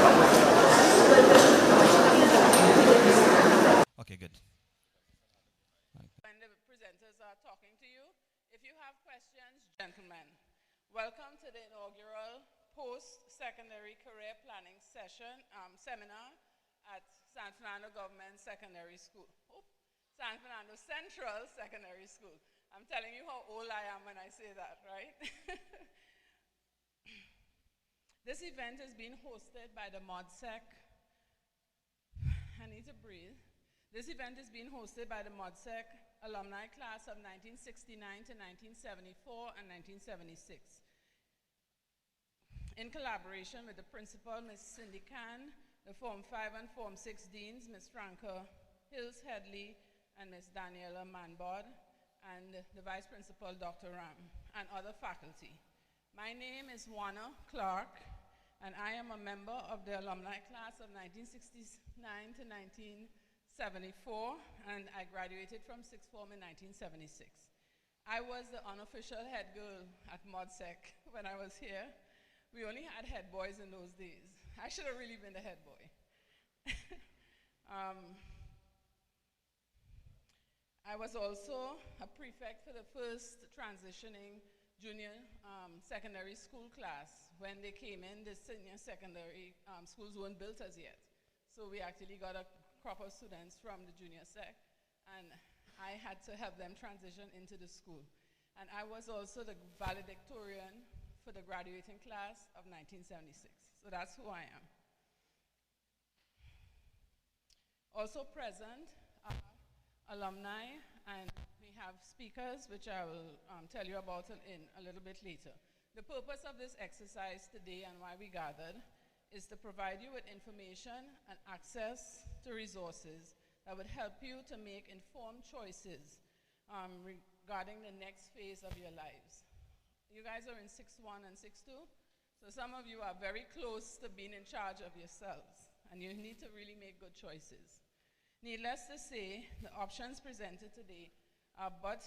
Okay, good. When the presenters are talking to you, if you have questions, gentlemen, welcome to the inaugural post-secondary career planning seminar at San Fernando Government Secondary School. San Fernando Central Secondary School. I'm telling you how old I am when I say that, right? This event is being hosted by the MODSEC. I need to breathe. This event is being hosted by the MODSEC alumni class of 1969 to 1974 and 1976. In collaboration with the principal, Ms. Cindy Kahn, the Form 5 and Form 6 deans, Ms. Franca Hills Headley and Ms. Daniela Manbod, and the vice principal, Dr. Ram, and other faculty. My name is Juana Clark, and I am a member of the alumni class of 1969 to 1974, and I graduated from sixth form in 1976. I was the unofficial head girl at MODSEC when I was here. We only had head boys in those days. I should have really been the head boy. I was also a prefect for the first transitioning junior secondary school class. When they came in, the senior secondary schools weren't built as yet. So we actually got a crop of students from the junior sec, and I had to help them transition into the school. And I was also the valedictorian for the graduating class of 1976. So that's who I am. Also present are alumni, and we have speakers, which I will tell you about in a little bit later. The purpose of this exercise today and why we gathered is to provide you with information and access to resources that would help you to make informed choices regarding the next phase of your lives. You guys are in 6-1 and 6-2, so some of you are very close to being in charge of yourselves, and you need to really make good choices. Needless to say, the options presented today are but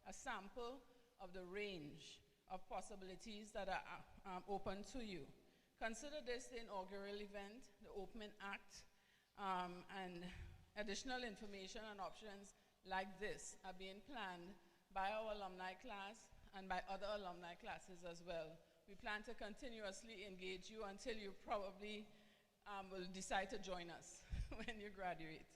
a sample of the range of possibilities that are open to you. Consider this the inaugural event, the opening act, and additional information and options like this are being planned by our alumni class and by other alumni classes as well. We plan to continuously engage you until you probably will decide to join us when you graduate.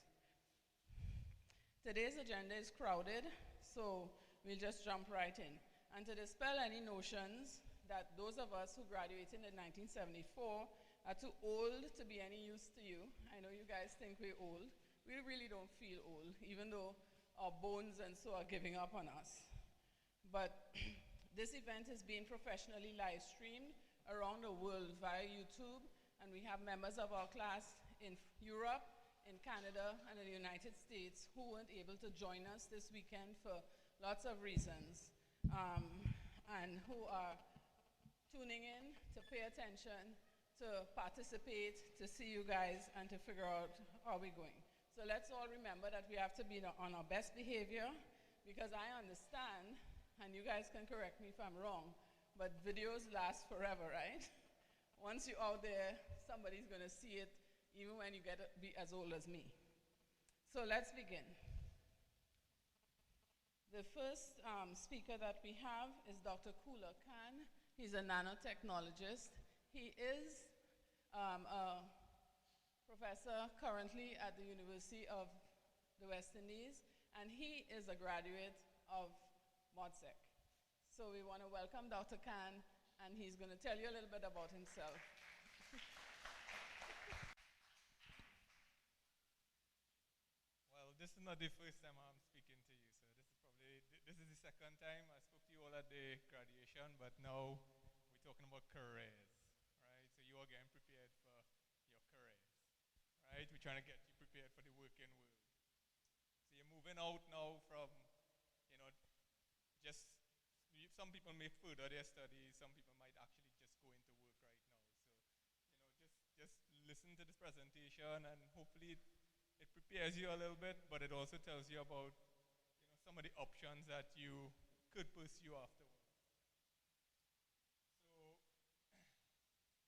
Today's agenda is crowded, so we'll just jump right in. And to dispel any notions that those of us who graduated in 1974 are too old to be any use to you. I know you guys think we're old. We really don't feel old, even though our bones and so are giving up on us. But this event is being professionally live streamed around the world via YouTube, and we have members of our class in Europe, in Canada, and in the United States who weren't able to join us this weekend for lots of reasons, and who are tuning in to pay attention, to participate, to see you guys, and to figure out how we're going. So let's all remember that we have to be on our best behavior, because I understand, and you guys can correct me if I'm wrong, but videos last forever, right? Once you're out there, somebody's going to see it, even when you get to be as old as me. So let's begin. The first speaker that we have is Dr. Kula Khan. He's a nanotechnologist. He is a professor currently at the University of the West Indies, and he is a graduate of MODSEC. So we want to welcome Dr. Khan, and he's going to tell you a little bit about himself. Well, this is not the first time I'm speaking to you, so this is the second time I spoke to you all at the graduation, but now we're talking about careers, right? So you are getting prepared for your careers, right? We're trying to get you prepared for the working world. So you're moving out now from, just some people may further their studies, some people might actually just go into work right now. So, just listen to this presentation, and hopefully it prepares you a little bit, but it also tells you about some of the options that you could pursue afterward. So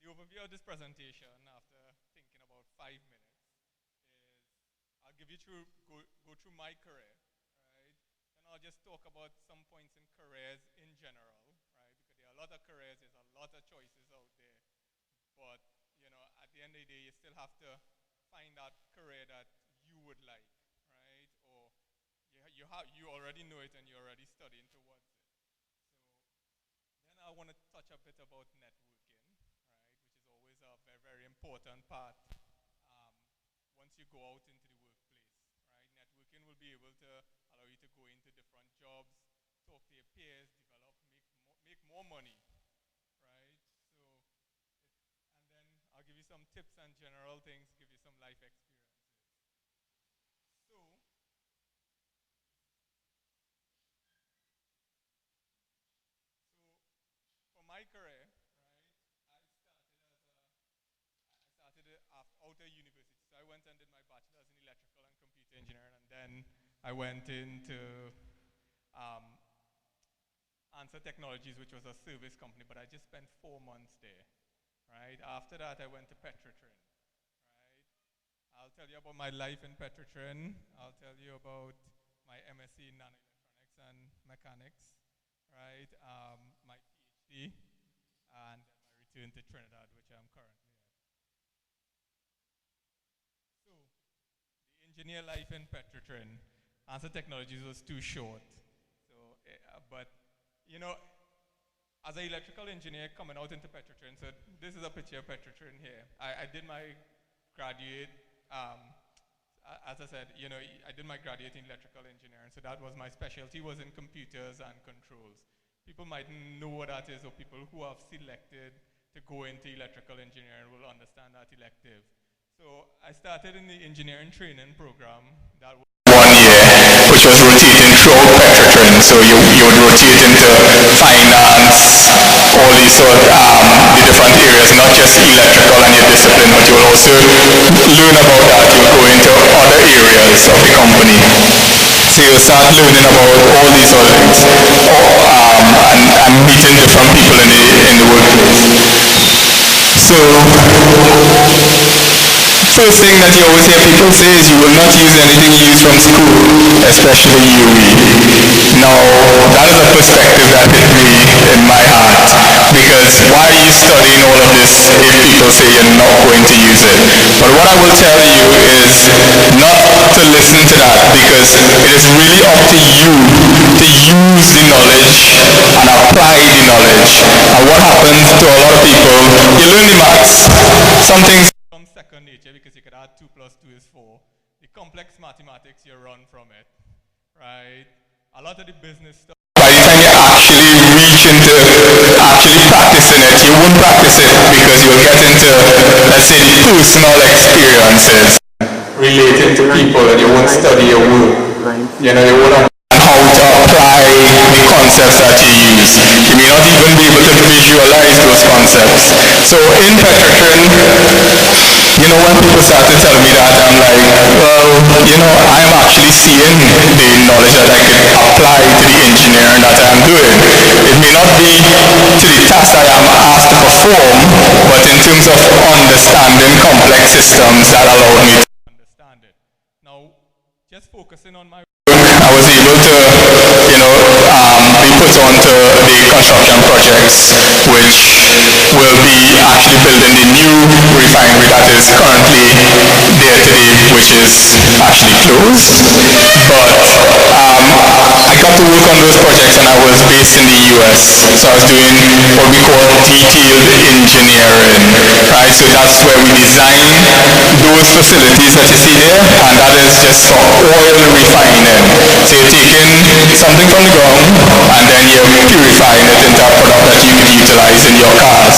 the overview of this presentation, after thinking about 5 minutes, is I'll give you go through my career, right? Then I'll just talk about some points in careers in general, right? Because there are a lot of careers, there's a lot of choices out there, but you know, at the end of the day, you still have to find that career that you would like, right? Or you already know it and you're already studying towards it. So then I want to touch a bit about networking, right? Which is always a very, very important part once you go out into the workplace, right? Networking will be able to allow you to go into different jobs, talk to your peers, develop, make more money, right? So, and then I'll give you some tips and general things, give you some life experiences. So, for my career, right, I started it out of university. So I went and did my bachelor's in electrical and computer engineering, and then I went into um, Answer Technologies, which was a service company, but I just spent 4 months there, right? After that, I went to Petrotrin, right? I'll tell you about my life in Petrotrin. I'll tell you about my MSc in nanoelectronics and mechanics, right? My PhD, and then my return to Trinidad, which I'm currently at. So, the engineer life in Petrotrin, Answer Technologies was too short. So, but you know, as an electrical engineer coming out into Petrotrin, so this is a picture of Petrotrin here. I did my graduate, as I said, you know, I did my graduate in electrical engineering, so that was my specialty, was in computers and controls. People might know what that is, or people who have selected to go into electrical engineering will understand that elective. So I started in the engineering training program that was 1 year, which was rotating throughout Petrotrin. So you would rotate into finance, all these sort of the different areas, not just electrical and your discipline, but you will also learn about that. You'll go into other areas of the company. So you'll start learning about all these sort of things, and meeting different people in the workplace. So first thing that you always hear people say is you will not use anything you use from school, especially UE. Now, that is a perspective that hit me in my heart, because why are you studying all of this if people say you're not going to use it? But what I will tell you is not to listen to that, because it is really up to you to use the knowledge and apply the knowledge. And what happens to a lot of people, you learn the maths, some things second nature, because you could add 2 plus 2 is 4. The complex mathematics, you run from it, right? A lot of the business stuff. By the time you actually reach into actually practicing it, you won't practice it because you'll get into, let's say, the personal experiences relating to people, and you won't study your work. You know, you won't understand how to apply the concepts that you use. You may not even be able to visualize those concepts. So in Petrotrin, you know, when people start to tell me that, I'm like, well, you know, I'm actually seeing the knowledge that I could apply to the engineering that I'm doing. It may not be to the task I am asked to perform, but in terms of understanding complex systems, that allowed me to understand it. Now, just focusing on my I was able to, you know, be put onto the construction projects, which will be actually building the new refinery that is currently there today, which is actually closed. But I got to work on those projects, and I was based in the US. So I was doing what we call detailed engineering, right? So that's where we design those facilities that you see there, and that is just for oil refining. So you're taking something from the ground, and then you're purifying it into a product that you can utilize in your cars.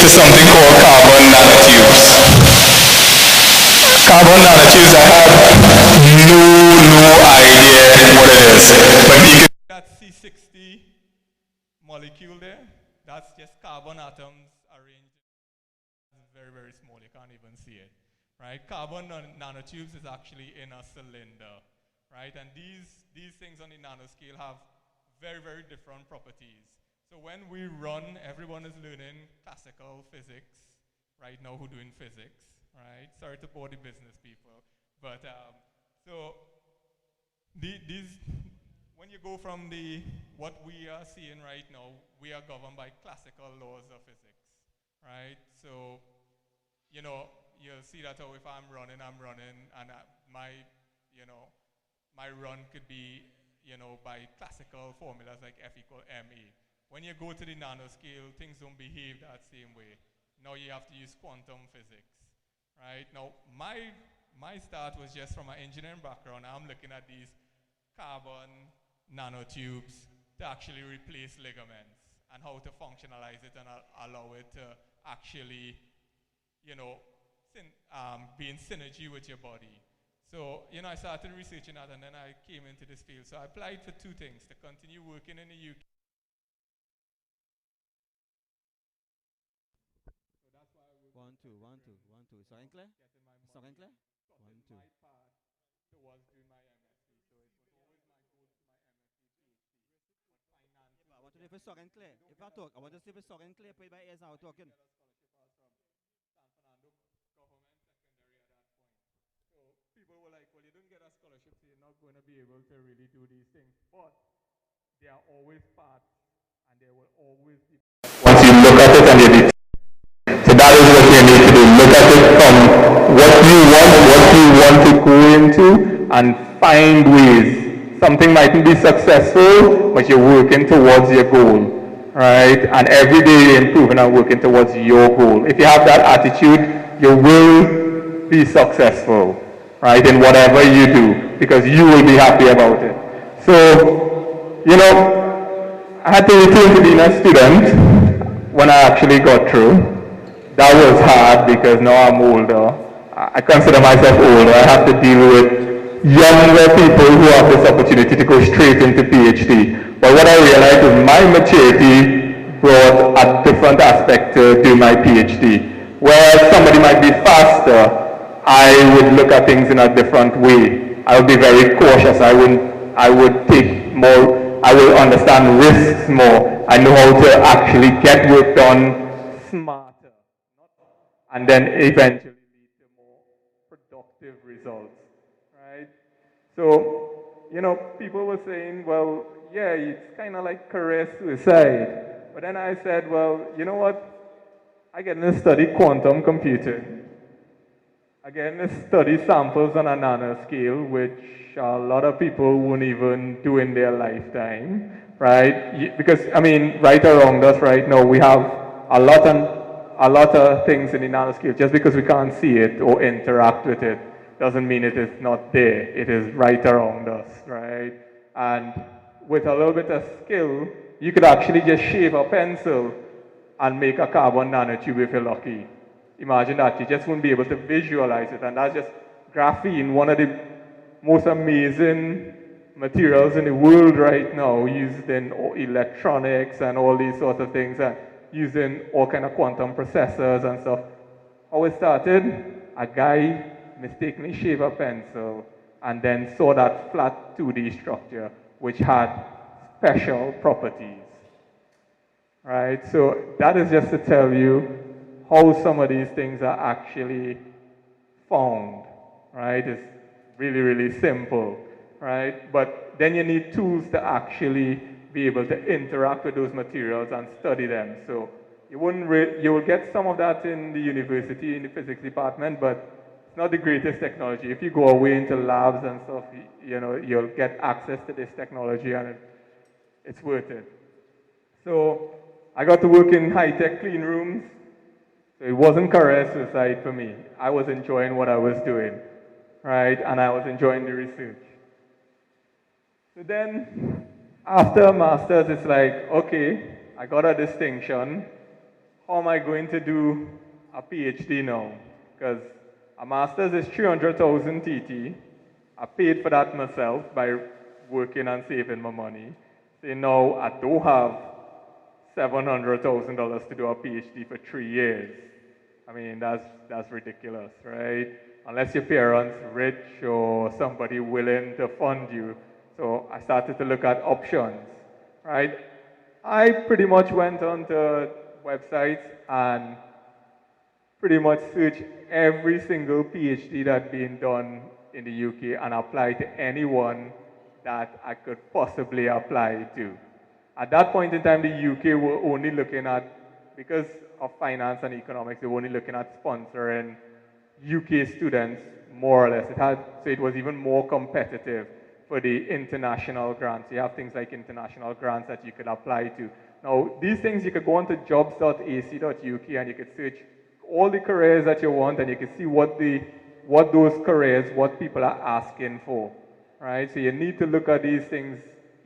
into something called carbon nanotubes. Carbon nanotubes, I have no idea what it is. But you can that C60 molecule there, that's just carbon atoms arranged. It's very, very small. You can't even see it. Right? Carbon nanotubes is actually in a cylinder. Right? And these things on the nanoscale have very, very different properties. So when we run, everyone is learning classical physics right now who doing physics. Right? Sorry to bore the business people. But so when you go from what we are seeing right now, we are governed by classical laws of physics, right? So, you'll see that if I'm running, and my run could be, by classical formulas like F equal ma. When you go to the nanoscale, things don't behave that same way. Now you have to use quantum physics, right? Now, my start was just from an engineering background. I'm looking at these carbon nanotubes to actually replace ligaments and how to functionalize it and allow it to actually, be in synergy with your body. So, I started researching that and then I came into this field. So I applied for two things: to continue working in the UK. So that's why I was 1 2 1 2 1 2. Sound clear? Sound clear? 1 2. my path towards doing my MSc. So it was always my goal for my MSc PhD. But finance. I want to see if it's sound clear. If I talk, I want to see if it's sound clear. Put my ears out talking. Get a scholarship from San Fernando Government Secondary at that point. So people were like, well, you don't get a scholarship, so you're not going to be able to really do these things. But there are always paths, and there will always be. once you look at it and you determine. So that is what you need to do. Look at it from what you want to go into, and find ways. Something mightn't be successful, but you're working towards your goal, right? And every day you're improving and working towards your goal. If you have that attitude, you will be successful, right, in whatever you do, because you will be happy about it. So, I had to return to being a student when I actually got through. That was hard because now I'm older. I consider myself older. I have to deal with younger people who have this opportunity to go straight into PhD. But what I realized is my maturity brought a different aspect to do my PhD. Whereas somebody might be faster, I would look at things in a different way. I would be very cautious. I would take more, I will understand risks more. I know how to actually get work done smarter. And then eventually lead to more productive results, right? So, people were saying, well, yeah, it's kind of like career suicide. But then I said, well, you know what? I get to study quantum computing. I get to study samples on a nanoscale, which a lot of people won't even do in their lifetime, right? Because, right around us right now, we have a lot of things in the nanoscale. Just because we can't see it or interact with it doesn't mean it is not there. It is right around us, right? And with a little bit of skill, you could actually just shave a pencil and make a carbon nanotube if you're lucky. Imagine that. You just won't be able to visualize it. And that's just graphene, one of the most amazing materials in the world right now, used in electronics and all these sorts of things, and using all kind of quantum processors and stuff. How it started, a guy mistakenly shaved a pencil and then saw that flat 2D structure which had special properties. Right? So that is just to tell you how some of these things are actually found. Right? It's really, really simple. Right? But then you need tools to actually be able to interact with those materials and study them. So you will get some of that in the university, in the physics department, but it's not the greatest technology. If you go away into labs and stuff, you'll get access to this technology, and it's worth it. So I got to work in high-tech clean rooms. So it wasn't career suicide for me. I was enjoying what I was doing, right? And I was enjoying the research. So then, after a master's, it's like, okay, I got a distinction. how am I going to do a PhD now? Because a master's is 300,000 TT. I paid for that myself by working and saving my money. So now I don't have $700,000 to do a PhD for 3 years. I mean, that's ridiculous, right? Unless your parents rich or somebody willing to fund you. So I started to look at options, right? I pretty much went onto websites and pretty much searched every single PhD that's being done in the UK and applied to anyone that I could possibly apply to. At that point in time, the UK were only looking at, because of finance and economics, they were only looking at sponsoring UK students, more or less. So it was even more competitive for the international grants. You have things like international grants that you could apply to. Now, these things, you could go on to jobs.ac.uk and you could search all the careers that you want and you can see what those careers, what people are asking for, right? So you need to look at these things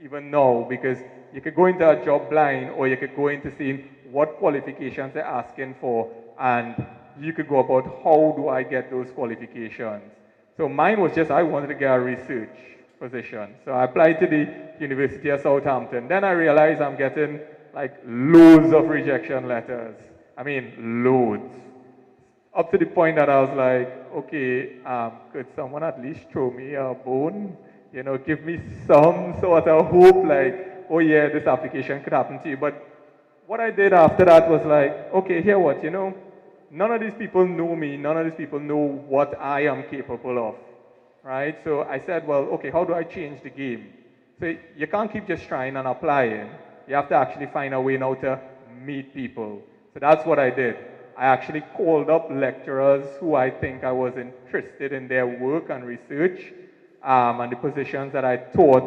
even now, because you could go into a job blind or you could go into seeing what qualifications they're asking for, and you could go about how do I get those qualifications. So mine was just I wanted to get a research position. So I applied to the University of Southampton. Then I realized I'm getting like loads of rejection letters. I mean, loads. Up to the point that I was like, okay, could someone at least throw me a bone? You know, give me some sort of hope, like, oh yeah, this application could happen to you. But what I did after that was like, okay, here what, you know, none of these people know me, none of these people know what I am capable of, right? So I said, well, okay, how do I change the game? So you can't keep just trying and applying. You have to actually find a way now to meet people. So that's what I did. I actually called up lecturers who I think I was interested in their work and research, and the positions that I thought,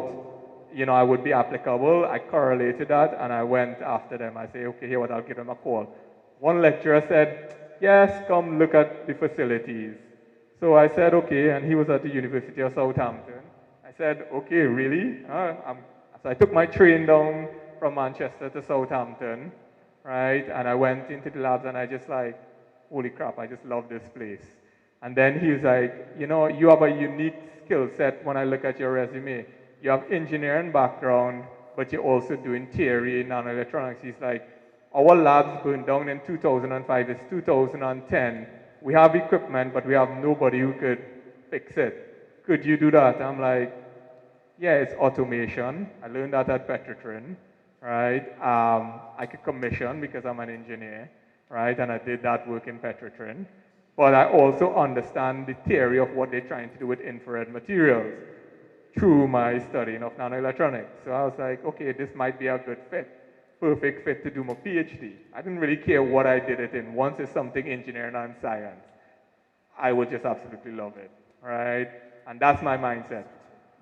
you know, I would be applicable. I correlated that and I went after them. I say, okay, here what, I'll give them a call. One lecturer said, yes, come look at the facilities. So I said, okay, and he was at the University of Southampton. I said, okay, really? So I took my train down from Manchester to Southampton, right? And I went into the labs and I just like, holy crap, I just love this place. And then he was like, you know, you have a unique skill set when I look at your resume. You have engineering background, but you're also doing theory in nanoelectronics. He's like, our labs burned down in 2005, it's 2010. We have equipment, but we have nobody who could fix it. Could you do that? I'm like, yeah, it's automation. I learned that at Petrotrin, right? I could commission because I'm an engineer, right? And I did that work in Petrotrin. But I also understand the theory of what they're trying to do with infrared materials through my studying of nanoelectronics. So I was like, okay, this might be a good fit, perfect fit to do my PhD. I didn't really care what I did it in. Once it's something engineering and science, I would just absolutely love it, right? And that's my mindset.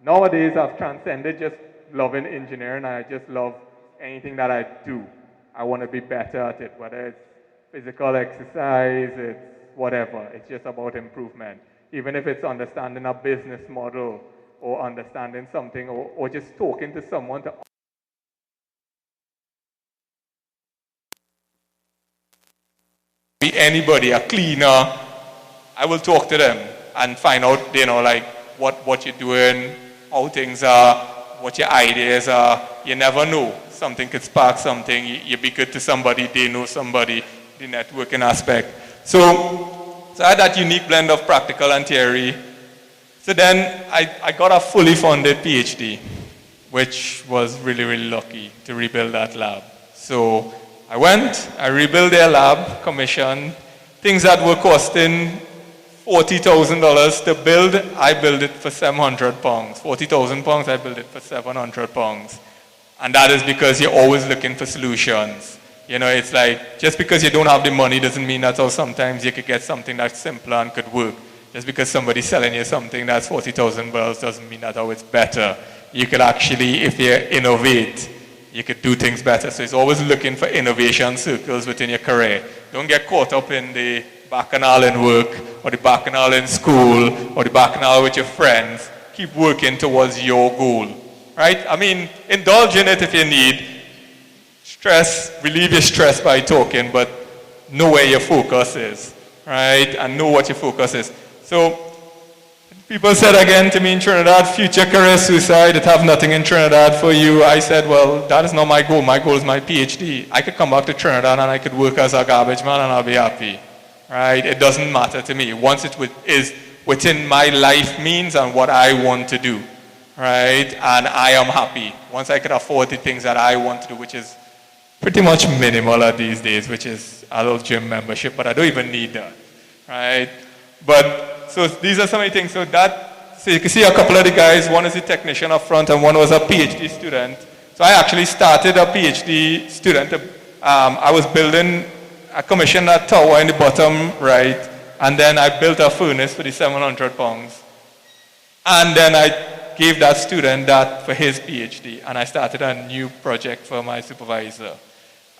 Nowadays, I've transcended just loving engineering. I just love anything that I do. I want to be better at it, whether it's physical exercise, it's whatever. It's just about improvement. Even if it's understanding a business model or understanding something or just talking to someone to be anybody, a cleaner, I will talk to them and find out, you know, like what you're doing, how things are, what your ideas are. You never know. Something could spark something. You be good to somebody, they know somebody, the networking aspect. So I had that unique blend of practical and theory. So then I got a fully funded PhD, which was really, really lucky to rebuild that lab. So I went, I rebuilt their lab, commissioned, things that were costing $40,000 to build, I built it for £700. £40,000, I built it for £700. And that is because you're always looking for solutions. You know, it's like, just because you don't have the money doesn't mean that's how sometimes you could get something that's simpler and could work. Just because somebody's selling you something that's $40,000 doesn't mean that's how it's better. You could actually, if you innovate, you could do things better. So it's always looking for innovation circles within your career. Don't get caught up in the bacchanal in work, or the bacchanal in school, or the bacchanal with your friends. Keep working towards your goal, right? I mean, indulge in it if you need. Stress, relieve your stress by talking, but know where your focus is, right? And know what your focus is. So people said again to me in Trinidad, future career suicide, it have nothing in Trinidad for you. I said, well, that is not my goal. My goal is my PhD. I could come back to Trinidad and I could work as a garbage man and I'll be happy, right? It doesn't matter to me. Once it is within my life means and what I want to do, right? And I am happy. Once I could afford the things that I want to do, which is pretty much minimal at these days, which is a little gym membership, but I don't even need that, right? But, so these are some of the things. So you can see a couple of the guys, one is a technician up front and one was a PhD student. So I actually started a PhD student. I commissioned that tower in the bottom right, and then I built a furnace for the 700 pounds. And then I gave that student that for his PhD, and I started a new project for my supervisor.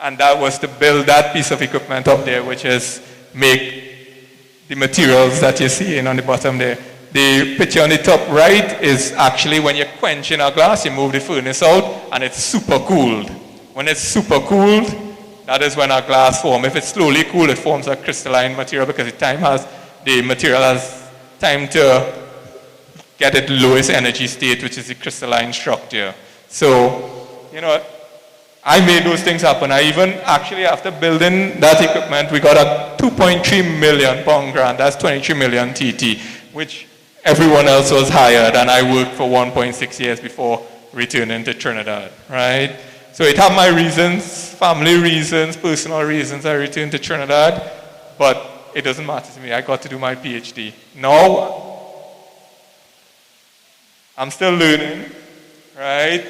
And that was to build that piece of equipment up there, which is make the materials that you're seeing on the bottom there. The picture on the top right is actually when you're quenching a glass, you move the furnace out, and it's super cooled. When it's super cooled, that is when a glass forms. If it's slowly cooled, it forms a crystalline material because the material has time to get its lowest energy state, which is the crystalline structure. So, I made those things happen. I even, actually, after building that equipment, we got a 2.3 million pound grant. That's 23 million TT, which everyone else was hired, and I worked for 1.6 years before returning to Trinidad, right? So it had my reasons, family reasons, personal reasons I returned to Trinidad, but it doesn't matter to me. I got to do my PhD. Now, I'm still learning, right?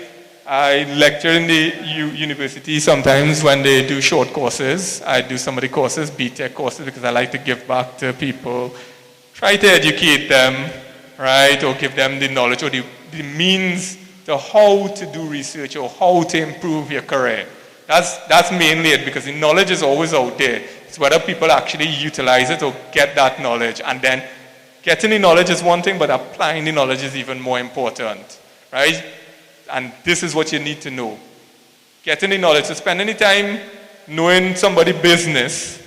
I lecture in the university sometimes when they do short courses. I do some of the courses, BTech courses, because I like to give back to people. Try to educate them, right? Or give them the knowledge or the means to how to do research or how to improve your career. That's mainly it, because the knowledge is always out there. It's whether people actually utilize it or get that knowledge. And then getting the knowledge is one thing, but applying the knowledge is even more important, right? And this is what you need to know. Getting the knowledge, so spending the time knowing somebody's business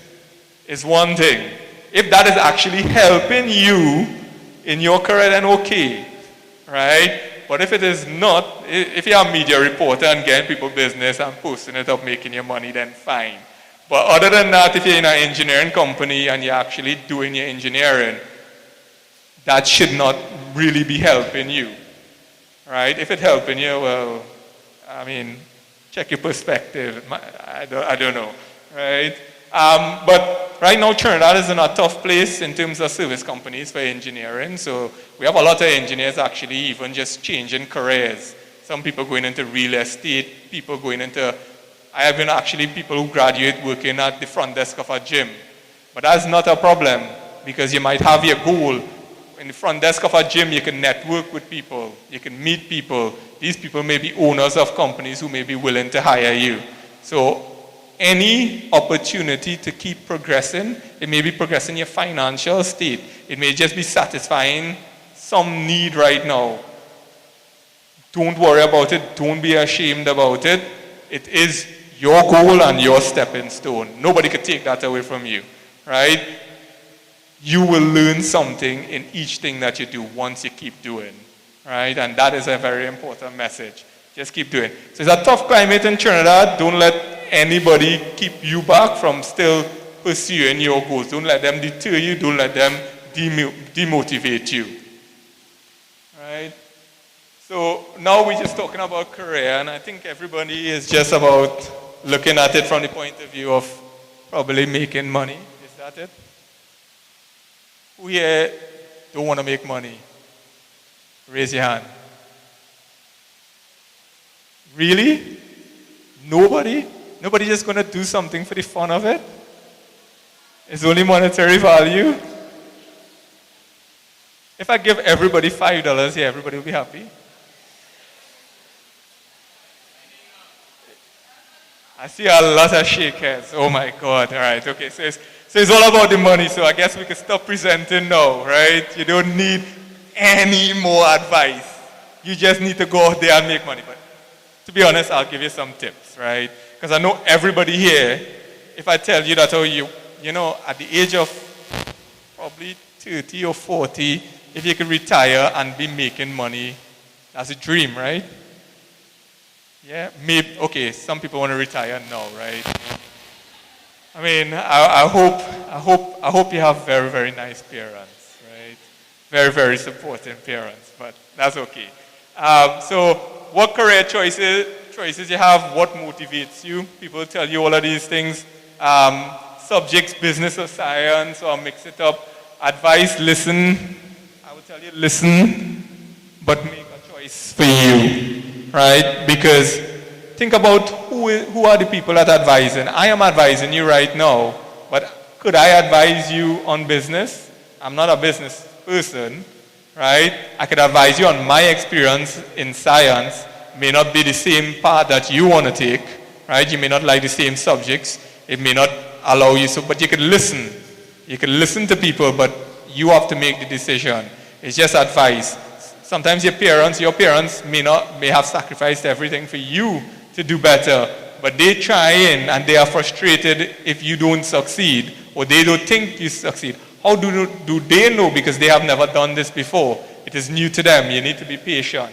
is one thing. If that is actually helping you in your career, then okay, right? But if it is not, if you're a media reporter and getting people business and posting it up, making your money, then fine. But other than that, if you're in an engineering company and you're actually doing your engineering, that should not really be helping you, right? If it's helping you, well, I mean, check your perspective. I don't know, right? But right now, Trinidad is in a tough place in terms of service companies for engineering. So we have a lot of engineers actually even just changing careers. Some people going into real estate, people going into, I have been actually people who graduate working at the front desk of a gym. But that's not a problem, because you might have your goal. In the front desk of a gym, you can network with people. You can meet people. These people may be owners of companies who may be willing to hire you. So any opportunity to keep progressing, it may be progressing your financial state. It may just be satisfying some need right now. Don't worry about it. Don't be ashamed about it. It is your goal and your stepping stone. Nobody could take that away from you, right? You will learn something in each thing that you do once you keep doing, right? And that is a very important message. Just keep doing. So it's a tough climate in Trinidad. Don't let anybody keep you back from still pursuing your goals. Don't let them deter you. Don't let them demotivate you, right? So now we're just talking about career, and I think everybody is just about looking at it from the point of view of probably making money. Is that it? Who here don't want to make money? Raise your hand. Really? Nobody? Nobody just going to do something for the fun of it? It's only monetary value? If I give everybody $5 here, everybody will be happy? I see a lot of shake heads. Oh my God. All right. Okay. So it's all about the money. So I guess we can stop presenting now, right? You don't need any more advice. You just need to go out there and make money. But to be honest, I'll give you some tips, right? Because I know everybody here, if I tell you that you know, at the age of probably 30 or 40, if you could retire and be making money, that's a dream, right? Yeah, maybe, okay, some people want to retire now, right? I mean, I hope you have very, very nice parents, right? Very, very supportive parents, but that's okay. So what career choices you have, what motivates you? People tell you all of these things. Subjects, business or science, or mix it up. Advice, listen. I will tell you, listen, but make a choice for you, right? Because think about who are the people that are advising. I am advising you right now, but could I advise you on business? I'm not a business person, right? I could advise you on my experience in science. May not be the same path that you want to take, right? You may not like the same subjects. It may not allow you so, but you can listen. You can listen to people, but you have to make the decision. It's just advice. Sometimes your parents may have sacrificed everything for you to do better, but they try and they are frustrated if you don't succeed, or they don't think you succeed. How do they know? Because they have never done this before. It is new to them. You need to be patient,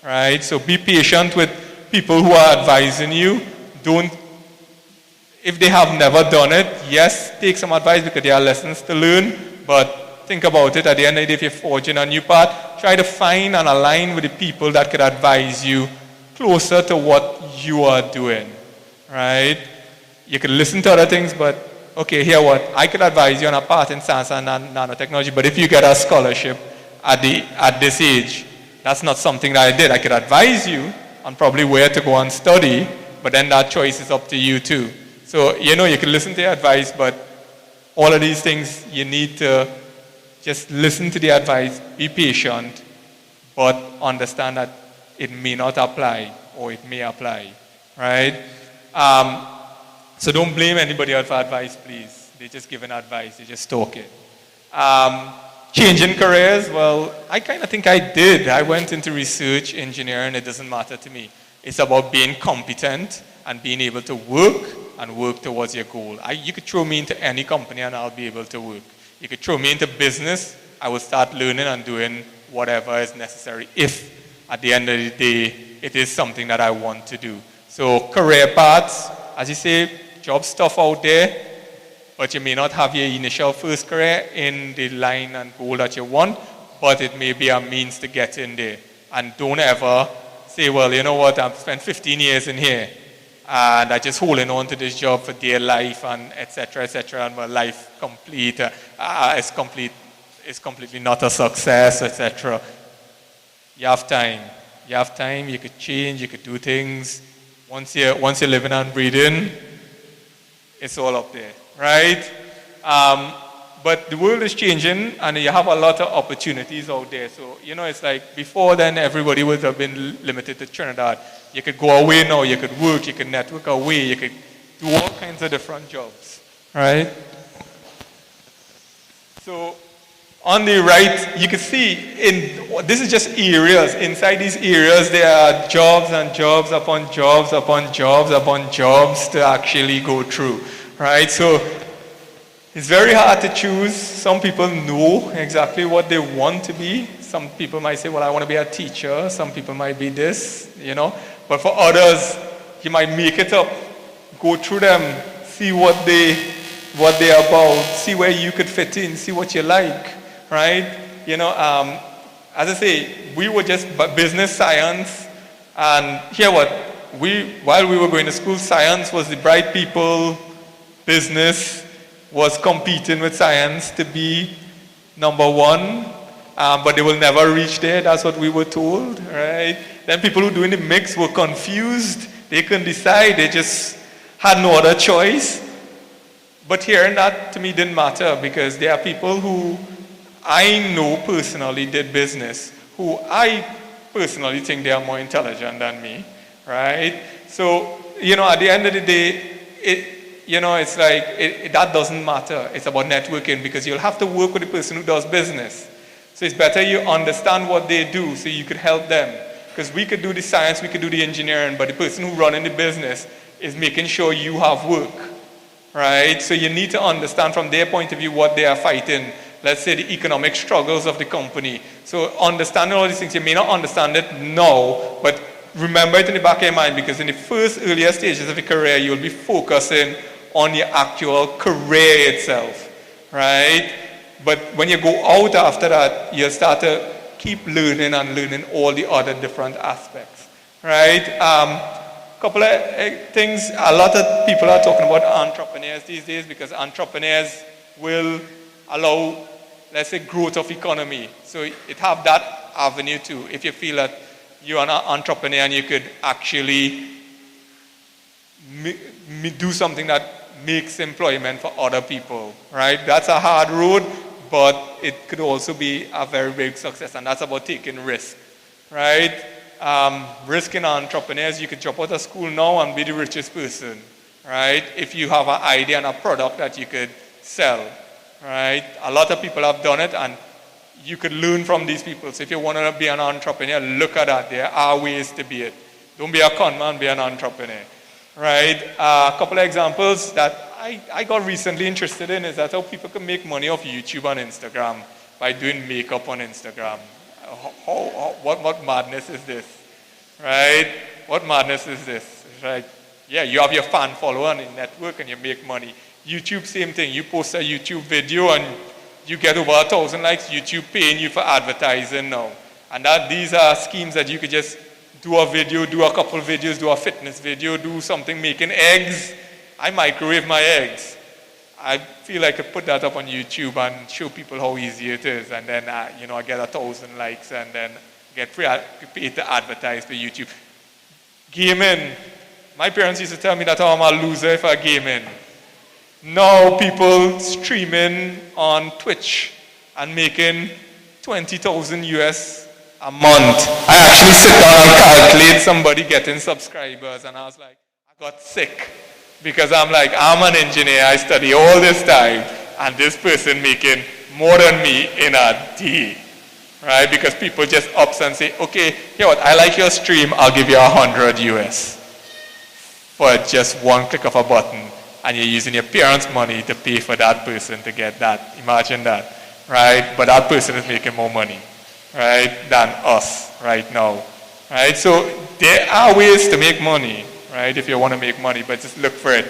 right? So be patient with people who are advising you. If they have never done it, yes, take some advice because there are lessons to learn, but think about it. At the end of the day, if you're forging a new path, try to find and align with the people that could advise you closer to what you are doing, right? You can listen to other things, but okay, here what? I could advise you on a path in science and nanotechnology, but if you get a scholarship at this age, that's not something that I did. I could advise you on probably where to go and study, but then that choice is up to you too. So, you know, you can listen to the advice, but all of these things, you need to just listen to the advice, be patient, but understand that it may not apply or it may apply, right? So don't blame anybody else for advice, please. They're just giving advice, they're just talking. Changing careers, well, I kind of think I did. I went into research, engineering, it doesn't matter to me. It's about being competent and being able to work and work towards your goal. You could throw me into any company and I'll be able to work. You could throw me into business, I will start learning and doing whatever is necessary if at the end of the day it is something that I want to do. So career paths, as you say, job stuff out there, but you may not have your initial first career in the line and goal that you want, but it may be a means to get in there. And don't ever say, well, you know what, I've spent 15 years in here, and I'm just holding on to this job for dear life, and etc., and my life is completely not a success, etc. You have time. You have time, you could change, you could do things. Once you're living and breathing, it's all up there, right? But the world is changing and you have a lot of opportunities out there. So, you know, it's like before then everybody would have been limited to Trinidad. You could go away now, you could work, you could network away, you could do all kinds of different jobs, right? So, on the right, you can see, this is just areas. Inside these areas, there are jobs and jobs upon jobs upon jobs upon jobs to actually go through, right? So, it's very hard to choose. Some people know exactly what they want to be. Some people might say, well, I want to be a teacher. Some people might be this, you know. But for others, you might make it up, go through them, see what they're about, see where you could fit in, see what you like, right? You know, as I say, we were just business science, and here while we were going to school, science was the bright people, business was competing with science to be number one, but they will never reach there. That's what we were told, right? Then people who doing the mix were confused. They couldn't decide. They just had no other choice. But hearing that to me didn't matter because there are people who I know personally did business, who I personally think they are more intelligent than me, right? So, you know, at the end of the day, it's like, that doesn't matter. It's about networking because you'll have to work with the person who does business. So it's better you understand what they do so you could help them. Because we could do the science, we could do the engineering, but the person who running the business is making sure you have work, right? So you need to understand from their point of view what they are fighting. Let's say the economic struggles of the company. So understanding all these things, you may not understand it now, but remember it in the back of your mind, because in the first earlier stages of your career, you'll be focusing on your actual career itself, right? But when you go out after that, you'll start to keep learning and learning all the other different aspects, right? Couple of things, a lot of people are talking about entrepreneurs these days, because entrepreneurs will allow, let's say, growth of economy. So it have that avenue too. If you feel that you're an entrepreneur and you could actually do something that makes employment for other people, right? That's a hard road, but it could also be a very big success, and that's about taking risk, right? Risk in entrepreneurs, you could drop out of school now and be the richest person, right? If you have an idea and a product that you could sell, right? A lot of people have done it, and you could learn from these people. So if you want to be an entrepreneur, look at that. There are ways to be it. Don't be a con man, be an entrepreneur, right? A couple of examples that I got recently interested in is that how people can make money off YouTube and Instagram by doing makeup on Instagram. What madness is this, right? What madness is this, right? Yeah, you have your fan follower on your network and you make money. YouTube, same thing. You post a YouTube video and you get over 1,000 likes. YouTube paying you for advertising now. And these are schemes that you could just do a video, do a couple videos, do a fitness video, do something making eggs. I microwave my eggs. I feel like I could put that up on YouTube and show people how easy it is, and then I get 1,000 likes and then get paid to advertise for YouTube. Gaming. My parents used to tell me that I'm a loser if I gaming. Now people streaming on Twitch and making 20,000 US a month. I actually sit down and calculate somebody getting subscribers, and I was like, I got sick. Because I'm like, I'm an engineer, I study all this time, and this person making more than me in a day, right? Because people just ups and say, okay, you know what, I like your stream, I'll give you 100 US for just one click of a button, and you're using your parents' money to pay for that person to get that. Imagine that, right? But that person is making more money, right, than us right now, right? So there are ways to make money, right, if you want to make money, but just look for it.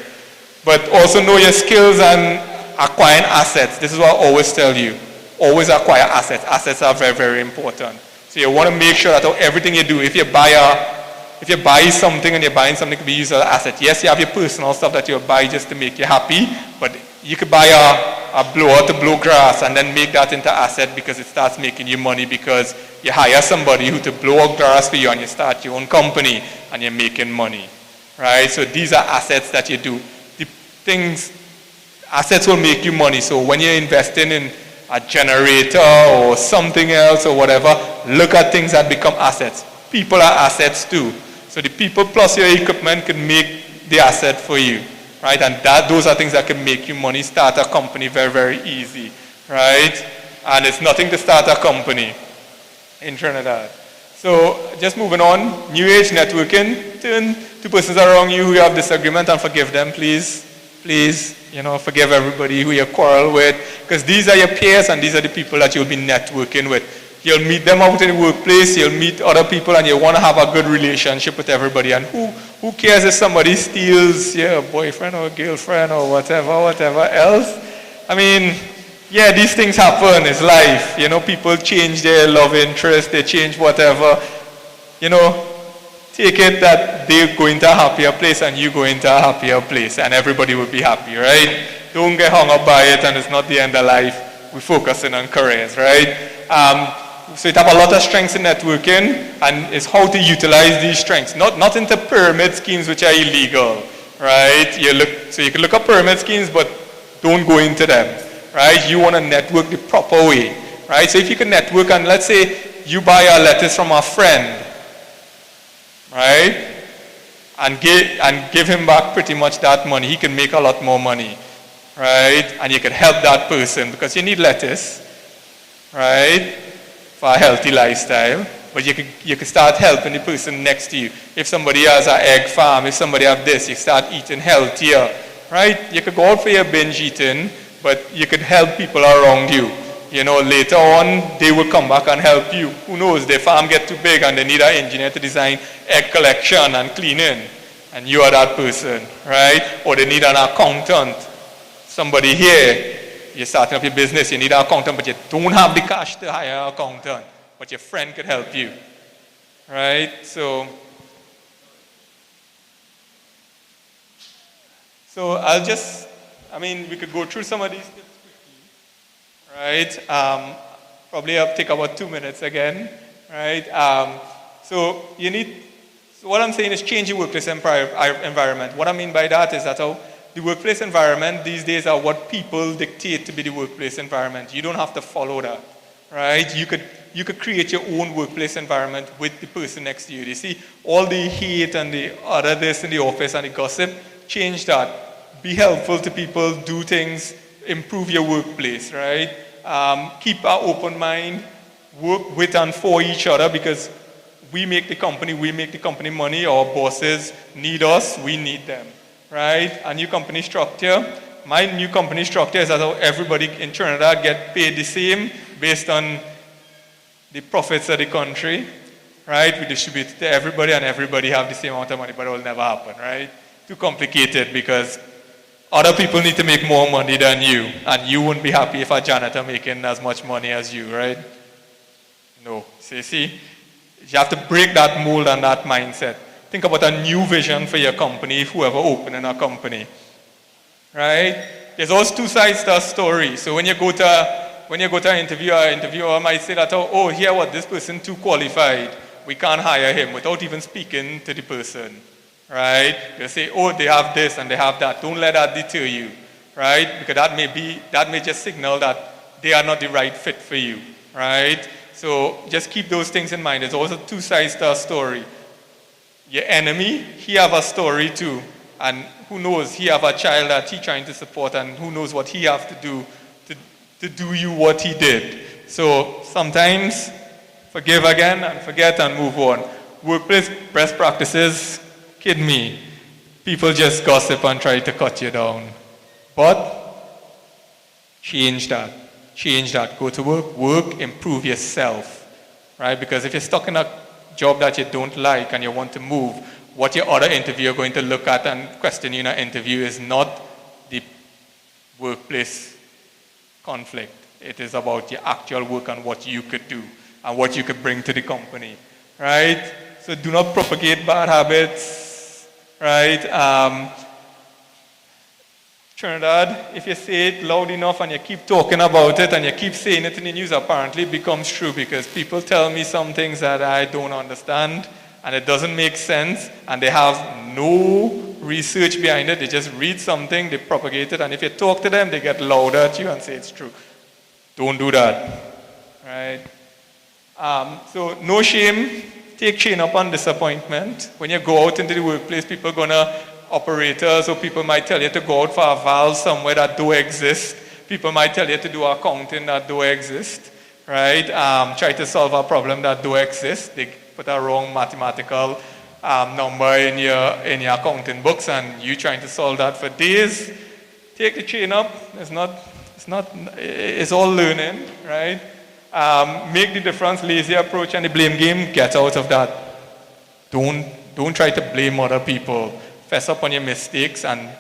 But also know your skills and acquiring assets. This is what I always tell you. Always acquire assets. Assets are very, very important. So you want to make sure that everything you do, if you buy something and you're buying something to be used as an asset, yes, you have your personal stuff that you'll buy just to make you happy, but you could buy a blower to blow grass and then make that into asset because it starts making you money because you hire somebody who to blow up grass for you and you start your own company and you're making money. Right? So these are assets that you do. Assets will make you money. So when you're investing in a generator or something else or whatever, look at things that become assets. People are assets too. So the people plus your equipment can make the asset for you. Right? And those are things that can make you money. Start a company very, very easy. Right? And it's nothing to start a company in Trinidad. So just moving on, New Age networking. Turn to persons around you who you have disagreement and forgive them, please. Please, forgive everybody who you quarrel with, because these are your peers and these are the people that you'll be networking with. You'll meet them out in the workplace, you'll meet other people, and you want to have a good relationship with everybody. And who cares if somebody steals your boyfriend or girlfriend or whatever else? I mean, yeah, these things happen. It's life. People change their love interest, they change whatever. Take it that they go into a happier place and you go into a happier place and everybody will be happy, right? Don't get hung up by it and it's not the end of life. We're focusing on careers, right? So it have a lot of strengths in networking, and it's how to utilize these strengths. Not into pyramid schemes which are illegal, right? So you can look up pyramid schemes, but don't go into them, right? You want to network the proper way, right? So if you can network, and let's say you buy a lettuce from a friend, right? And give him back pretty much that money. He can make a lot more money, right? And you can help that person because you need lettuce, right? For a healthy lifestyle. But you can start helping the person next to you. If somebody has an egg farm, if somebody have this, you start eating healthier, right? You could go out for your binge eating, but you could help people around you. You know, later on, they will come back and help you. Who knows, their farm get too big and they need an engineer to design egg collection and cleaning, and you are that person, right? Or they need an accountant. Somebody here, you're starting up your business, you need an accountant, but you don't have the cash to hire an accountant, but your friend could help you, right? So we could go through some of these tips quickly, right? Probably I'll take about 2 minutes again, right? So what I'm saying is change your workplace environment. What I mean by that is that the workplace environment these days are what people dictate to be the workplace environment. You don't have to follow that, right? You could create your own workplace environment with the person next to you. You see, all the hate and the other this in the office and the gossip, change that. Be helpful to people, do things, improve your workplace, right? Keep an open mind, work with and for each other, because we make the company money, our bosses need us, we need them, right? A new company structure, my new company structure is that everybody in Trinidad get paid the same based on the profits of the country, right? We distribute it to everybody and everybody have the same amount of money, but it will never happen, right? Too complicated, because other people need to make more money than you, and you wouldn't be happy if a janitor making as much money as you, right? No. So you see, you have to break that mold and that mindset. Think about a new vision for your company, whoever opening a company, right? There's always two sides to a story. So when you go to an interviewer might say that, oh, here what, this person too qualified, we can't hire him, without even speaking to the person, right? They'll say, oh, they have this and they have that. Don't let that deter you, right? Because that may just signal that they are not the right fit for you, right? So just keep those things in mind. There's also two sides to a story. Your enemy, he have a story too. And who knows, he have a child that he trying to support, and who knows what he have to do to do you what he did. So sometimes forgive again and forget and move on. Workplace best practices, kid me. People just gossip and try to cut you down. But change that. Change that. Go to work, improve yourself, right? Because if you're stuck in a job that you don't like and you want to move, what your other interviewer going to look at and question you in an interview is not the workplace conflict. It is about your actual work and what you could do and what you could bring to the company, right? So do not propagate bad habits, right? Trinidad, if you say it loud enough and you keep talking about it and you keep saying it in the news, apparently it becomes true, because people tell me some things that I don't understand and it doesn't make sense, and they have no research behind it. They just read something, they propagate it, and if you talk to them, they get louder at you and say it's true. Don't do that, right? So no shame, take chain up on disappointment. When you go out into the workplace, people are gonna operators, or people might tell you to go out for a valve somewhere that don't exist. People might tell you to do accounting that don't exist, right? Try to solve a problem that don't exist. They put a wrong mathematical number in your accounting books, and you trying to solve that for days. Take the chain up. It's all learning, right? Make the difference, lazy approach, and the blame game. Get out of that. Don't try to blame other people. Fess up on your mistakes and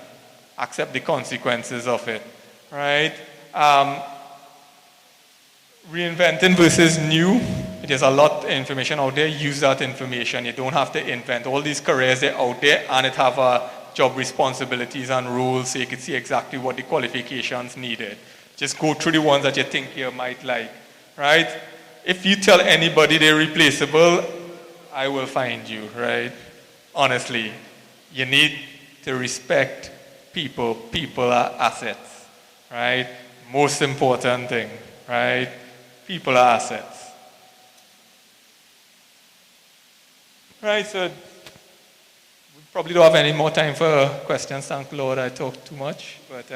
accept the consequences of it, right? Reinventing versus new. There's a lot of information out there. Use that information. You don't have to invent. All these careers, they're out there, and it have job responsibilities and rules, so you can see exactly what the qualifications needed. Just go through the ones that you think you might like, right? If you tell anybody they're replaceable, I will find you, right? Honestly. You need to respect people. People are assets, right? Most important thing, right? People are assets. Right, so we probably don't have any more time for questions. Thank Lord I talked too much. But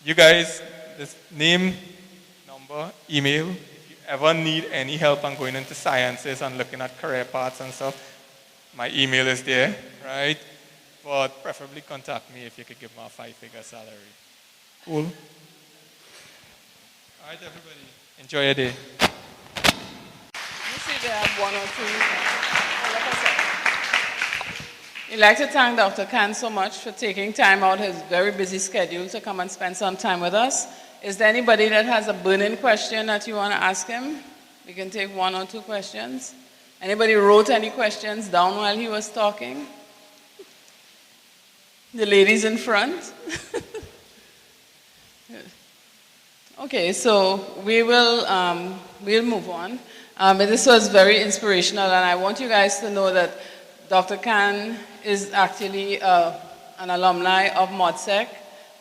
you guys, this name, number, email. If you ever need any help on going into sciences and looking at career paths and stuff, my email is there, right? but preferably contact me if you could give me a 5-figure salary. Cool. All right, everybody. Enjoy your day. You see, they have one or two. Like I said, we'd like to thank Dr. Khan so much for taking time out his very busy schedule to come and spend some time with us. Is there anybody that has a burning question that you want to ask him? We can take one or two questions. Anybody wrote any questions down while he was talking? The ladies in front. Okay, so we'll move on. But this was very inspirational, and I want you guys to know that Dr. Khan is actually an alumni of MODSEC.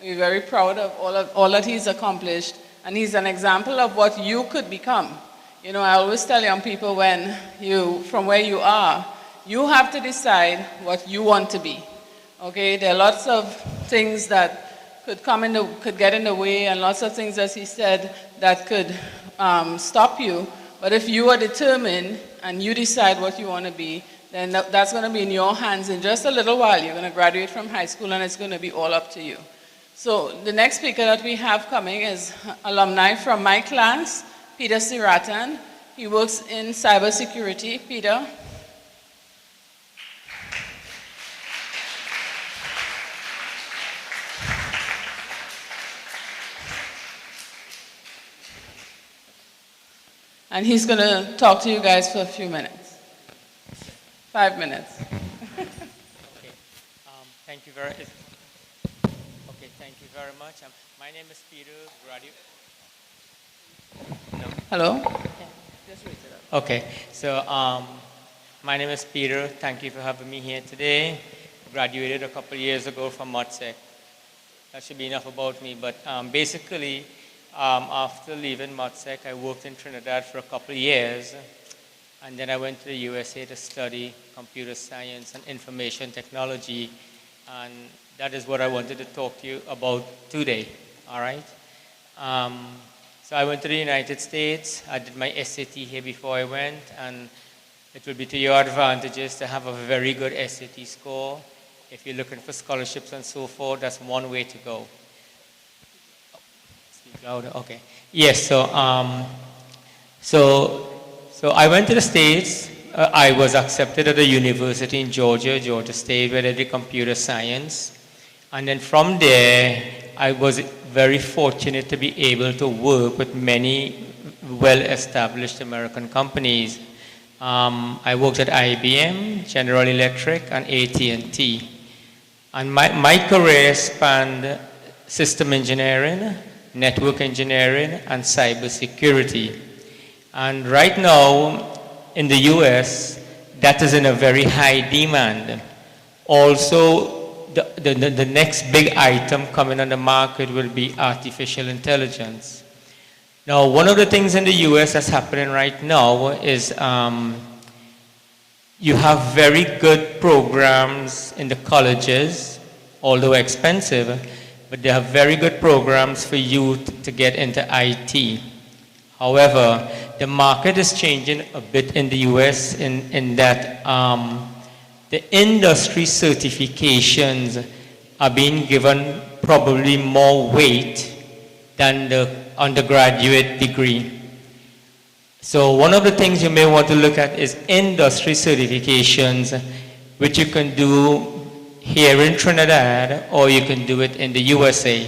We're very proud of all that he's accomplished, and he's an example of what you could become. You know, I always tell young people from where you are, you have to decide what you want to be. Okay, there are lots of things that could get in the way, and lots of things, as he said, that could stop you. But if you are determined and you decide what you want to be, then that's going to be in your hands in just a little while. You're going to graduate from high school, and it's going to be all up to you. So the next speaker that we have coming is alumni from my class, Peter Siratan. He works in cybersecurity. Peter. And he's going to talk to you guys for a few minutes. 5 minutes. Okay. Thank you very much. My name is Peter, graduate. No. Hello? Yeah. Just raise it up. Okay. So my name is Peter. Thank you for having me here today. Graduated a couple years ago from MODSEC. That should be enough about me. But basically, after leaving MODSEC, I worked in Trinidad for a couple of years, and then I went to the USA to study computer science and information technology, and that is what I wanted to talk to you about today, all right? So I went to the United States. I did my SAT here before I went, and it will be to your advantages to have a very good SAT score. If you're looking for scholarships and so forth, that's one way to go. Louder. Okay. Yes. So I went to the States. I was accepted at a university in Georgia State, where I did computer science, and then from there, I was very fortunate to be able to work with many well-established American companies. I worked at IBM, General Electric, and AT&T, and my career spanned system engineering, network engineering, and cybersecurity. And right now, in the US, that is in a very high demand. Also, the next big item coming on the market will be artificial intelligence. Now, one of the things in the US that's happening right now is you have very good programs in the colleges, although expensive, but they have very good programs for youth to get into IT. However, the market is changing a bit in the US in that the industry certifications are being given probably more weight than the undergraduate degree. So one of the things you may want to look at is industry certifications, which you can do here in Trinidad, or you can do it in the USA.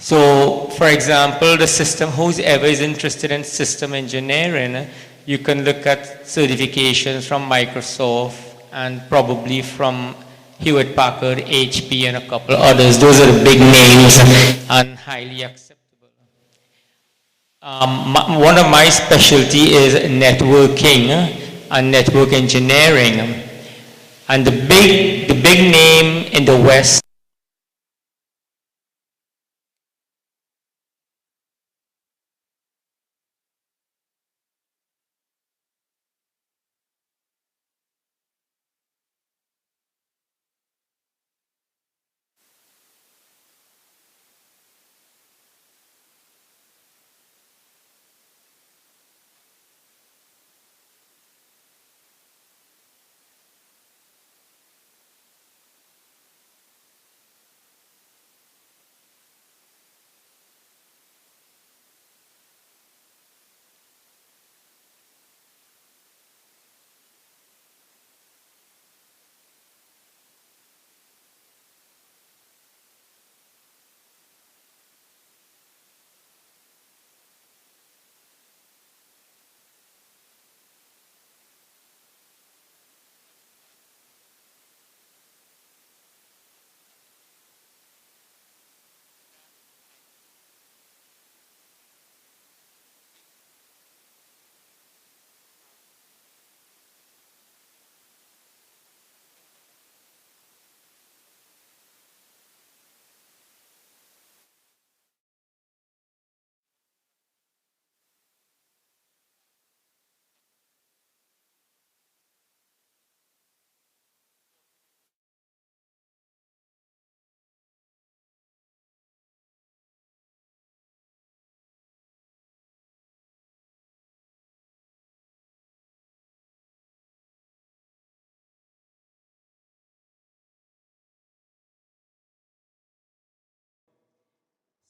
So, for example, whoever is interested in system engineering, you can look at certifications from Microsoft and probably from Hewlett-Packard, HP, and a couple others. Those are the big names and highly acceptable. One of my specialty is networking and network engineering. And the big name in the West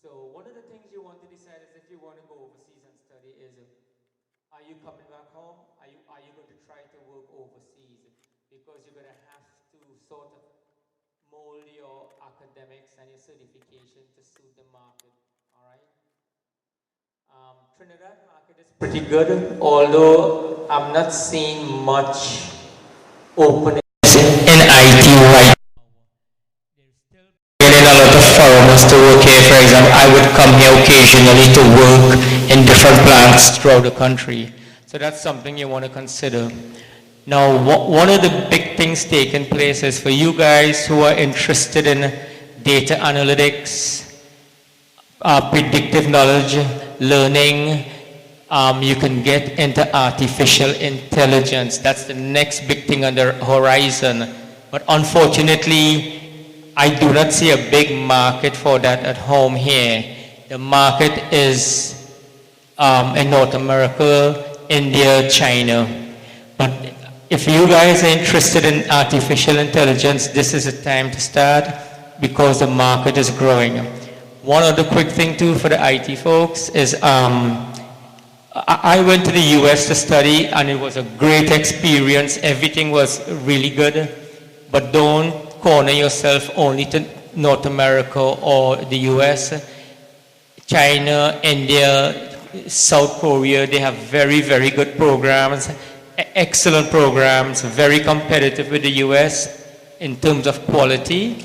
So one of the things you want to decide is if you want to go overseas and study is, are you coming back home? Are you going to try to work overseas? Because you're going to have to sort of mold your academics and your certification to suit the market. All right. Trinidad market is pretty good, although I'm not seeing much openness in IT right now. There's still getting a lot of foreigners to work here. For example, I would come here occasionally to work in different plants throughout the country. So that's something you want to consider. Now, one of the big things taking place is for you guys who are interested in data analytics, predictive knowledge, learning, you can get into artificial intelligence. That's the next big thing on the horizon. But unfortunately, I do not see a big market for that at home here. The market is in North America, India, China. But if you guys are interested in artificial intelligence, this is the time to start because the market is growing. One other quick thing too for the IT folks is I went to the US to study and it was a great experience. Everything was really good, but don't corner yourself only to North America or the US. China, India, South Korea, they have very, very good programs, excellent programs, very competitive with the US in terms of quality,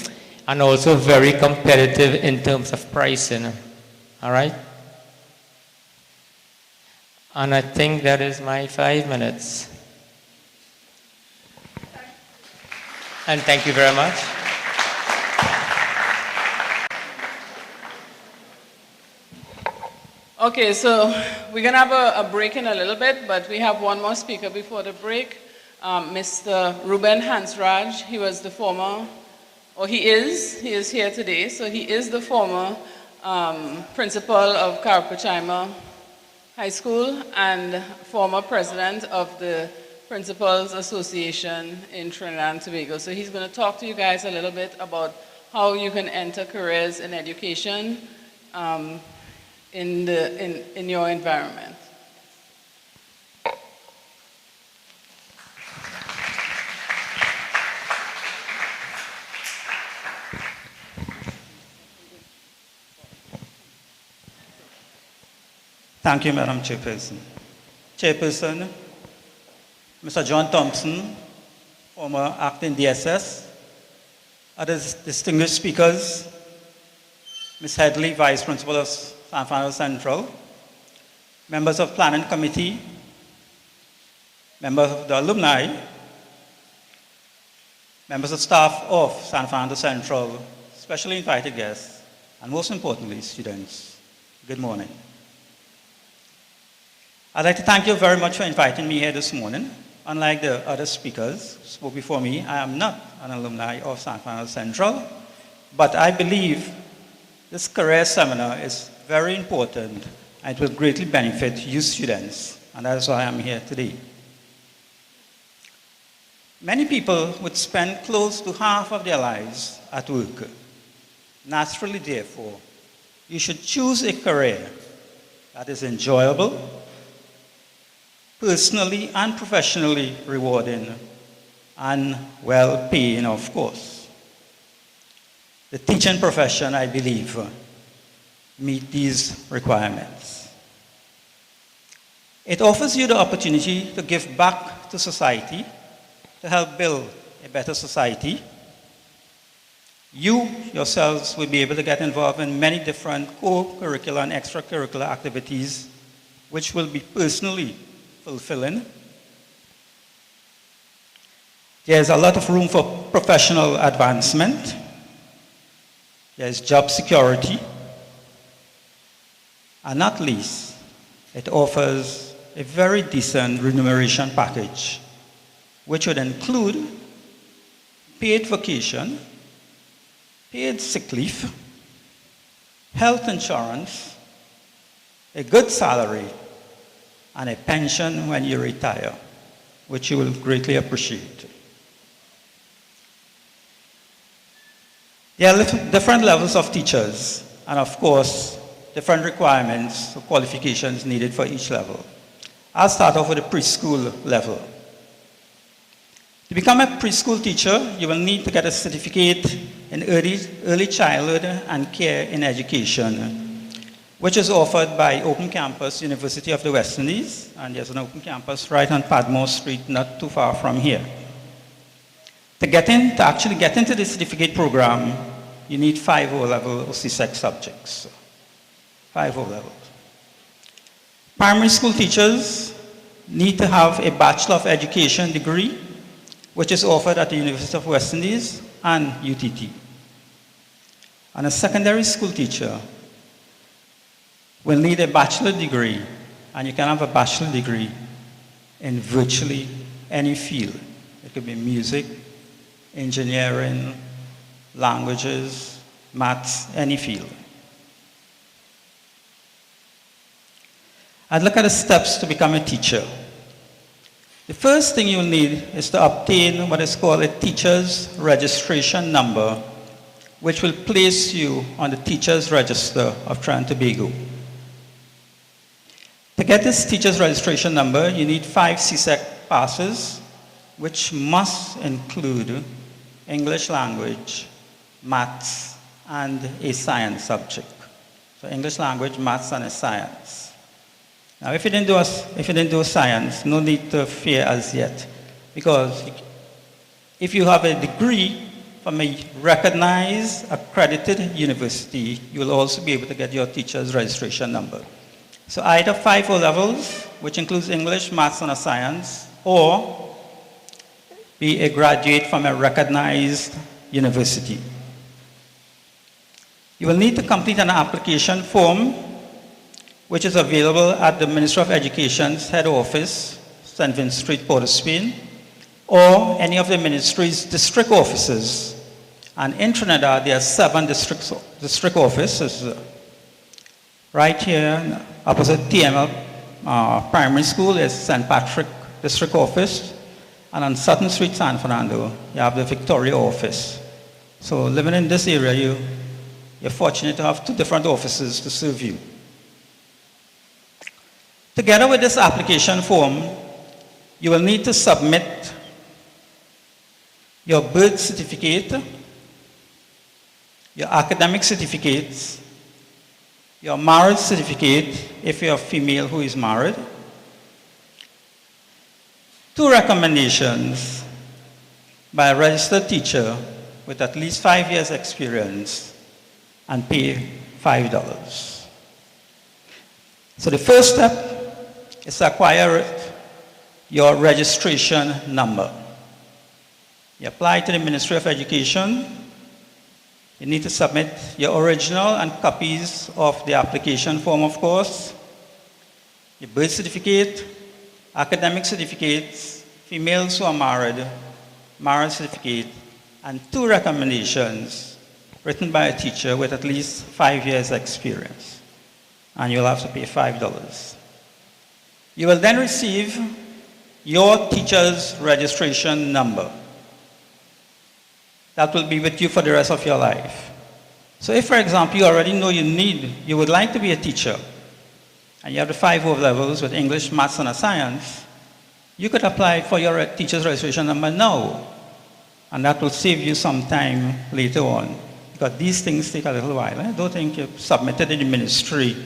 and also very competitive in terms of pricing. All right? And I think that is my 5 minutes. And thank you very much. Okay, so we're going to have a break in a little bit, but we have one more speaker before the break, Mr. Ruben Hansraj. He was the former, or he is here today, so he is the former principal of Karakuchaima High School and former president of the Principals Association in Trinidad and Tobago. So he's going to talk to you guys a little bit about how you can enter careers in education in your environment. Thank you, Madam Chairperson. Chairperson, Mr. John Thompson, former acting DSS, other distinguished speakers, Ms. Headley, Vice Principal of San Fernando Central, members of Planning Committee, members of the alumni, members of staff of San Fernando Central, specially invited guests, and most importantly, students. Good morning. I'd like to thank you very much for inviting me here this morning. Unlike the other speakers who spoke before me, I am not an alumni of San Fernando Central, but I believe this career seminar is very important and it will greatly benefit you students, and that is why I'm here today. Many people would spend close to half of their lives at work. Naturally, therefore, you should choose a career that is enjoyable, personally and professionally rewarding, and well-paying, of course. The teaching profession, I believe, meet these requirements. It offers you the opportunity to give back to society, to help build a better society. You yourselves will be able to get involved in many different co-curricular and extracurricular activities, which will be personally fulfilling. There's a lot of room for professional advancement. There's job security. And not least, it offers a very decent remuneration package, which would include paid vacation, paid sick leave, health insurance, a good salary, and a pension when you retire, which you will greatly appreciate. There are different levels of teachers, and of course, different requirements or qualifications needed for each level. I'll start off with the preschool level. To become a preschool teacher, you will need to get a certificate in early childhood and care in education, which is offered by Open Campus, University of the West Indies, and there's an open campus right on Padmore Street, not too far from here. To actually get into the certificate program, you need 5 O-level or CSEC subjects. 5 O-levels. Primary school teachers need to have a Bachelor of Education degree, which is offered at the University of West Indies and UTT. And a secondary school teacher will need a bachelor degree, and you can have a bachelor degree in virtually any field. It could be music, engineering, languages, maths, any field. I'd look at the steps to become a teacher. The first thing you'll need is to obtain what is called a teacher's registration number, which will place you on the teacher's register of Trinidad and Tobago. To get this teacher's registration number, you need 5 CSEC passes, which must include English language, maths, and a science subject. So English language, maths, and a science. Now, if you didn't do science, no need to fear as yet, because if you have a degree from a recognized, accredited university, you will also be able to get your teacher's registration number. So either 5 O-levels, which includes English, maths, and a science, or be a graduate from a recognized university. You will need to complete an application form, which is available at the Ministry of Education's head office, St. Vincent Street, Port of Spain, or any of the ministry's district offices. And in Trinidad, there are 7 district offices. Right here, opposite TML Primary School, is St. Patrick District Office. And on Sutton Street, San Fernando, you have the Victoria office. So living in this area, you're fortunate to have 2 different offices to serve you. Together with this application form, you will need to submit your birth certificate, your academic certificates, your marriage certificate, if you're a female who is married, 2 recommendations by a registered teacher with at least 5 years experience, and pay $5. So the first step is to acquire your registration number. You apply to the Ministry of Education. You need to submit your original and copies of the application form, of course, your birth certificate, academic certificates, females who are married, marriage certificate, and 2 recommendations written by a teacher with at least 5 years experience. And you'll have to pay $5. You will then receive your teacher's registration number. That will be with you for the rest of your life. So if, for example, you already know you would like to be a teacher, and you have the 5 O-levels with English, maths, and a science, you could apply for your teacher's registration number now. And that will save you some time later on. Because these things take a little while. I don't think you submit it in the ministry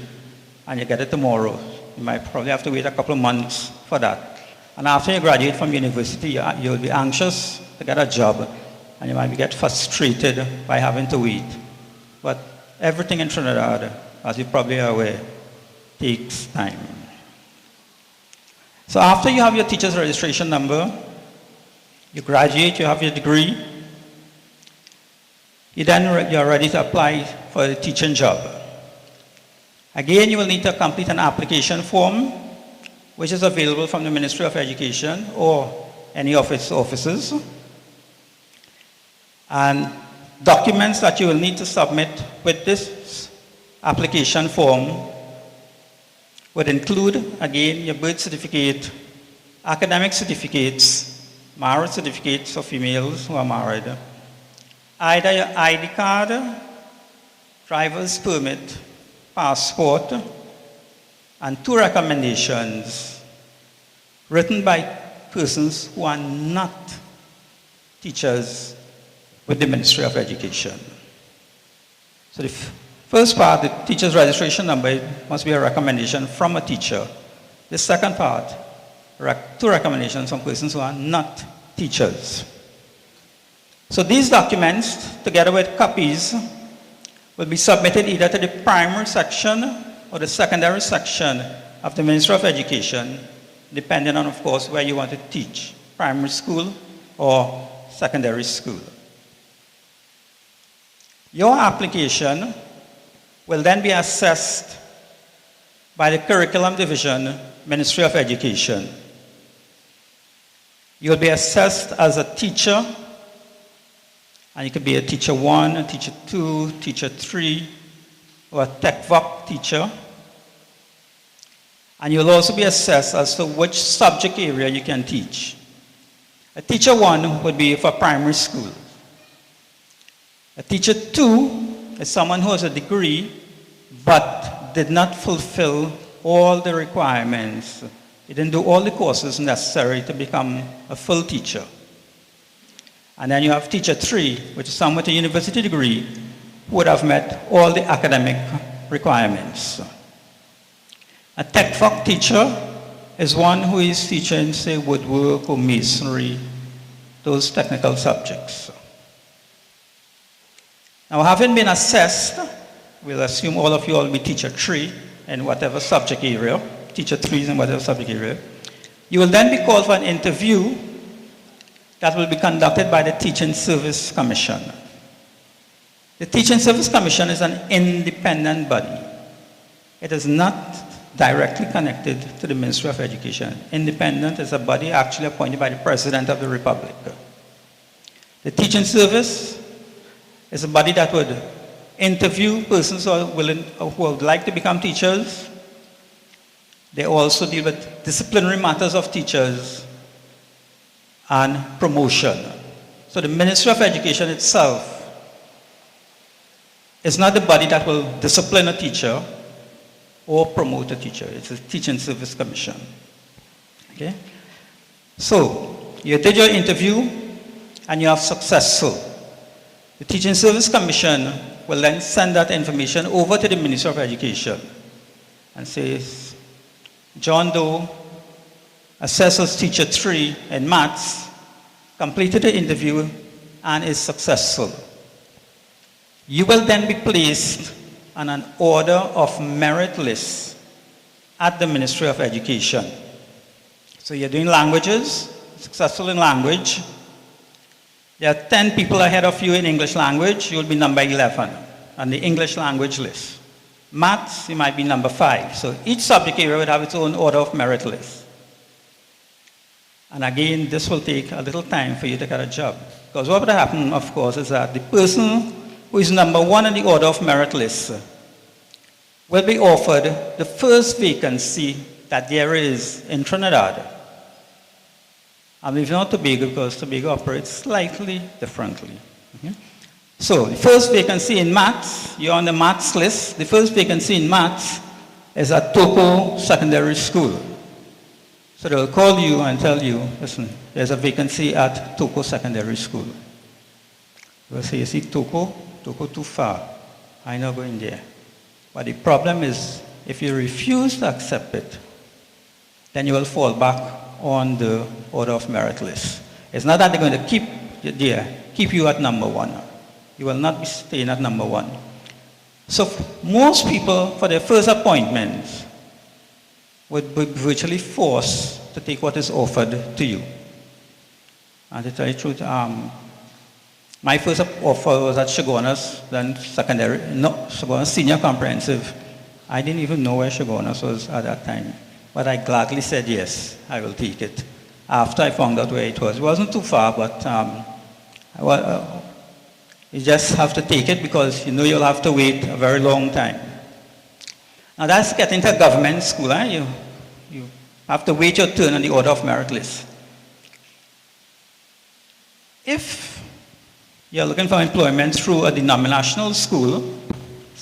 and you get it tomorrow. You might probably have to wait a couple of months for that. And after you graduate from university, you'll be anxious to get a job, and you might get frustrated by having to wait. But everything in Trinidad, as you probably are aware, takes time. So after you have your teacher's registration number, you graduate, you have your degree, you're ready to apply for a teaching job. Again, you will need to complete an application form, which is available from the Ministry of Education or any of its offices. And documents that you will need to submit with this application form would include, again, your birth certificate, academic certificates, marriage certificates for females who are married, either your ID card driver's permit, passport, and 2 recommendations written by persons who are not teachers with the Ministry of Education. So the first part, the teacher's registration number, must be a recommendation from a teacher. The second part, 2 recommendations from persons who are not teachers. So these documents, together with copies, will be submitted either to the primary section or the secondary section of the Ministry of Education, depending on, of course, where you want to teach, primary school or secondary school. Your application will then be assessed by the Curriculum Division, Ministry of Education. You'll be assessed as a teacher, and you could be a teacher 1, a teacher 2, teacher 3, or a TechVoc teacher. And you'll also be assessed as to which subject area you can teach. A teacher 1 would be for primary school. A teacher 2 is someone who has a degree but did not fulfill all the requirements. He didn't do all the courses necessary to become a full teacher. And then you have teacher 3, which is someone with a university degree who would have met all the academic requirements. A TechVoc teacher is one who is teaching, say, woodwork or masonry, those technical subjects. Now, having been assessed, we'll assume all of you will be teacher 3 in whatever subject area, teacher 3 in whatever subject area. You will then be called for an interview that will be conducted by the Teaching Service Commission. The Teaching Service Commission is an independent body. It is not directly connected to the Ministry of Education. Independent is a body actually appointed by the President of the Republic. The Teaching Service is a body that would interview persons who are willing, who would like to become teachers. They also deal with disciplinary matters of teachers and promotion. So the Ministry of Education itself is not the body that will discipline a teacher or promote a teacher. It's a Teaching Service Commission. Okay? So you did your interview and you are successful. The Teaching Service Commission will then send that information over to the Ministry of Education and says, John Doe, assessors teacher 3 in maths, completed the interview and is successful. You will then be placed on an order of merit list at the Ministry of Education. So you're doing languages, successful in language. There are 10 people ahead of you in English language, you'll be number 11 on the English language list. Maths, you might be number 5. So each subject area would have its own order of merit list. And again, this will take a little time for you to get a job. Because what would happen, of course, is that the person who is number 1 in the order of merit list will be offered the first vacancy that there is in Trinidad. And if not Tobago, because Tobago operates slightly differently. Okay? So the first vacancy in maths, you're on the maths list. The first vacancy in maths is at Toko Secondary School. So they'll call you and tell you, listen, there's a vacancy at Toko Secondary School. You'll say, you see, Toko too far. I'm not going there. But the problem is, if you refuse to accept it, then you will fall back on the order of merit list. It's not that they're going to keep you there, keep you at number 1. You will not be staying at number 1. So most people, for their first appointments, would be virtually forced to take what is offered to you. And to tell you the truth, my first offer was at Shogunas, then secondary, no, Shogunas Senior Comprehensive. I didn't even know where Shogunas was at that time. But I gladly said yes, I will take it. After I found out where it was. It wasn't too far, but you just have to take it because you know you'll have to wait a very long time. Now that's getting to a government school. You have to wait your turn on the order of merit list. If you're looking for employment through a denominational school,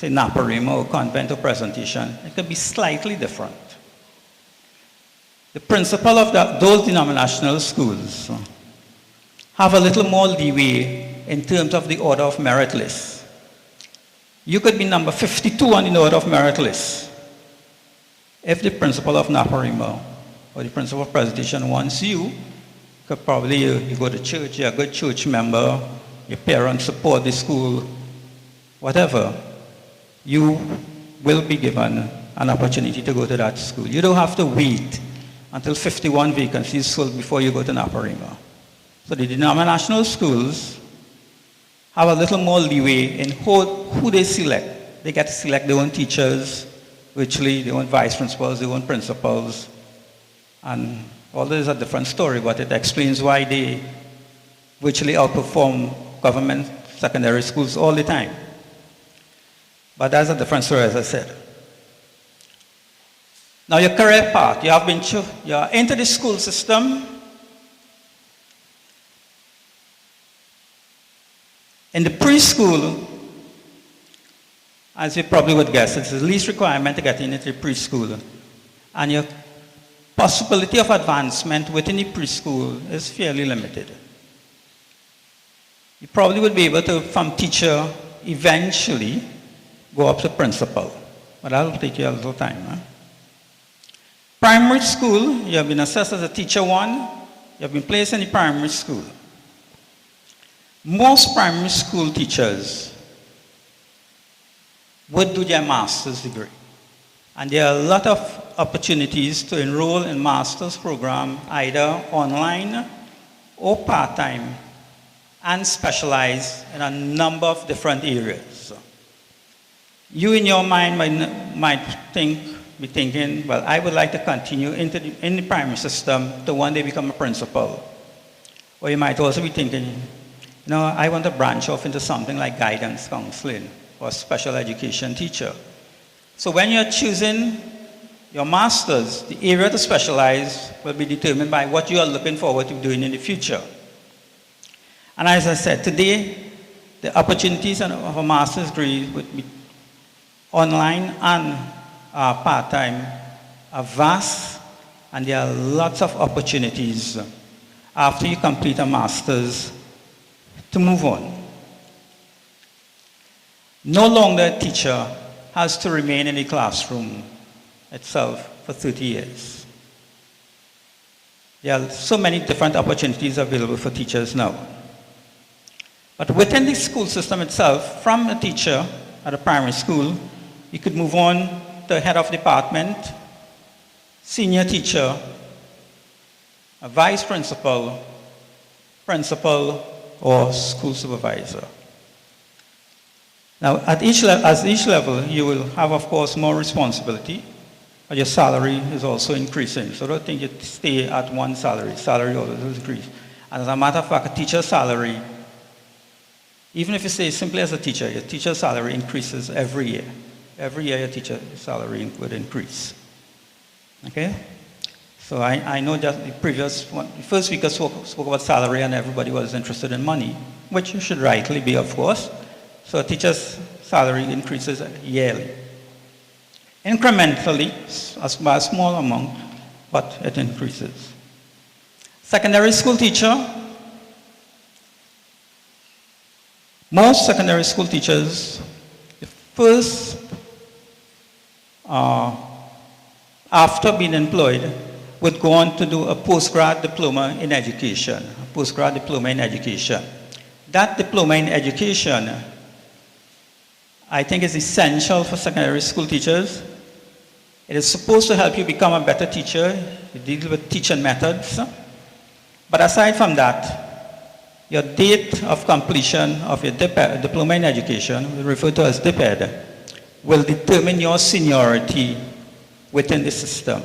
say Naparima or convent or presentation, it could be slightly different. The principal of those denominational schools have a little more leeway in terms of the order of merit list. You could be number 52 on the order of merit list. If the principal of Naparima or the principal of presentation wants you, could probably you go to church, you're a good church member, your parents support the school, whatever, you will be given an opportunity to go to that school. You don't have to wait until 51 vacancies filled before you go to Naparima. So the denominational schools have a little more leeway in who they select. They get to select their own teachers, virtually their own vice principals, their own principals, and all this is a different story, but it explains why they virtually outperform government secondary schools all the time. But that's a different story, as I said. Now your career path, you're into the school system. In the preschool, as you probably would guess, it's the least requirement to get into the preschool. And your possibility of advancement within the preschool is fairly limited. You probably would be able to, from teacher, eventually go up to principal. But that'll take you a little time. Huh? Primary school, you have been assessed as a teacher 1, you have been placed in the primary school. Most primary school teachers would do their master's degree. And there are a lot of opportunities to enroll in master's program, either online or part-time, and specialize in a number of different areas. You in your mind might be thinking, well, I would like to continue in the primary system to one day become a principal. Or you might also be thinking, I want to branch off into something like guidance counseling or special education teacher. So when you're choosing your master's, the area to specialize will be determined by what you are looking forward to doing in the future. And as I said, today, the opportunities of a master's degree would be online and part-time are vast, and there are lots of opportunities after you complete a master's to move on. No longer a teacher has to remain in the classroom itself for 30 years. There are so many different opportunities available for teachers now. But within the school system itself, from a teacher at a primary school, you could move on to head of department, senior teacher, a vice principal, principal, or school supervisor. Now, at each level, you will have, of course, more responsibility, but your salary is also increasing. So don't think you stay at one salary. Salary always increases. And as a matter of fact, a teacher's salary, even if you stay simply as a teacher, your teacher's salary increases every year. Every year, your teacher's salary would increase. Okay? So I know that the first speaker spoke about salary and everybody was interested in money, which you should rightly be, of course. So a teacher's salary increases yearly. Incrementally, by a small amount, but it increases. Secondary school teacher. Most secondary school teachers, the first, after being employed, would go on to do a postgrad diploma in education. A postgrad diploma in education. That diploma in education, I think, is essential for secondary school teachers. It is supposed to help you become a better teacher. You deal with teaching methods. But aside from that, your date of completion of your diploma in education, referred to as DPED, will determine your seniority within the system.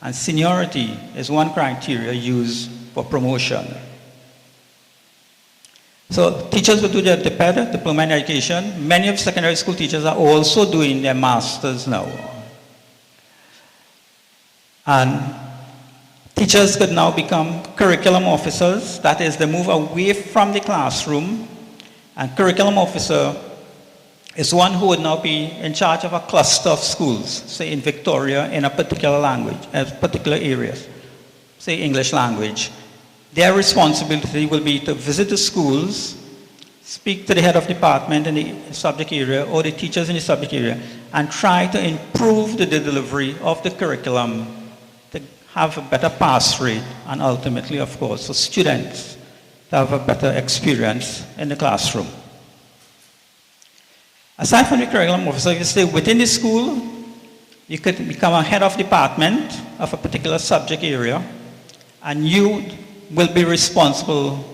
And seniority is one criteria used for promotion. So teachers will do their DPED, diploma in education. Many of secondary school teachers are also doing their masters now. And teachers could now become curriculum officers. That is, they move away from the classroom. And curriculum officer is one who would now be in charge of a cluster of schools, say in Victoria, in a particular language, particular areas, say English language. Their responsibility will be to visit the schools, speak to the head of department in the subject area or the teachers in the subject area, and try to improve the delivery of the curriculum to have a better pass rate and ultimately, of course, for students to have a better experience in the classroom. Aside from the curriculum officer, if you stay within the school, you could become a head of department of a particular subject area, and you will be responsible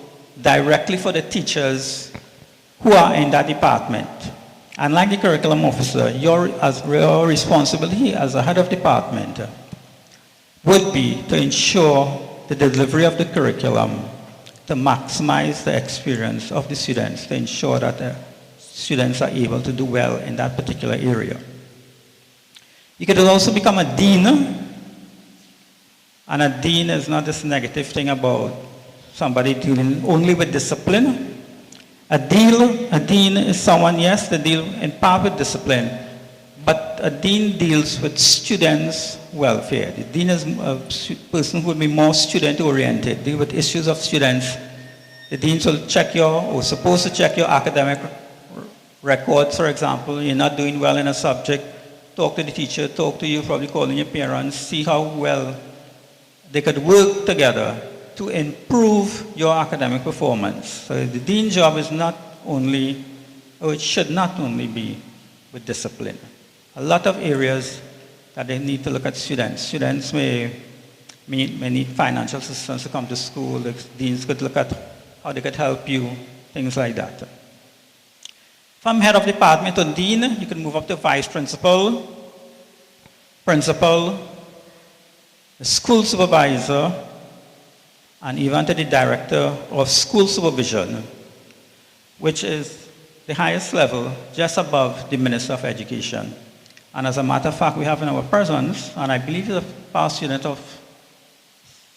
directly for the teachers who are in that department. And like the curriculum officer, your responsibility as a head of department would be to ensure the delivery of the curriculum, to maximize the experience of the students, to ensure that the students are able to do well in that particular area. You could also become a dean, and a dean is not this negative thing about somebody dealing only with discipline. A dean is someone, yes, they deal in part with discipline, but a dean deals with students' welfare. The dean is a person who will be more student-oriented, deal with issues of students. The deans will check or supposed to check your academic records, for example. You're not doing well in a subject, talk to the teacher, talk to you, probably calling your parents, see how well they could work together to improve your academic performance. So the dean's job is not only, or it should not only be with discipline. A lot of areas that they need to look at students. Students may need financial assistance to come to school. The deans could look at how they could help you, things like that. From head of department to dean, you can move up to vice principal, principal, the school supervisor, and even to the director of school supervision, which is the highest level, just above the Minister of Education. And as a matter of fact, we have in our presence, and I believe he's a past student of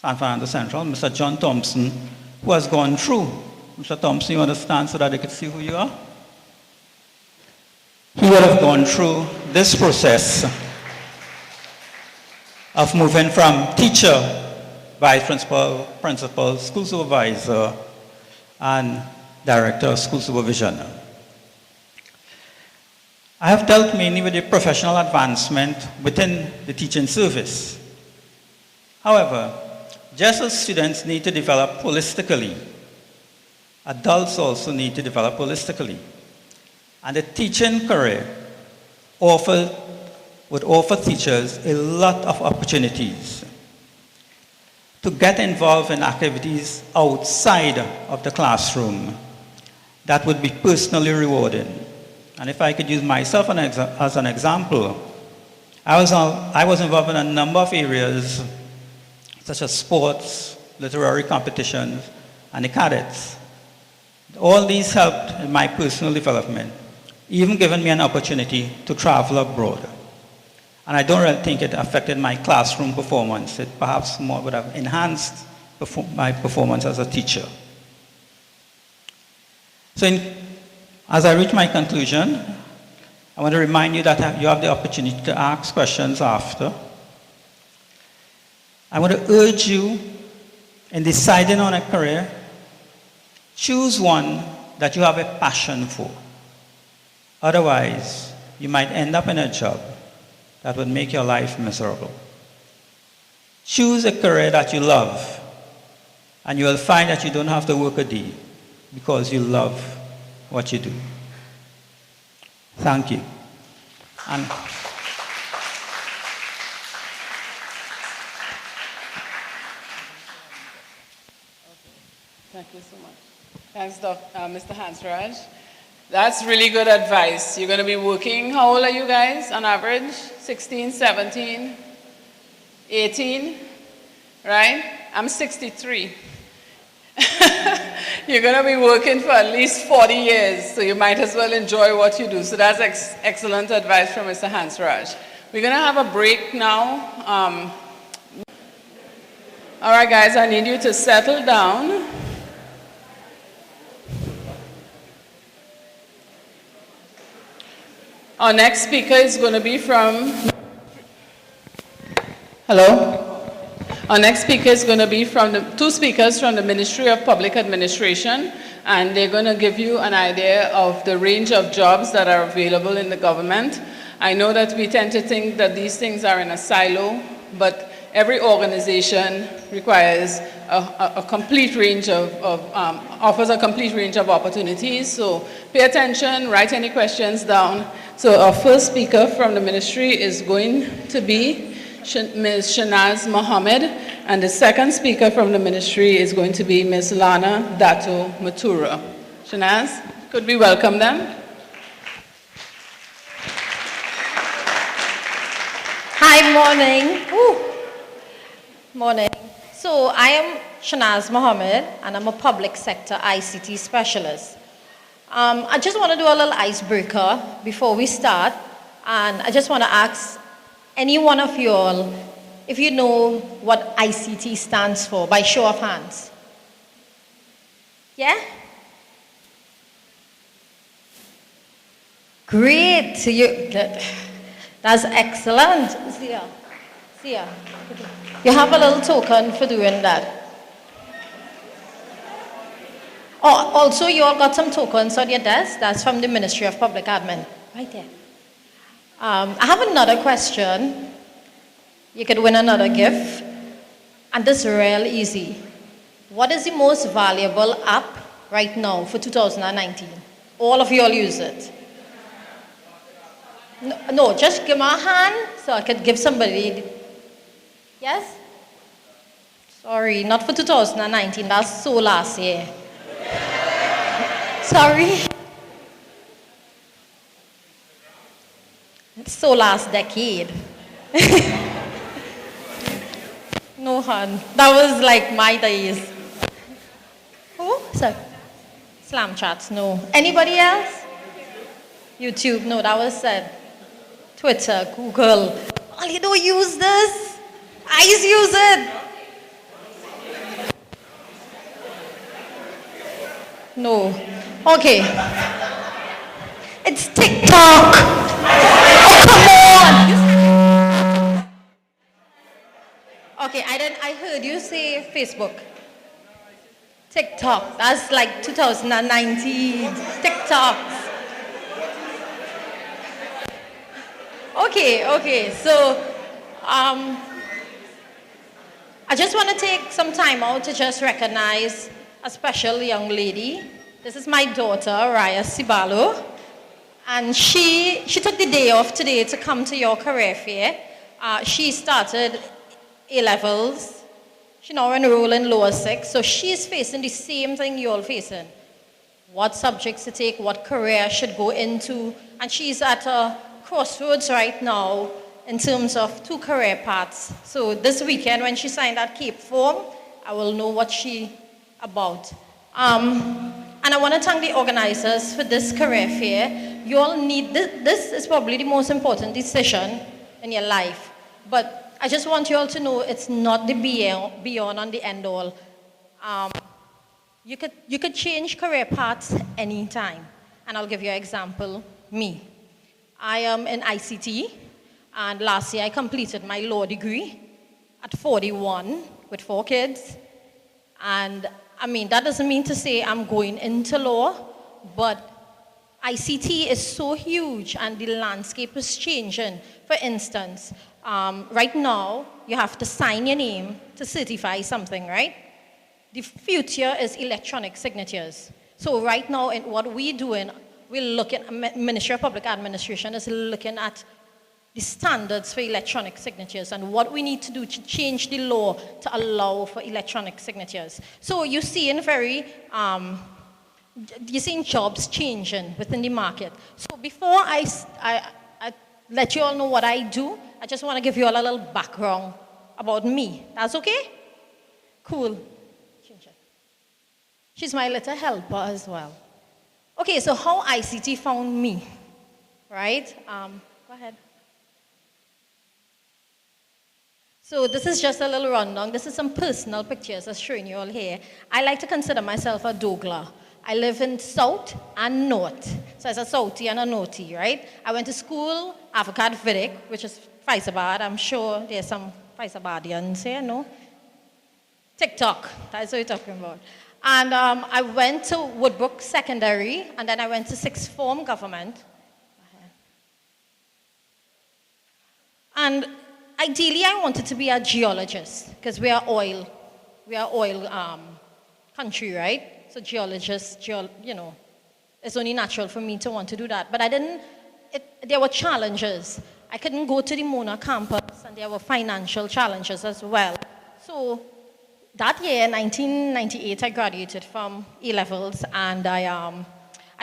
San Fernando Central, Mr. John Thompson, who has gone through. Mr. Thompson, you understand so that they could see who you are? He would have gone through this process of moving from teacher, vice principal, principal, school supervisor, and director of school supervision. I have dealt mainly with the professional advancement within the teaching service. However, just as students need to develop holistically, adults also need to develop holistically. And the teaching career would offer teachers a lot of opportunities to get involved in activities outside of the classroom that would be personally rewarding. And if I could use myself as an example, I was involved in a number of areas such as sports, literary competitions, and the cadets. All these helped in my personal development, even given me an opportunity to travel abroad. And I don't really think it affected my classroom performance. It perhaps more would have enhanced my performance as a teacher. So as I reach my conclusion, I want to remind you that you have the opportunity to ask questions after. I want to urge you in deciding on a career, choose one that you have a passion for. Otherwise, you might end up in a job that would make your life miserable. Choose a career that you love, and you will find that you don't have to work a day because you love what you do. Thank you. And thank you so much. Thanks, Mr. Hansraj. That's really good advice. You're going to be working, how old are you guys on average? 16, 17, 18, right? I'm 63. You're going to be working for at least 40 years, so you might as well enjoy what you do. So that's excellent advice from Mr. Hansraj. We're going to have a break now. All right, guys, I need you to settle down. Our next speaker is going to be from... Hello? Our next speaker is going to be from two speakers from the Ministry of Public Administration, and they're going to give you an idea of the range of jobs that are available in the government. I know that we tend to think that these things are in a silo, but every organization requires a complete range offers a complete range of opportunities. So pay attention, write any questions down. So our first speaker from the ministry is going to be Ms. Shanaz Mohammed, and the second speaker from the ministry is going to be Ms. Lana Dato Matura. Shanaz, could we welcome them? Hi, morning. Ooh. Morning. So I am Shanaz Mohammed, and I'm a public sector ICT specialist. I just want to do a little icebreaker before we start, and I just want to ask any one of you all if you know what ICT stands for, by show of hands. Yeah? Great. That's excellent. See ya. You have a little token for doing that. Oh, also, you all got some tokens on your desk. That's from the Ministry of Public Admin. Right there. I have another question. You could win another gift. And this is real easy. What is the most valuable app right now for 2019? All of you all use it. No, just give me a hand so I could give somebody. Yes? Sorry, not for 2019. That's so last year. Sorry. It's so last decade. No, hun. That was like my days. Oh, sorry. Slam chats, no. Anybody else? YouTube, no, that was said. Twitter, Google. Oh, you don't use this? I use it. No. Okay. It's TikTok. Oh, come on. Okay, I heard you say Facebook. TikTok. That's like 2019. TikToks. Okay. So, I just want to take some time out to just recognize a special young lady. This is my daughter, Raya Sibalo. And she took the day off today to come to your career fair. She started A-levels. She now enrolled in lower 6. So she's facing the same thing you're all facing. What subjects to take, what career should go into. And she's at a crossroads right now in terms of 2 career paths. So this weekend when she signed that CAPE form, I will know what she about. And I want to thank the organizers for this career fair. You all need this is probably the most important decision in your life. But I just want you all to know it's not the beyond and the end all. You could change career paths anytime. And I'll give you an example, me. I am in ICT, and last year I completed my law degree at 41 with 4 kids. And I mean, that doesn't mean to say I'm going into law, but ICT is so huge and the landscape is changing. For instance, right now, you have to sign your name to certify something, right? The future is electronic signatures. So right now, in what we're doing, we're looking, Ministry of Public Administration is looking at the standards for electronic signatures and what we need to do to change the law to allow for electronic signatures. So you're seeing you're seeing jobs changing within the market. So before I let you all know what I do, I just want to give you all a little background about me. That's okay? Cool. She's my little helper as well. Okay, so how ICT found me, right? Go ahead. So this is just a little rundown. This is some personal pictures I'm showing you all here. I like to consider myself a Dougla. I live in South and North. So it's a Southie and a Northie, right? I went to school, Avocat Vidic, which is Faisabad. I'm sure there's some Faisabadians here, no? TikTok, that's what you're talking about. And I went to Woodbrook Secondary, and then I went to sixth form government. And ideally, I wanted to be a geologist, because we are oil country, right? So geologists, it's only natural for me to want to do that. But there were challenges. I couldn't go to the Mona campus, and there were financial challenges as well. So that year, 1998, I graduated from A-levels, and I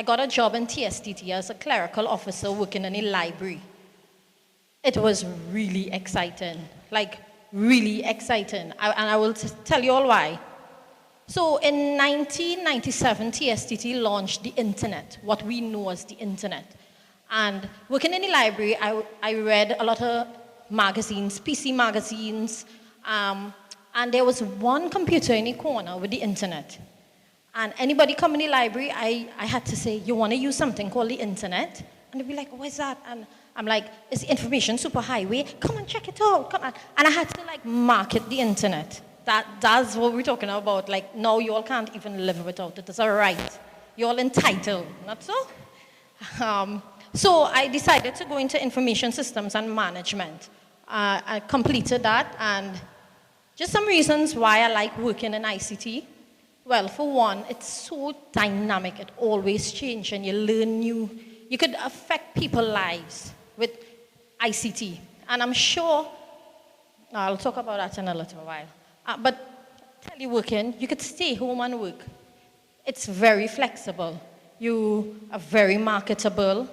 got a job in TSTT as a clerical officer working in a library. It was really exciting, like really exciting, and I will tell you all why. So in 1997, TSTT launched the internet, what we know as the internet. And working in the library, I read a lot of magazines, PC magazines, and there was one computer in the corner with the internet. And anybody come in the library, I had to say, you want to use something called the internet? And they'd be like, what is that? And I'm like, it's the information superhighway. Come and check it out. Come on. And I had to like market the internet. That's what we're talking about. Like, now you all can't even live without it. It's a right. You're all entitled, not so? So I decided to go into information systems and management. I completed that, and just some reasons why I like working in ICT. Well, for one, it's so dynamic. It always changes, and you learn new. You could affect people's lives with ICT. And I'm sure, I'll talk about that in a little while. But teleworking, you could stay home and work. It's very flexible. You are very marketable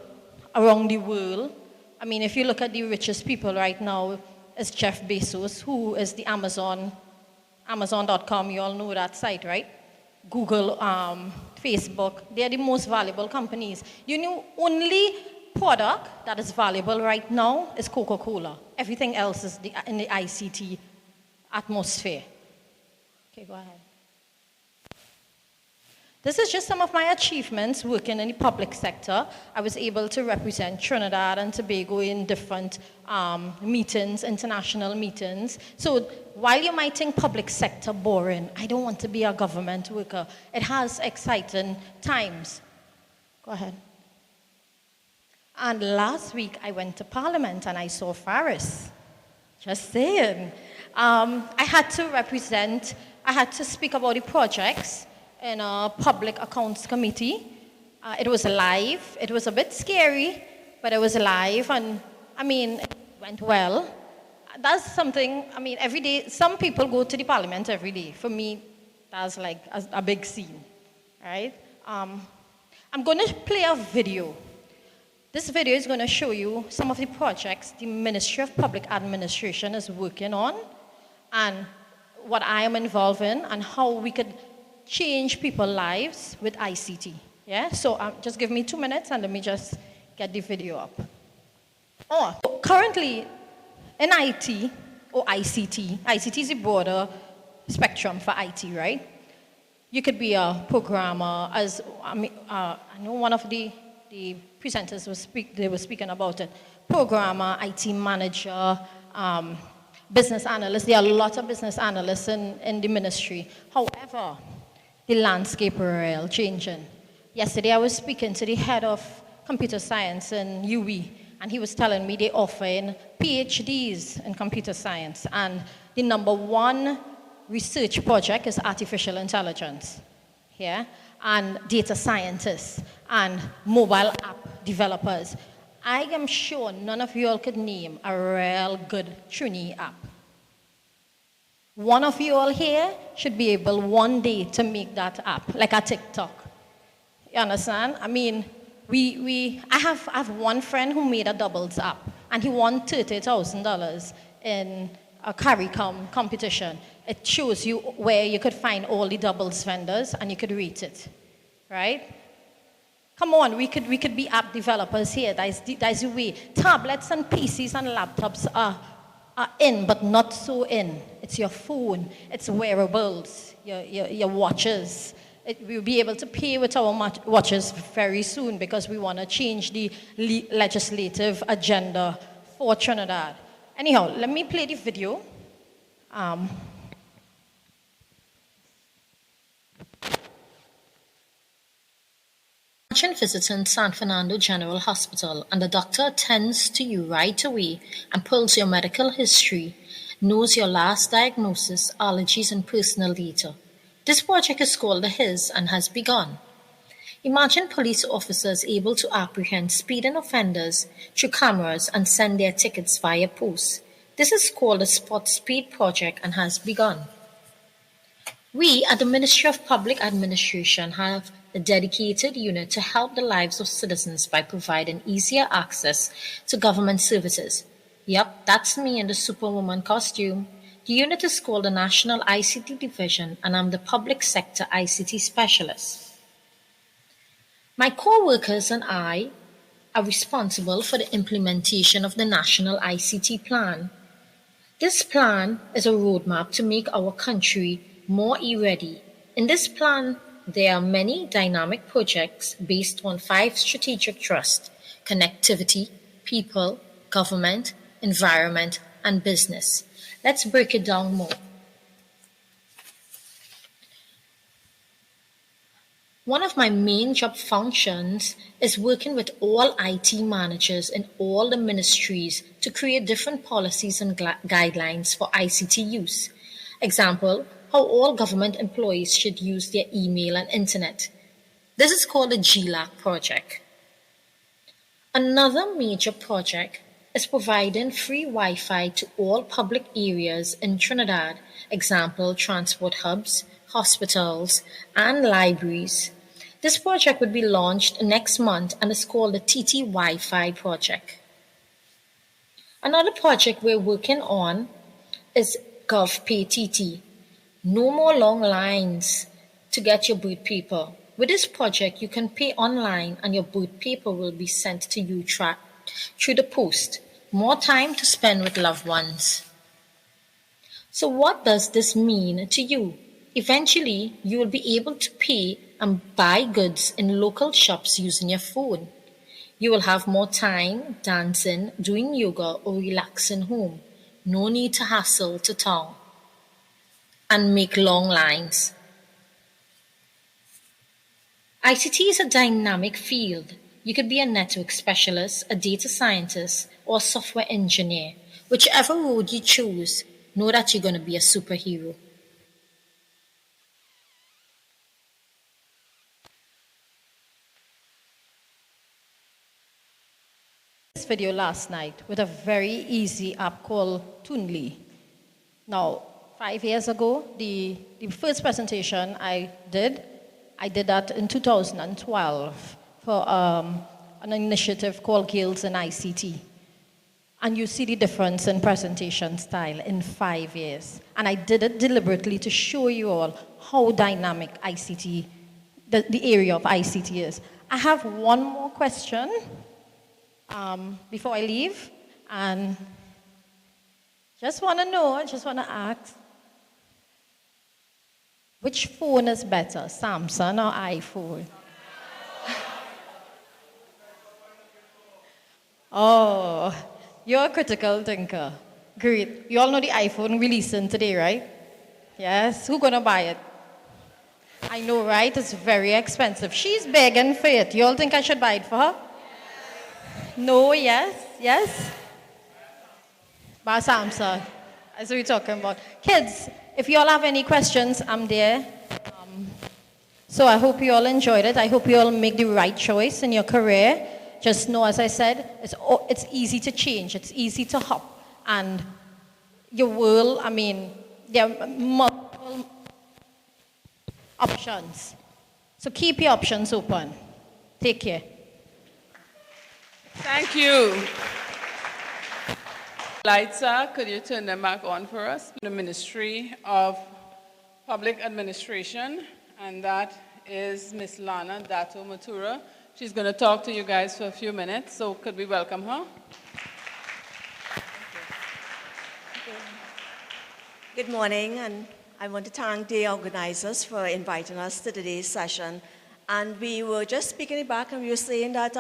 around the world. I mean, if you look at the richest people right now, it's Jeff Bezos, who is the Amazon.com, you all know that site, right? Google, Facebook, they're the most valuable companies. You know, only product that is valuable right now is Coca-Cola. Everything else is in the ICT atmosphere. Okay, go ahead. This is just some of my achievements working in the public sector. I was able to represent Trinidad and Tobago in different meetings, international meetings. So while you might think public sector boring, I don't want to be a government worker. It has exciting times. Go ahead. And last week I went to Parliament and I saw Faris. Just saying. I had to speak about the projects in a public accounts committee. It was live. It was a bit scary, but it was live, and I mean, it went well. That's something, I mean, every day, some people go to the parliament every day. For me, that's like a big scene, right? I'm going to play a video. This video is going to show you some of the projects the Ministry of Public Administration is working on, and what I am involved in, and how we could change people's lives with ICT. Yeah, so just give me 2 minutes and let me just get the video up. Currently in IT, or ICT is a broader spectrum for IT, right? You could be a programmer, as I know one of the presenters were speaking about it. Programmer, IT manager, business analyst. There are a lot of business analysts in the ministry. However, the landscape is real changing. Yesterday I was speaking to the head of computer science in UWI, and he was telling me they're offering PhDs in computer science, and the #1 research project is artificial intelligence, yeah, and data scientists and mobile app developers. I am sure none of you all could name a real good Trini app. One of you all here should be able one day to make that app, like a TikTok. You understand? I mean, I have one friend who made a doubles app, and he won $30,000 in a CARICOM competition. It shows you where you could find all the doubles vendors, and you could rate it, right? Come on, we could be app developers here. That's the way. Tablets and PCs and laptops are in, but not so in. It's your phone, it's wearables, your watches, we'll be able to pay with our watches very soon because we want to change the legislative agenda for Trinidad. Anyhow, let me play the video. Imagine visiting San Fernando General Hospital and the doctor attends to you right away and pulls your medical history, knows your last diagnosis, allergies, and personal data. This project is called the HIS and has begun. Imagine police officers able to apprehend speeding offenders through cameras and send their tickets via post. This is called the Spot Speed project and has begun. We at the Ministry of Public Administration have a dedicated unit to help the lives of citizens by providing easier access to government services. Yep, that's me in the Superwoman costume. The unit is called the National ICT Division, and I'm the Public Sector ICT Specialist. My co-workers and I are responsible for the implementation of the National ICT Plan. This plan is a roadmap to make our country more e-ready. In this plan, there are many dynamic projects based on 5 strategic thrusts: connectivity, people, government, environment, and business. Let's break it down more. One of my main job functions is working with all IT managers in all the ministries to create different policies and guidelines for ICT use. Example, how all government employees should use their email and internet. This is called the GLAC project. Another major project is providing free Wi-Fi to all public areas in Trinidad. Example, transport hubs, hospitals, and libraries. This project would be launched next month and is called the TT Wi-Fi project. Another project we're working on is GovPay TT. No more long lines to get your birth paper. With this project, you can pay online and your birth paper will be sent to you through the post. More time to spend with loved ones. So what does this mean to you? Eventually, you will be able to pay and buy goods in local shops using your phone. You will have more time dancing, doing yoga, or relaxing home. No need to hassle to town and make long lines. ICT is a dynamic field. You could be a network specialist, a data scientist, or a software engineer. Whichever road you choose, know that you're going to be a superhero. This video last night with a very easy app called Toonly. Now, 5 years ago, the first presentation I did that in 2012 for an initiative called Girls in ICT. And you see the difference in presentation style in 5 years. And I did it deliberately to show you all how dynamic ICT, the area of ICT is. I have one more question before I leave. And just want to ask, which phone is better, Samsung or iPhone? Oh, you're a critical thinker. Great. You all know the iPhone releasing today, right? Yes. Who's going to buy it? I know, right? It's very expensive. She's begging for it. You all think I should buy it for her? No, yes, yes. Buy Samsung. That's what we're talking about. Kids, if you all have any questions, I'm there. So I hope you all enjoyed it. I hope you all make the right choice in your career. Just know, as I said, it's easy to change. It's easy to hop. And your world, there are multiple options. So keep your options open. Take care. Thank you. Lights are, could you turn them back on for us? The Ministry of Public Administration, and that is Miss Lana Dato Matura. She's going to talk to you guys for a few minutes, so could we welcome her? Good morning, and I want to thank the organizers for inviting us to today's session. And we were just speaking it back and we were saying that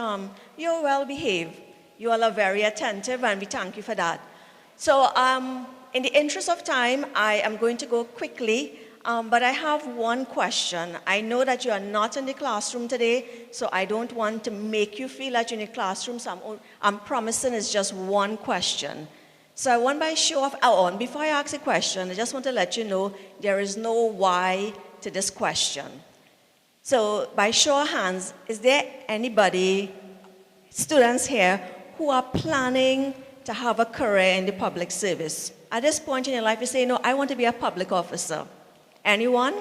you're well behaved. You all are very attentive and we thank you for that. So in the interest of time, I am going to go quickly, but I have one question. I know that you are not in the classroom today, so I don't want to make you feel that you're in the classroom, so I'm promising it's just one question. So I want by show of, before I ask a question, I just want to let you know there is no why to this question. So by show of hands, is there anybody, students here, who are planning to have a career in the public service? At this point in your life, you say, no, I want to be a public officer. Anyone?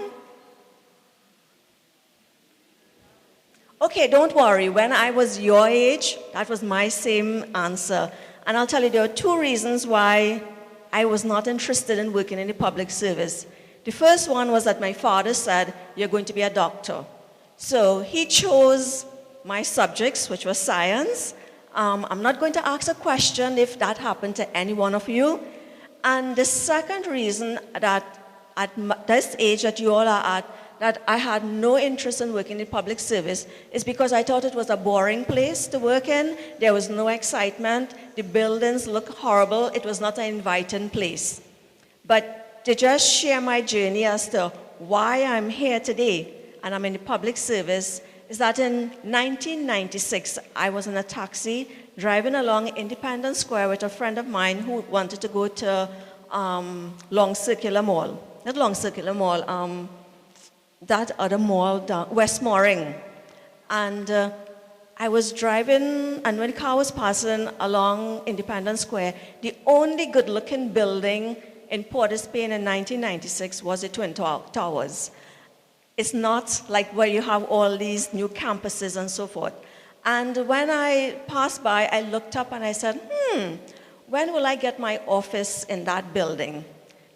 Okay, don't worry. When I was your age, that was my same answer. And I'll tell you, there are two reasons why I was not interested in working in the public service. The first one was that my father said, you're going to be a doctor. So he chose my subjects, which was science. I'm not going to ask a question if that happened to any one of you. And the second reason that at this age that you all are at, that I had no interest in working in public service is because I thought it was a boring place to work in. There was no excitement. The buildings looked horrible. It was not an inviting place. But to just share my journey as to why I'm here today and I'm in the public service is that in 1996, I was in a taxi driving along Independence Square with a friend of mine who wanted to go to Long Circular Mall. Not Long Circular Mall, that other mall, Westmoreland. And I was driving, and when the car was passing along Independence Square, the only good-looking building in Port of Spain in 1996 was the Twin Towers. It's not like where you have all these new campuses and so forth. And when I passed by, I looked up and I said, when will I get my office in that building?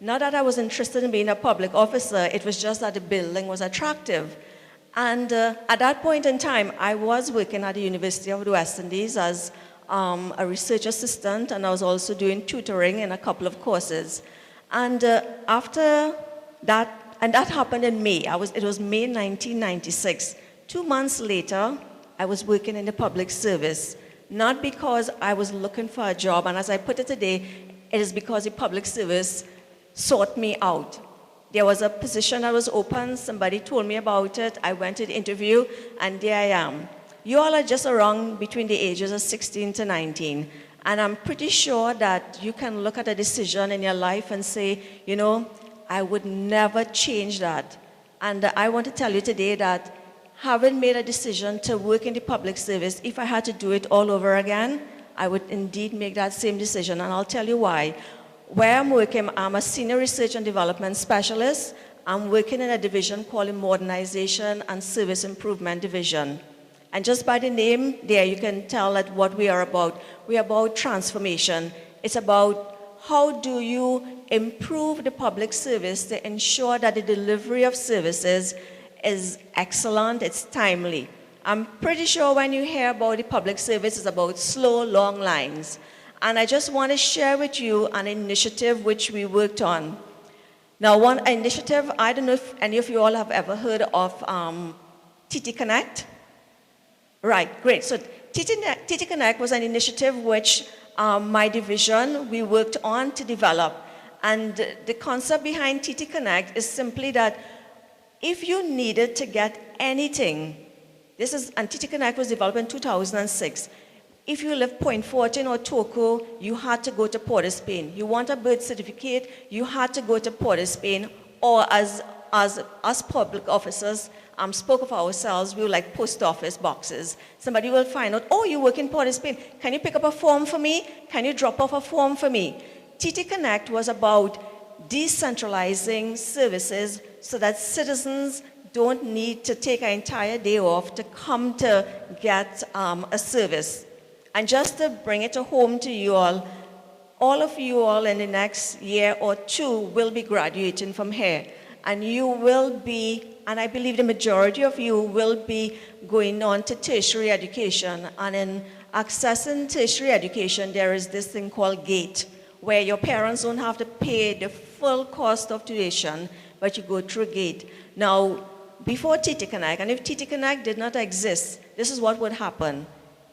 Not that I was interested in being a public officer, it was just that the building was attractive. And at that point in time, I was working at the University of the West Indies as a research assistant, and I was also doing tutoring in a couple of courses. And after that, and that happened in May. It was May 1996. 2 months later, I was working in the public service, not because I was looking for a job, and as I put it today, it is because the public service sought me out. There was a position that was open, somebody told me about it, I went to the interview, and there I am. You all are just around between the ages of 16 to 19, and I'm pretty sure that you can look at a decision in your life and say, you know, I would never change that. And I want to tell you today that having made a decision to work in the public service, if I had to do it all over again, I would indeed make that same decision, and I'll tell you why. Where I'm working, I'm a senior research and development specialist. I'm working in a division called the Modernization and Service Improvement Division. And just by the name there, you can tell that what we are about. We are about transformation. It's about how do you improve the public service to ensure that the delivery of services is excellent, it's timely. I'm pretty sure when you hear about the public service, it's about slow, long lines. And I just want to share with you an initiative which we worked on. Now, one initiative, I don't know if any of you all have ever heard of TT Connect. Right, great. So TT Connect was an initiative which my division, we worked on to develop. And the concept behind TT Connect is simply that if you needed to get anything, and TT Connect was developed in 2006. If you live Point Fortin or Toco, you had to go to Port of Spain. You want a birth certificate, you had to go to Port of Spain, or as public officers, spoke of ourselves, we were like post office boxes. Somebody will find out, oh, you work in Port of Spain. Can you pick up a form for me? Can you drop off a form for me? TT Connect was about decentralizing services so that citizens don't need to take an entire day off to come to get a service. And just to bring it home to you all of you all in the next year or two will be graduating from here. And you will be, and I believe the majority of you will be going on to tertiary education. And in accessing tertiary education, there is this thing called GATE, where your parents don't have to pay the full cost of tuition but you go through a gate. Now, before TT Connect, and if TT Connect did not exist, this is what would happen.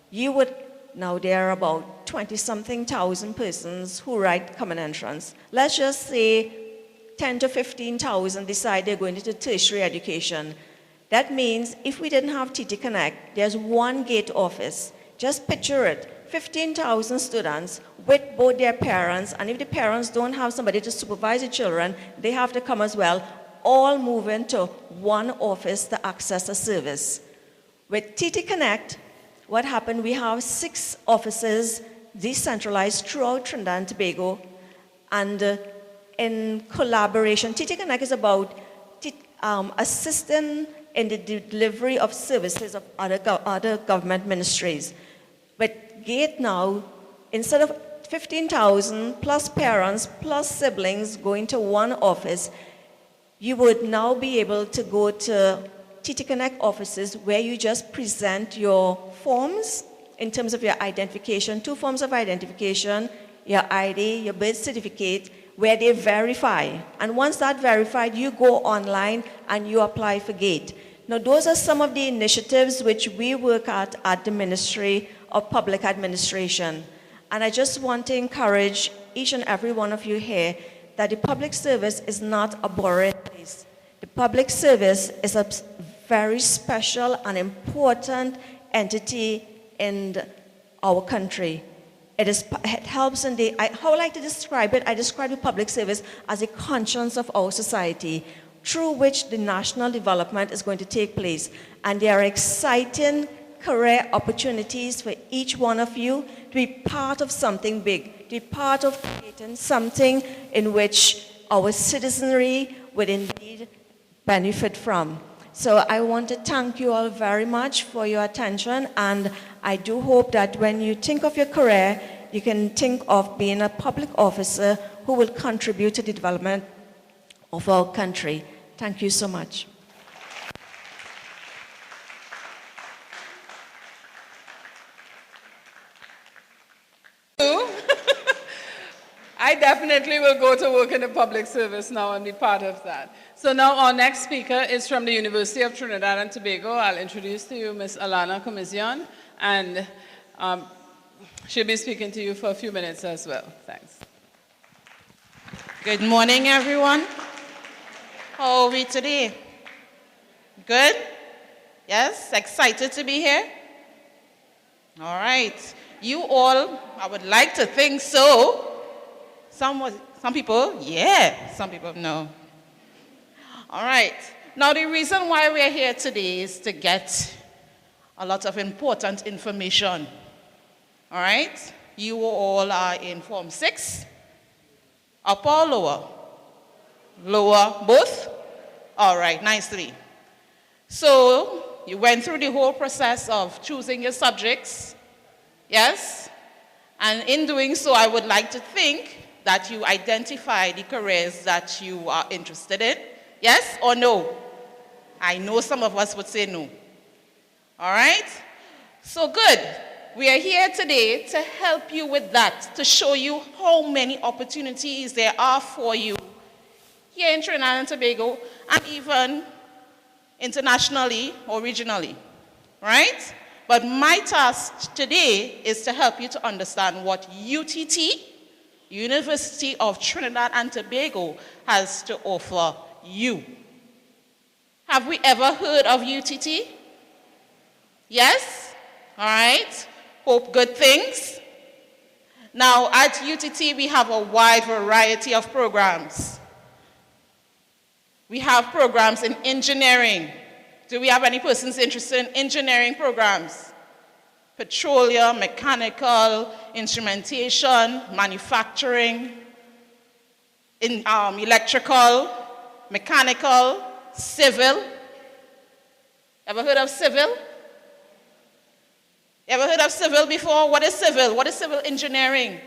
You would, now there are about 20-something thousand persons who write common entrance. Let's just say 10 to 15,000 decide they're going into tertiary education. That means if we didn't have TT Connect, there's one gate office. Just picture it, 15,000 students with both their parents, and if the parents don't have somebody to supervise the children, they have to come as well, all move into one office to access a service. With TT Connect, what happened, we have 6 offices decentralized throughout Trinidad and Tobago, and in collaboration, TT Connect is about assisting in the delivery of services of other government ministries. But GATE now, instead of 15,000 plus parents plus siblings going to one office, you would now be able to go to TT Connect offices where you just present your forms in terms of your identification, 2 forms of identification, your ID, your birth certificate, where they verify. And once that's verified, you go online and you apply for GATE. Now, those are some of the initiatives which we work at the Ministry of Public Administration. And I just want to encourage each and every one of you here that the public service is not a boring place. The public service is a very special and important entity in our country. It helps in how I like to describe it, I describe the public service as a conscience of our society, through which the national development is going to take place. And there are exciting career opportunities for each one of you to be part of something big, to be part of creating something in which our citizenry would indeed benefit from. So I want to thank you all very much for your attention, and I do hope that when you think of your career, you can think of being a public officer who will contribute to the development of our country. Thank you so much. I definitely will go to work in the public service now and be part of that. So now our next speaker is from the University of Trinidad and Tobago. I'll introduce to you Ms. Alana Comisión, and she'll be speaking to you for a few minutes as well. Thanks. Good morning, everyone. How are we today? Good? Yes? Excited to be here? All right. You all, I would like to think so. Some people, yeah. Some people, no. All right. Now, the reason why we're here today is to get a lot of important information. All right? You all are in Form 6. Upper or lower? Lower, both? All right, nicely. So, you went through the whole process of choosing your subjects. Yes? And in doing so, I would like to think that you identify the careers that you are interested in. Yes or no? I know some of us would say no. All right? So good. We are here today to help you with that, to show you how many opportunities there are for you here in Trinidad and Tobago, and even internationally or regionally. Right? But my task today is to help you to understand what UTT, University of Trinidad and Tobago, has to offer you. Have we ever heard of UTT? Yes? All right. Hope good things. Now, at UTT, we have a wide variety of programs. We have programs in engineering. Do we have any persons interested in engineering programs? Petroleum, mechanical, instrumentation, manufacturing, electrical, mechanical, civil. Ever heard of civil? Ever heard of civil before? What is civil? What is civil engineering?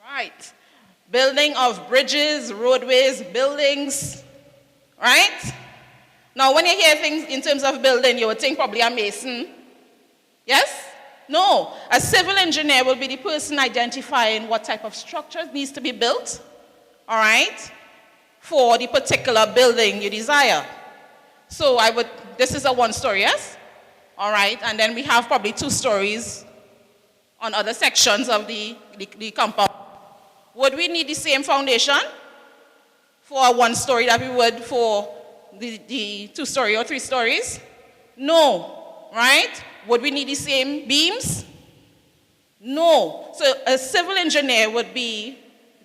Right. Building of bridges, roadways, buildings. Right? Now, when you hear things in terms of building, you would think probably a mason. Yes? No, a civil engineer will be the person identifying what type of structure needs to be built, all right, for the particular building you desire. So this is a 1-story, yes? All right, and then we have probably 2 stories on other sections of the compound. Would we need the same foundation for a 1-story that we would for the 2-story or 3 stories? No, right? Would we need the same beams? No. So a civil engineer would be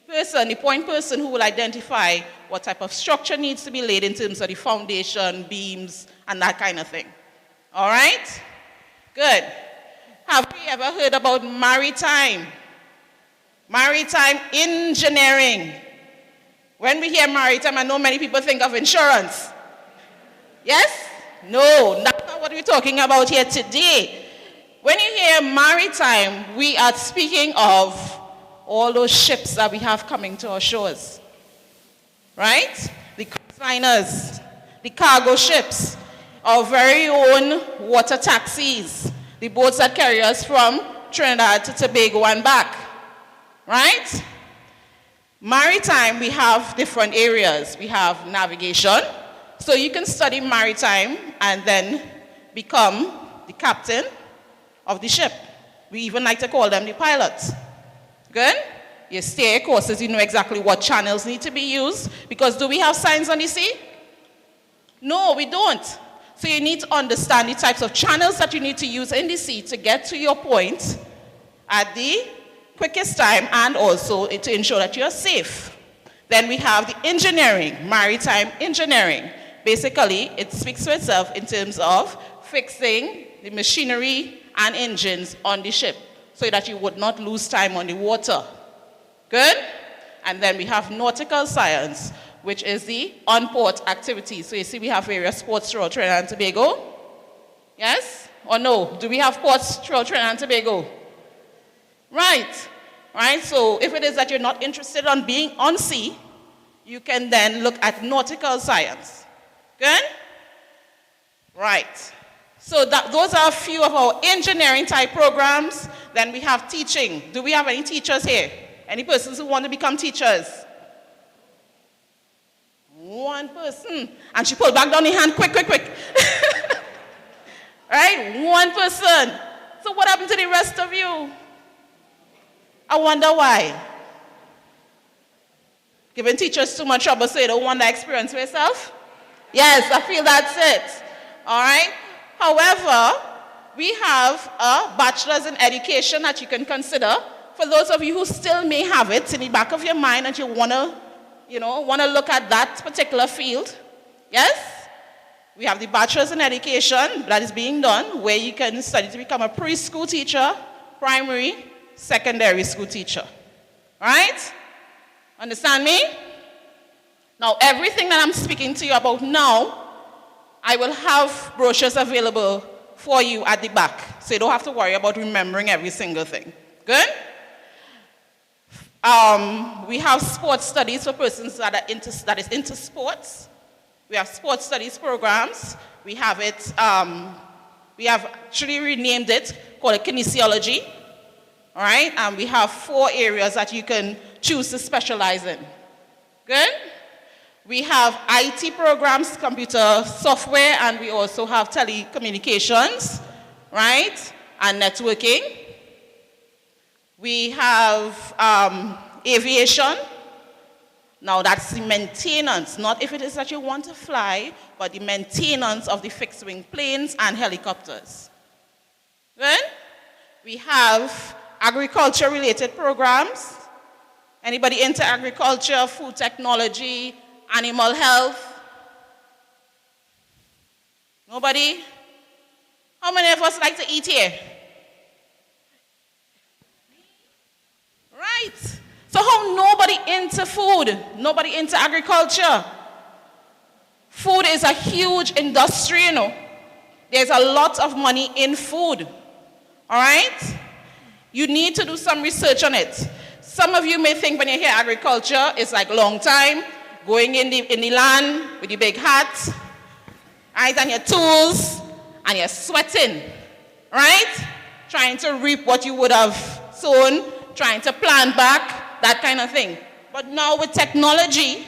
the point person who will identify what type of structure needs to be laid in terms of the foundation, beams, and that kind of thing. All right? Good. Have we ever heard about maritime? Maritime engineering. When we hear maritime, I know many people think of insurance. Yes? No, that's not what we're talking about here today. When you hear maritime, we are speaking of all those ships that we have coming to our shores. Right? The cruise liners, the cargo ships, our very own water taxis, the boats that carry us from Trinidad to Tobago and back. Right? Maritime, we have different areas. We have navigation. So you can study maritime and then become the captain of the ship. We even like to call them the pilots. Good? You stay your courses, you know exactly what channels need to be used. Because do we have signs on the sea? No, we don't. So you need to understand the types of channels that you need to use in the sea to get to your point at the quickest time and also to ensure that you're safe. Then we have the engineering, maritime engineering. Basically, it speaks for itself in terms of fixing the machinery and engines on the ship so that you would not lose time on the water. Good? And then we have nautical science, which is the on-port activities. So you see we have various sports throughout Trinidad and Tobago. Yes? Or no? Do we have ports throughout Trinidad and Tobago? Right. Right? So if it is that you're not interested in being on sea, you can then look at nautical science. Good? Right. So those are a few of our engineering type programs. Then we have teaching. Do we have any teachers here? Any persons who want to become teachers? One person. And she pulled back down the hand quick. Right? One person. So what happened to the rest of you? I wonder why. Giving teachers too much trouble so you don't want that experience for yourself? Yes, I feel that's it. All right? However, we have a bachelor's in education that you can consider. For those of you who still may have it in the back of your mind and you want to look at that particular field. Yes? We have the bachelor's in education that is being done where you can study to become a preschool teacher, primary, secondary school teacher. All right? Understand me? Now, everything that I'm speaking to you about now, I will have brochures available for you at the back. So you don't have to worry about remembering every single thing. Good? We have sports studies for persons that is into sports. We have sports studies programs. We have it, we have actually renamed it, called it kinesiology. All right? And we have 4 areas that you can choose to specialize in. Good? We have IT programs, computer software, and we also have telecommunications, right? And networking. We have aviation. Now that's the maintenance, not if it is that you want to fly, but the maintenance of the fixed-wing planes and helicopters. Good? We have agriculture-related programs. Anybody into agriculture, food technology, animal health? Nobody? How many of us like to eat here? Right. So how nobody into food? Nobody into agriculture? Food is a huge industry, you know. There's a lot of money in food. All right? You need to do some research on it. Some of you may think when you hear agriculture, it's like long time, going in the land with your big hat, right, and your tools, and you're sweating, right? trying to reap what you would have sown, trying to plant back, that kind of thing. But now with technology,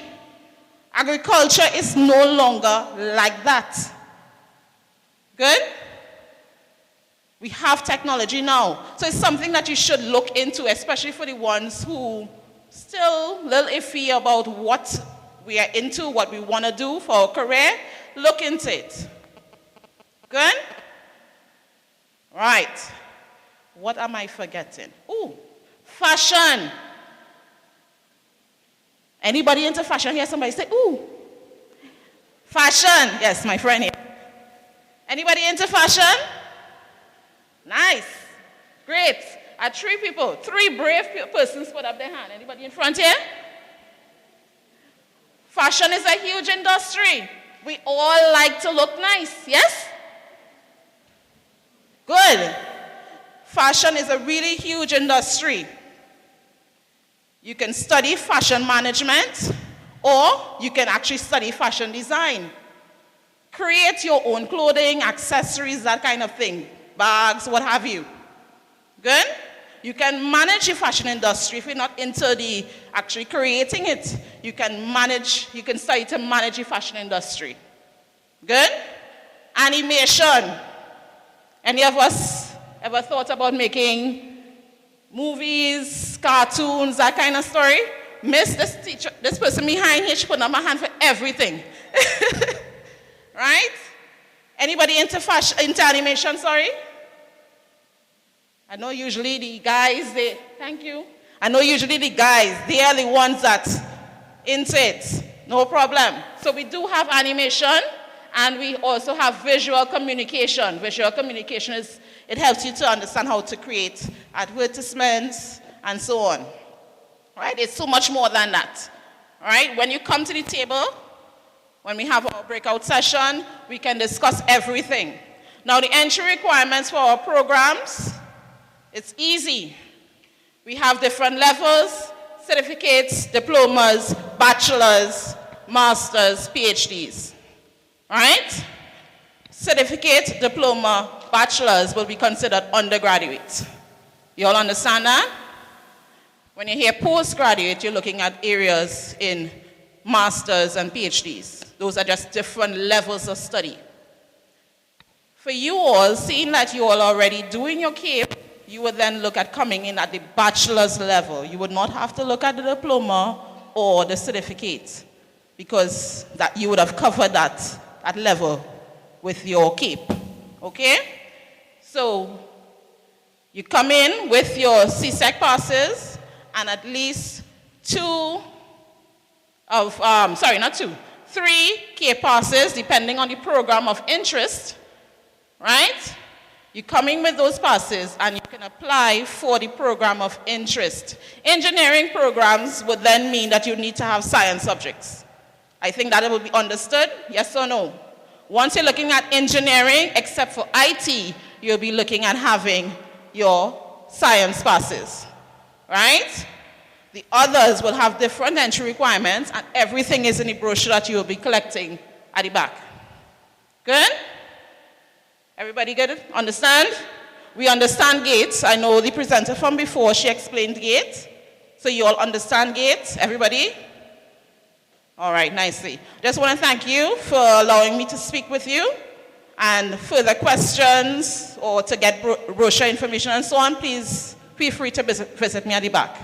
agriculture is no longer like that. Good? We have technology now. So it's something that you should look into, especially for the ones who still a little iffy about what we are into, what we want to do for our career. Look into it. Good? Right. What am I forgetting? Ooh, fashion. Anybody into fashion? Hear somebody say, ooh. Fashion. Yes, my friend here. Anybody into fashion? Nice. Great. I had 3 people, 3 brave persons put up their hand. Anybody in front here? Fashion is a huge industry. We all like to look nice, yes? Good. Fashion is a really huge industry. You can study fashion management, or you can actually study fashion design. Create your own clothing, accessories, that kind of thing. Bags, what have you. Good? You can manage the fashion industry if you're not into the actually creating it. You can study to manage the fashion industry. Good? Animation. Any of us ever thought about making movies, cartoons, that kind of story? Miss, this person behind here, she put up her hand for everything. Right? Anybody into fashion, into animation, sorry? I know usually the guys, thank you. I know usually the guys, they are the ones that into it. No problem. So we do have animation, and we also have visual communication. Visual communication it helps you to understand how to create advertisements and so on. Right? It's so much more than that. Right? When you come to the table, when we have our breakout session, we can discuss everything. Now, the entry requirements for our programs, it's easy. We have different levels, certificates, diplomas, bachelors, masters, PhDs. All right? Certificate, diploma, bachelors will be considered undergraduate. You all understand that? When you hear postgraduate, you're looking at areas in masters and PhDs. Those are just different levels of study. For you all, seeing that you all are already doing your CAPE, you would then look at coming in at the bachelor's level. You would not have to look at the diploma or the certificate, because that you would have covered that level with your CAPE. Okay? So you come in with your CSEC passes and at least 3 CAPE passes, depending on the program of interest, right? You come in with those passes and you can apply for the program of interest. Engineering programs would then mean that you need to have science subjects. I think that it will be understood, yes or no? Once you're looking at engineering, except for IT, you'll be looking at having your science passes, right? The others will have different entry requirements, and everything is in the brochure that you will be collecting at the back. Good? Everybody good? Understand? We understand GATE. I know the presenter from before, she explained GATE. So you all understand GATE? Everybody? All right, nicely. Just want to thank you for allowing me to speak with you. And further questions or to get brochure information and so on, please feel free to visit me at the back.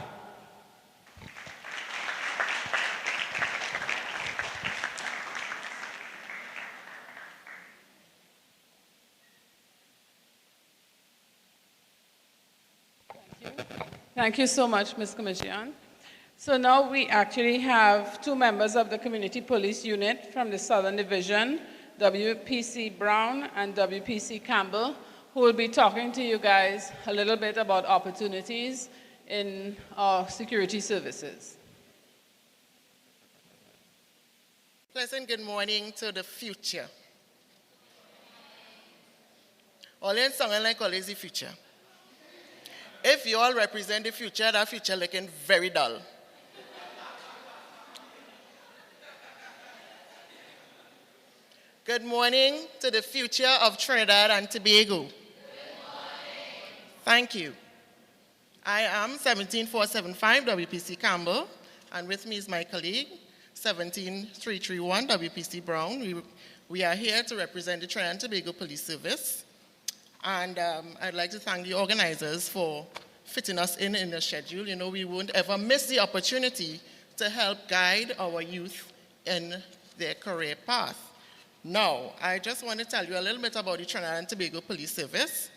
Thank you so much, Ms. Commission. So now we actually have 2 members of the Community Police Unit from the Southern Division, WPC Brown and WPC Campbell, who will be talking to you guys a little bit about opportunities in our security services. Pleasant good morning to the future. All in song and like always the future. If you all represent the future, that future looking very dull. Good morning to the future of Trinidad and Tobago. Thank you. I am 17475 WPC Campbell, and with me is my colleague, 17331 WPC Brown. We are here to represent the Trinidad and Tobago Police Service, and I'd like to thank the organizers for fitting us in the schedule. You know, we won't ever miss the opportunity to help guide our youth in their career path. Now, I just want to tell you a little bit about the Trinidad and Tobago Police Service.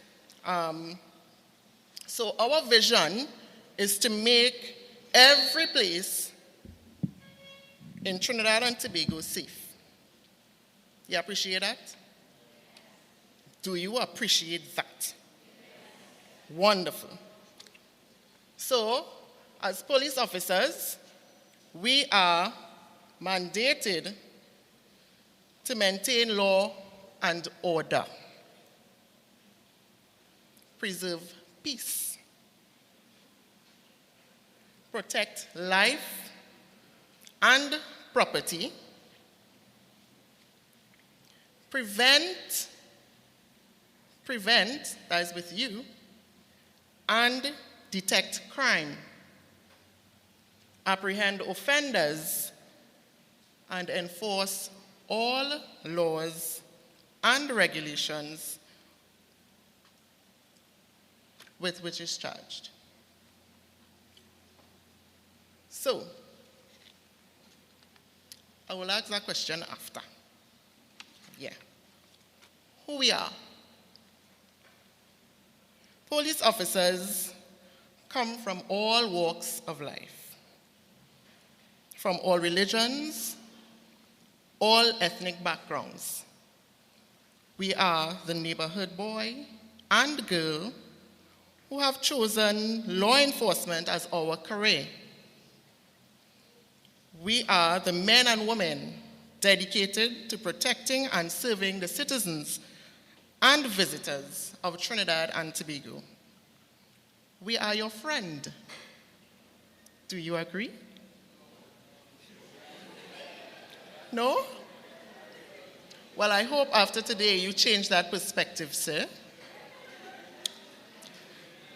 So our vision is to make every place in Trinidad and Tobago safe. You appreciate that? Do you appreciate that? Wonderful. So, as police officers, we are mandated to maintain law and order, preserve peace, protect life and property, prevent, that is with you, and detect crime, apprehend offenders, and enforce all laws and regulations with which is charged. So, I will ask that question after. Yeah. Who we are? Police officers come from all walks of life, from all religions, all ethnic backgrounds. We are the neighborhood boy and girl who have chosen law enforcement as our career. We are the men and women dedicated to protecting and serving the citizens and visitors of Trinidad and Tobago. We are your friend. Do you agree? No? Well, I hope after today you change that perspective, sir.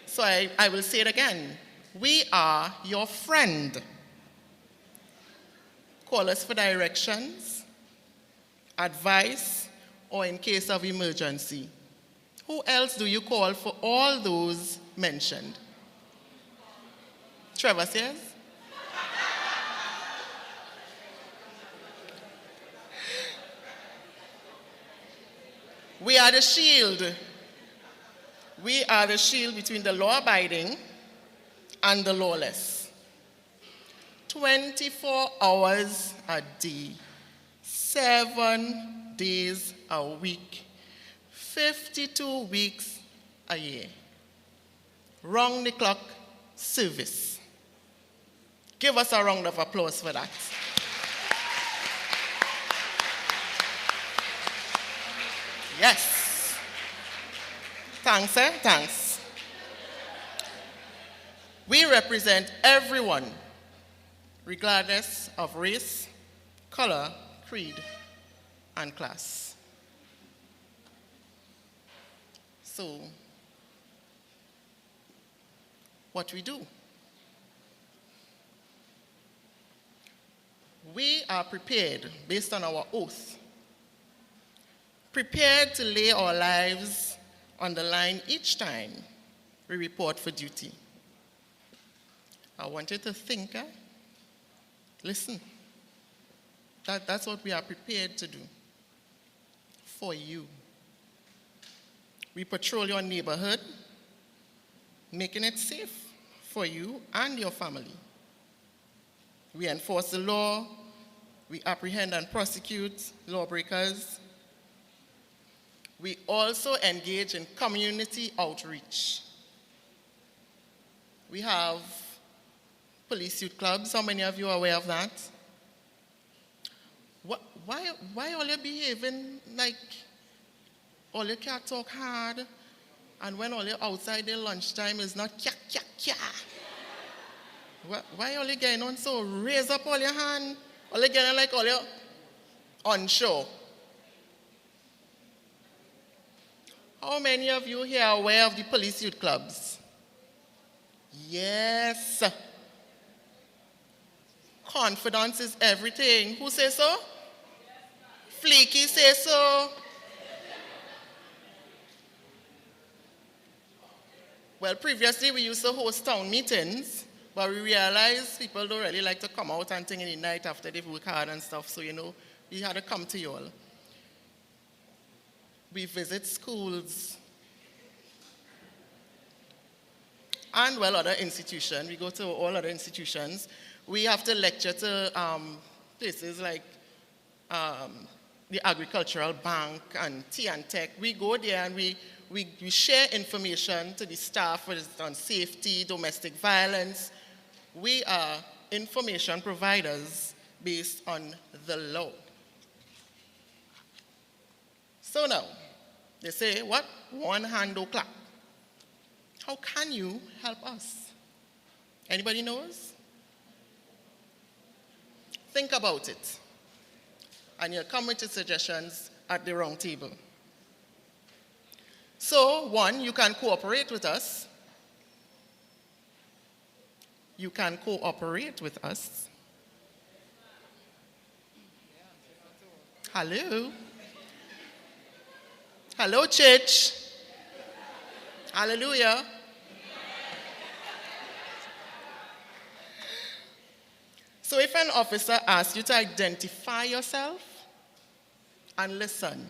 So I will say it again. We are your friend. Call us for directions, advice, or in case of emergency. Who else do you call for all those mentioned? Trevor says? We are the shield. We are the shield between the law-abiding and the lawless. 24 hours a day, 7 days a week, 52 weeks a year. Round-the-clock service. Give us a round of applause for that. Yes. Thanks, sir. Thanks. We represent everyone, regardless of race, color, creed, and class. So, what we do? We are prepared, based on our oath, prepared to lay our lives on the line each time we report for duty. I want you to think, listen, that's what we are prepared to do for you. We patrol your neighborhood, making it safe for you and your family. We enforce the law, we apprehend and prosecute lawbreakers. We also engage in community outreach. We have police youth clubs. How many of you are aware of that? Why all you behaving like all you can't talk hard, and when all you outside their lunchtime is not kya kya kya? Why all you getting on so? Raise up all your hand. All you getting like all you unsure. How many of you here are aware of the police youth clubs? Yes. Confidence is everything. Who says so? Fleeky says so. Well, previously we used to host town meetings, but we realized people don't really like to come out and thing in the night after they've worked hard and stuff, so we had to come to you all. We visit schools and, well, other institutions. We go to all other institutions. We have to lecture to places like the Agricultural Bank and T&Tech. We go there and we share information to the staff on safety, domestic violence. We are information providers based on the law. So now, they say, what? One hand don't clap. How can you help us? Anybody knows? Think about it. And you'll come with your suggestions at the round table. So, one, you can cooperate with us. You can cooperate with us. Hello? Hello, church. Hallelujah. So if an officer asks you to identify yourself, and listen,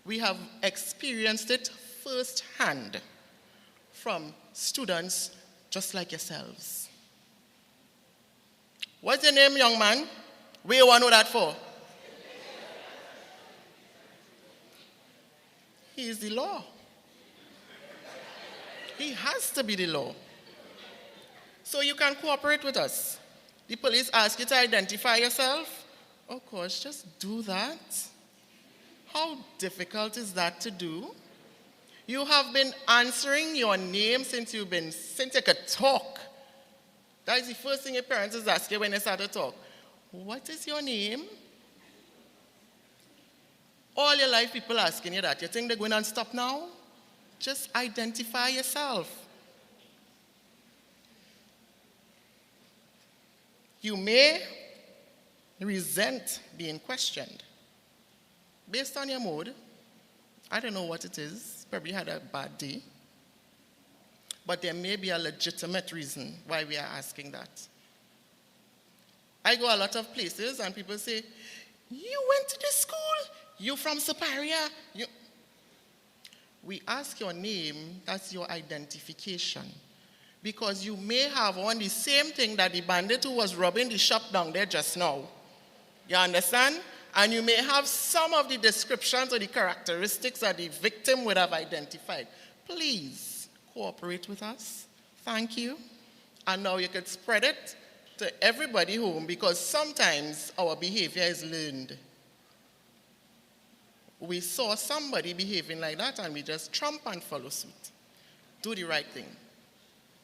we have experienced it firsthand from students just like yourselves. What's your name, young man? Where you want to know that for? He is the law. He has to be the law. So you can cooperate with us. The police ask you to identify yourself. Of course, just do that. How difficult is that to do? You have been answering your name since you could talk. That is the first thing your parents is asking when they start to talk. What is your name? All your life people asking you that. You think they're going to stop now? Just identify yourself. You may resent being questioned. Based on your mood, I don't know what it is. Probably had a bad day. But there may be a legitimate reason why we are asking that. I go a lot of places and people say, you went to this school? You from Superior? We ask your name, that's your identification. Because you may have on the same thing that the bandit who was robbing the shop down there just now. You understand? And you may have some of the descriptions or the characteristics that the victim would have identified. Please cooperate with us. Thank you. And now you could spread it to everybody home, because sometimes our behavior is learned. We saw somebody behaving like that and we just trump and follow suit. Do the right thing.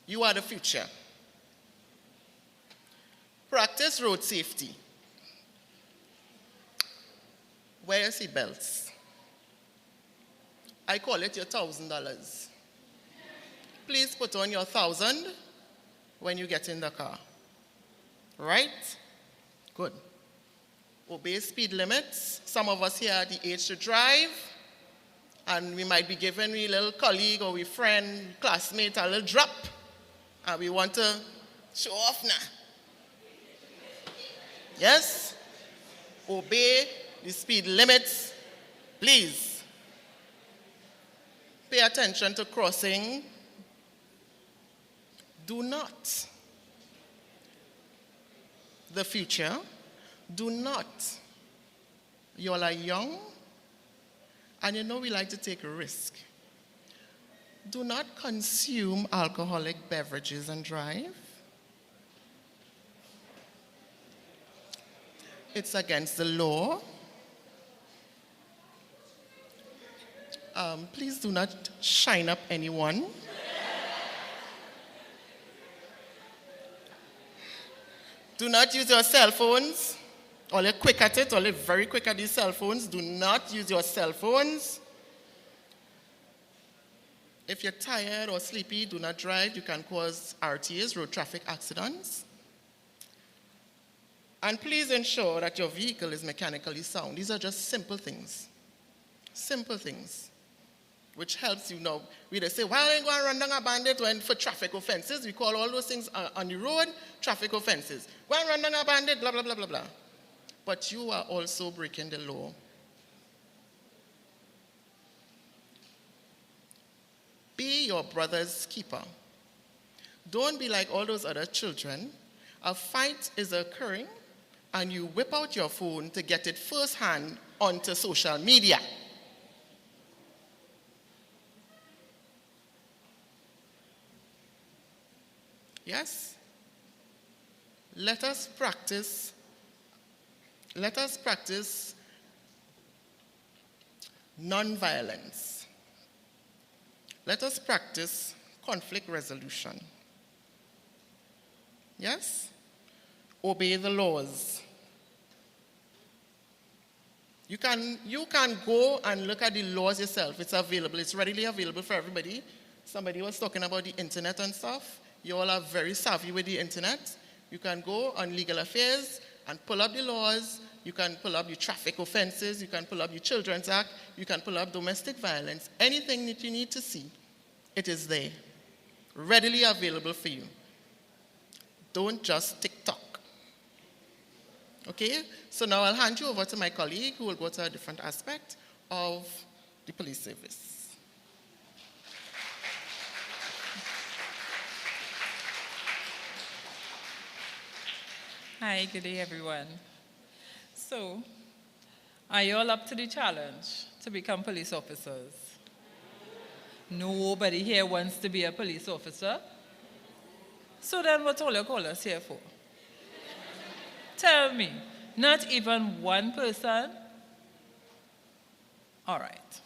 You are the future. Practice road safety. Wear your seatbelts. I call it your $1,000. Please put on your 1,000 when you get in the car. Right? Good. Obey speed limits. Some of us here are the age to drive, and we might be giving a little colleague or a friend, classmate a little drop, and we want to show off now. Yes? Obey the speed limits, please. Pay attention to crossing. Do not. The future. Do not. You all are young, and you know we like to take a risk. Do not consume alcoholic beverages and drive. It's against the law. Please do not shine up anyone. Do not use your cell phones. Or you're quick at it, or you're very quick at these cell phones. Do not use your cell phones. If you're tired or sleepy, do not drive. You can cause RTAs, road traffic accidents. And please ensure that your vehicle is mechanically sound. These are just simple things, which helps you know. We just say, why are you going to run down a bandit when for traffic offenses? We call all those things on the road traffic offenses. Why run down a bandit, blah, blah, blah, blah, blah. But you are also breaking the law. Be your brother's keeper. Don't be like all those other children. A fight is occurring, and you whip out your phone to get it firsthand onto social media. Yes? Let us practice non-violence. Let us practice conflict resolution. Yes? Obey the laws. You can go and look at the laws yourself. It's available. It's readily available for everybody. Somebody was talking about the internet and stuff. You all are very savvy with the internet. You can go on Legal Affairs and pull up the laws. You can pull up the traffic offenses. You can pull up the Children's Act. You can pull up domestic violence. Anything that you need to see, it is there. Readily available for you. Don't just TikTok. Okay? So now I'll hand you over to my colleague who will go to a different aspect of the police service. Hi, good day, everyone. So, are you all up to the challenge to become police officers? Nobody here wants to be a police officer. So then what all you call us here for? Tell me, not even one person? All right.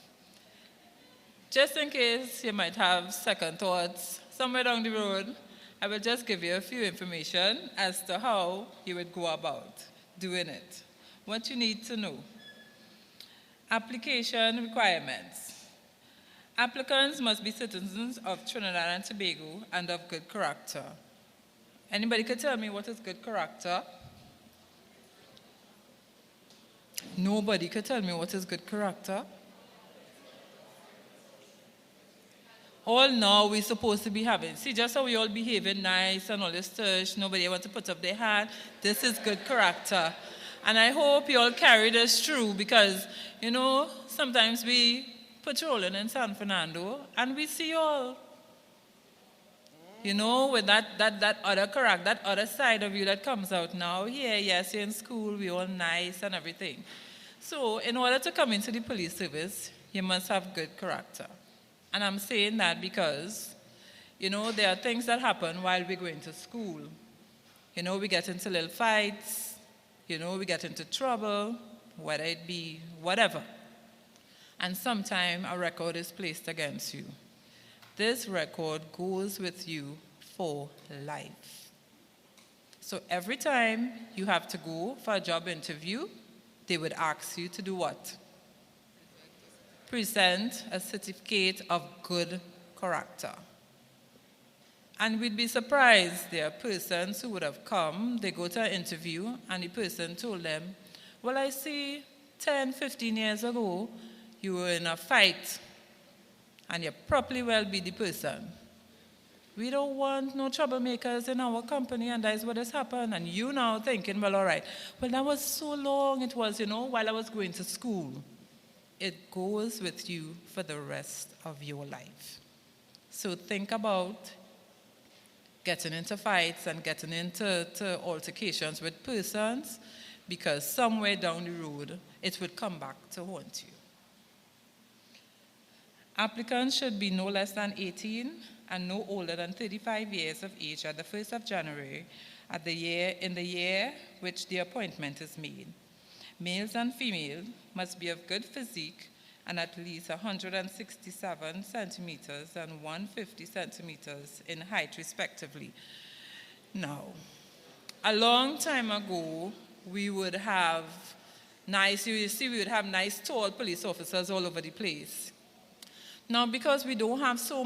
Just in case you might have second thoughts somewhere down the road, I will just give you a few information as to how you would go about doing it. What you need to know. Application requirements. Applicants must be citizens of Trinidad and Tobago and of good character. Anybody could tell me what is good character? Nobody could tell me what is good character. All now we're supposed to be having. See, just how we all behaving nice and all this stuff, nobody want to put up their hand. This is good character. And I hope you all carry this through because, you know, sometimes we patrolling in San Fernando and we see all, you know, with that other character, that other side of you that comes out now. Yeah, yes, you're in school, we're all nice and everything. So in order to come into the police service, you must have good character. And I'm saying that because, you know, there are things that happen while we're going to school. You know, we get into little fights. You know, we get into trouble, whether it be whatever. And sometimes a record is placed against you. This record goes with you for life. So every time you have to go for a job interview, they would ask you to do what? Present a certificate of good character. And we'd be surprised there are persons who would have come, they go to an interview, and the person told them, well, I see 10, 15 years ago, you were in a fight, and you probably well be the person. We don't want no troublemakers in our company, and that is what has happened. And you now thinking, well, all right, well, that was so long, it was, you know, while I was going to school. It goes with you for the rest of your life. So think about getting into fights and getting into altercations with persons because somewhere down the road, it would come back to haunt you. Applicants should be no less than 18 and no older than 35 years of age at the 1st of January in the year which the appointment is made. Males and females must be of good physique and at least 167 centimeters and 150 centimeters in height, respectively. Now, a long time ago, we would have nice tall police officers all over the place. Now, because we don't have so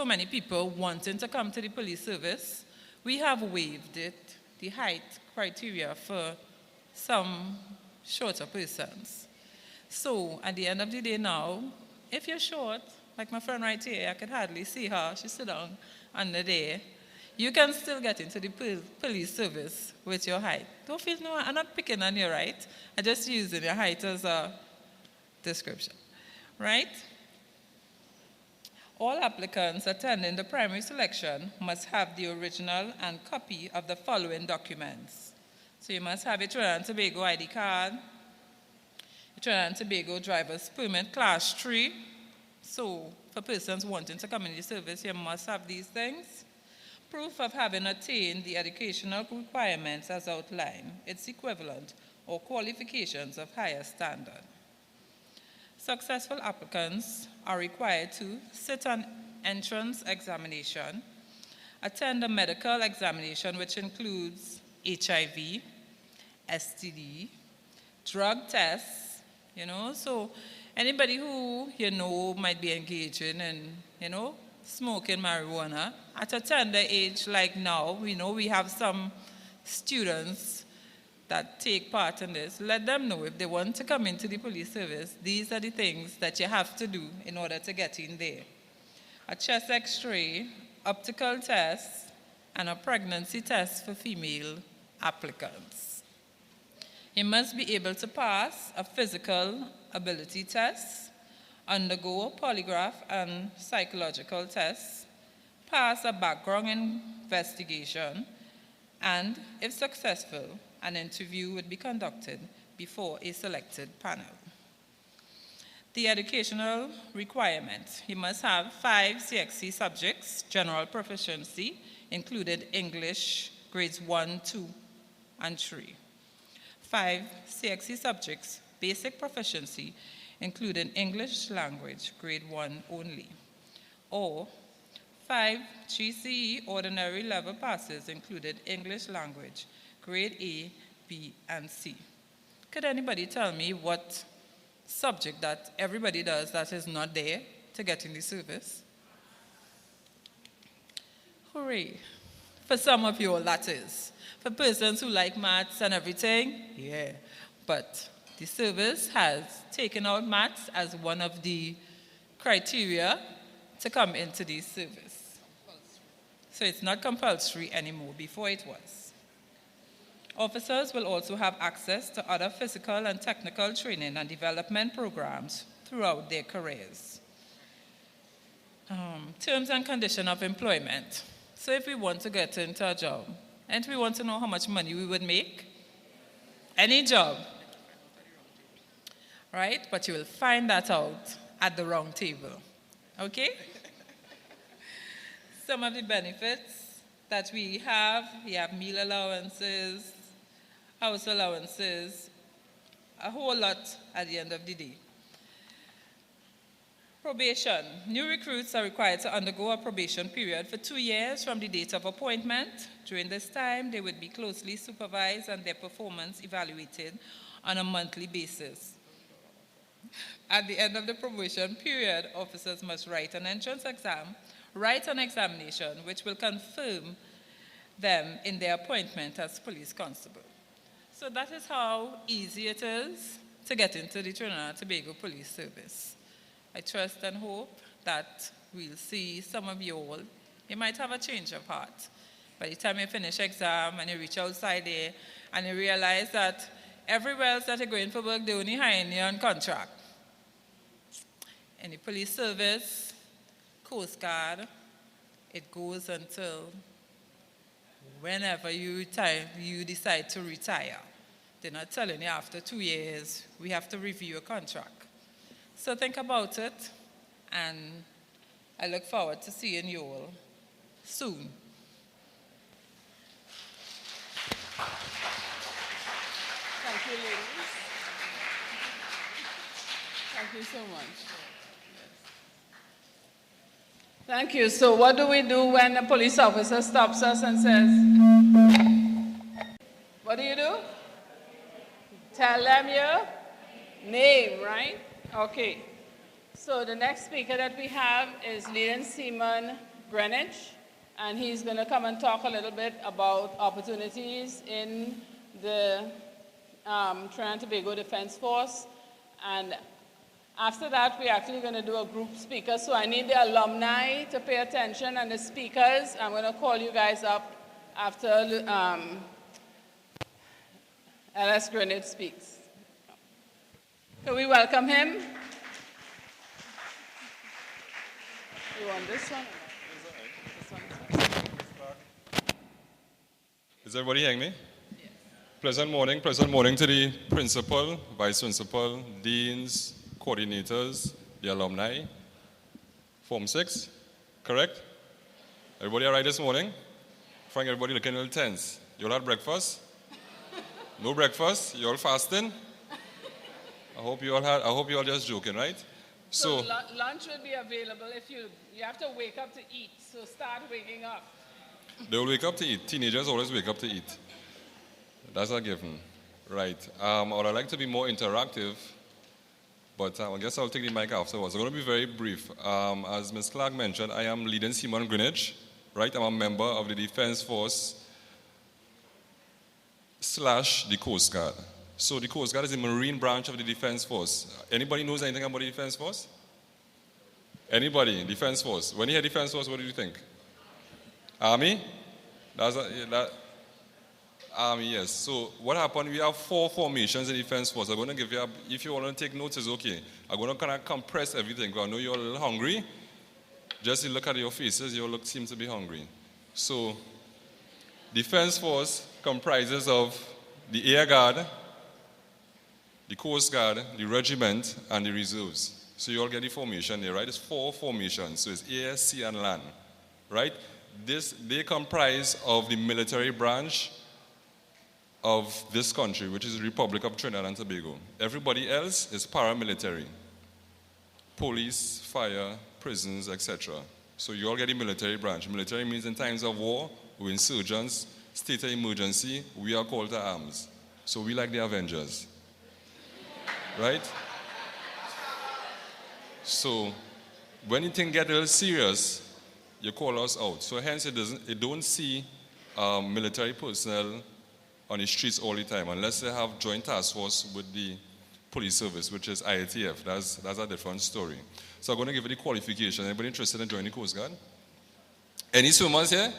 many people wanting to come to the police service, we have waived it, the height criteria for some shorter persons. So at the end of the day now, if you're short, like my friend right here, I could hardly see her, she's sitting down under there, you can still get into the police service with your height. Don't feel, no, I'm not picking on your height, I'm just using your height as a description, right? All applicants attending the primary selection must have the original and copy of the following documents. So you must have a Trinidad and Tobago ID card, a Trinidad and Tobago driver's permit class 3. So for persons wanting to come in the service, you must have these things. Proof of having attained the educational requirements as outlined, its equivalent, or qualifications of higher standard. Successful applicants are required to sit an entrance examination, attend a medical examination which includes HIV, STD, drug tests, so anybody who, might be engaging in, smoking marijuana at a tender age like now, we have some students that take part in this. Let them know if they want to come into the police service, these are the things that you have to do in order to get in there. A chest x-ray, optical test, and a pregnancy test for female applicants. You must be able to pass a physical ability test, undergo a polygraph and psychological test, pass a background investigation, and, if successful, an interview would be conducted before a selected panel. The educational requirement: you must have 5 CXC subjects, general proficiency, included English, grades 1, 2, and 3. 5 CXC subjects, basic proficiency, including English language, grade 1 only. Or 5 GCE ordinary level passes, included English language, grade A, B, and C. Could anybody tell me what subject that everybody does that is not there to get in the service? Hooray. For some of you all, that is. For persons who like maths and everything, yeah. But the service has taken out maths as one of the criteria to come into the service. So it's not compulsory anymore. Before it was. Officers will also have access to other physical and technical training and development programs throughout their careers. Terms and conditions of employment. So if we want to get into a job, and we want to know how much money we would make, any job, right? But you will find that out at the round table, okay? Some of the benefits that we have meal allowances, house allowances, a whole lot at the end of the day. Probation. New recruits are required to undergo a probation period for 2 years from the date of appointment. During this time, they would be closely supervised and their performance evaluated on a monthly basis. At the end of the probation period, officers must write an entrance exam, write an examination, which will confirm them in their appointment as police constable. So that is how easy it is to get into the Trinidad and Tobago Police Service. I trust and hope that we'll see some of you all. You might have a change of heart. By the time you finish exam and you reach outside there and you realize that everywhere else that you're going for work, they only hiring you on contract. In the police service, Coast Guard, it goes until whenever you decide to retire. They're not telling you after 2 years, we have to review your contract. So think about it, and I look forward to seeing you all soon. Thank you, ladies. Thank you so much. Thank you. So what do we do when a police officer stops us and says, what do? Tell them your name, right? Okay. So the next speaker that we have is Lieutenant Seaman Greenwich, and he's going to come and talk a little bit about opportunities in the Trinidad and Tobago Defense Force. And after that, we're actually going to do a group speaker. So I need the alumni to pay attention, and the speakers, I'm going to call you guys up after LS Greenwich speaks. Can we welcome him? You want this one? Is everybody hearing me? Yes. Pleasant morning to the principal, vice principal, deans, coordinators, the alumni. Form 6, correct? Everybody all right this morning? Frank, everybody looking a little tense. You all had breakfast? No breakfast? You all fasting? I hope you all just joking, right? So lunch will be available if you have to wake up to eat. So start waking up. They will wake up to eat. Teenagers always wake up to eat. That's a given. Right. I would like to be more interactive, but I guess I'll take the mic afterwards. I'm going to be very brief. As Ms. Clark mentioned, I am Lieutenant Seaman Greenwich. Right. I'm a member of the Defense Force / the Coast Guard. So the Coast Guard is the Marine branch of the Defense Force. Anybody knows anything about the Defense Force? Anybody? Defense Force. When you hear Defense Force, what do you think? Army? Army, yes. So what happened, we have 4 formations in the Defense Force. I'm going to give you, if you want to take notes, it's okay. I'm going to kind of compress everything, because I know you're a little hungry. Just look at your faces, you all seem to be hungry. So Defense Force comprises of the Air Guard, the Coast Guard, the Regiment, and the Reserves. So you all get the formation there, right? It's 4 formations. So it's air, sea, and land, right? They comprise of the military branch of this country, which is the Republic of Trinidad and Tobago. Everybody else is paramilitary. Police, fire, prisons, etc. So you all get the military branch. Military means in times of war, we're insurgents, state of emergency, we are called to arms. So we like the Avengers. Right? So when you think get a little serious, you call us out. So hence you don't see military personnel on the streets all the time, unless they have joint task force with the police service, which is IATF. That's a different story. So I'm going to give you the qualification. Anybody interested in joining the Coast Guard? Any swimmers here?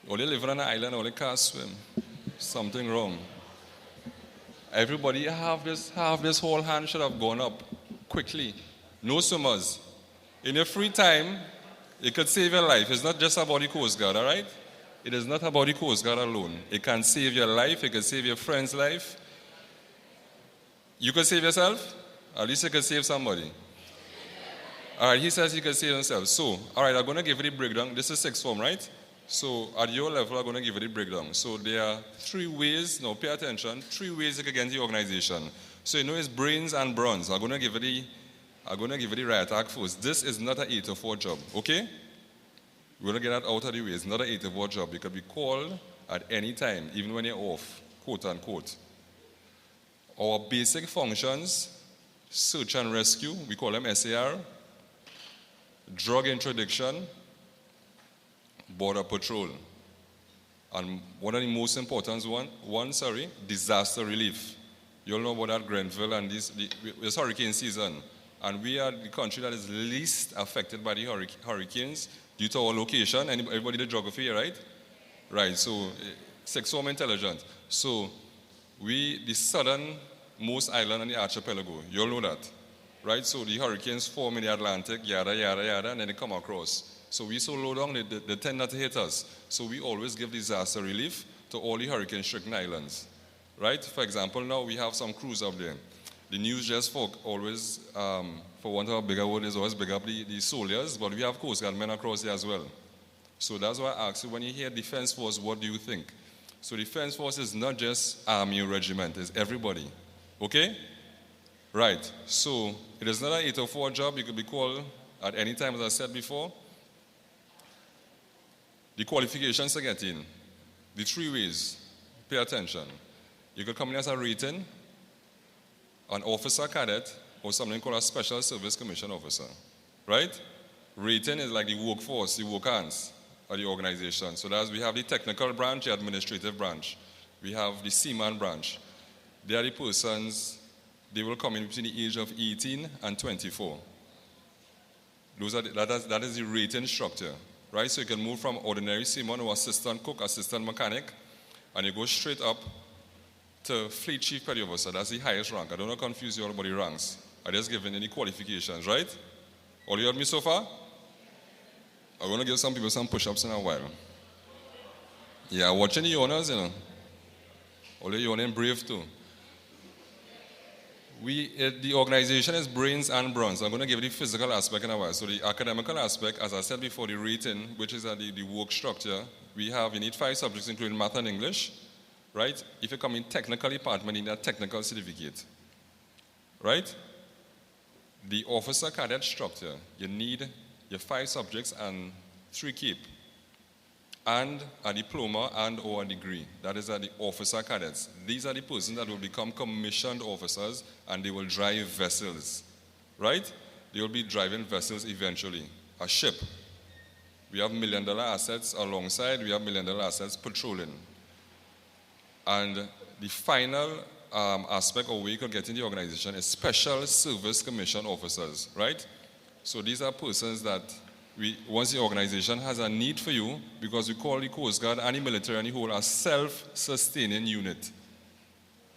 Only live on an island, only can't swim. Something wrong. Everybody half this whole hand should have gone up quickly. No swimmers. In your free time, it could save your life. It's not just about the Coast Guard, all right? It is not about the Coast Guard alone. It can save your life. It can save your friend's life. You can save yourself. At least you can save somebody. All right, he says he can save himself. So, all right, I'm going to give you the breakdown. This is 6th form, right? So, at your level, I'm going to give you the breakdown. So, there are 3 ways. Now, pay attention. 3 ways you can get into the organization. So, you know it's brains and bronze. I'm going to give you the right act first. This is not an 8 to 4 job, okay? We're going to get that out of the way. It's not an 8 to 4 job. You can be called at any time, even when you're off, quote unquote. Our basic functions, search and rescue, we call them SAR, drug interdiction, border patrol. And one of the most important disaster relief. You all know about that Grenfell and it's hurricane season. And we are the country that is least affected by the hurricanes due to our location. Everybody the geography, right? Right, so 6th form intelligent. So the southernmost island in the archipelago, you all know that, right? So the hurricanes form in the Atlantic, yada, yada, yada, and then they come across. So we so low down, they tend not to hit us. So we always give disaster relief to all the hurricane-stricken islands, right? For example, now we have some crews up there. The news just always, for want of a bigger word, is always big up the soldiers, but we have Coast Guard men across there as well. So that's why I ask you, when you hear Defense Force, what do you think? So Defense Force is not just Army or regiment, it's everybody. Okay? Right. So it is not an 8 or 4 job. You could be called at any time, as I said before. The qualifications to get in. The 3 ways. Pay attention. You could come in as a rating, an officer cadet, or something called a Special Service Commission Officer, right? Rating is like the workforce, the work hands of the organization. So we have the technical branch, the administrative branch. We have the seaman branch. They are the persons, they will come in between the age of 18 and 24. That is the rating structure, right? So you can move from ordinary seaman or assistant cook, assistant mechanic, and you go straight up to fleet chief petty officer. That's the highest rank. I don't want to confuse you all about the ranks. I just given any qualifications, right? All you heard me so far? I'm going to give some people some push-ups in a while. Yeah, watching the owners, you know. All the owners brave too. The organization is brains and bronze. I'm going to give you the physical aspect in a while. So the academical aspect, as I said before, the rating, which is the work structure, you need 5 subjects including math and English, right? If you come in technical department, you need a technical certificate, right? The officer cadet structure, you need your 5 subjects and 3 keep, and a diploma and or a degree. That is the officer cadets. These are the persons that will become commissioned officers and they will drive vessels, right? They will be driving vessels eventually. A ship. We have $1 million assets alongside, we have $1 million assets patrolling. And the final aspect or way you can get in the organization is Special Service Commission Officers, right? So these are persons that once the organization has a need for you, because we call the Coast Guard and the military and the whole a self-sustaining unit.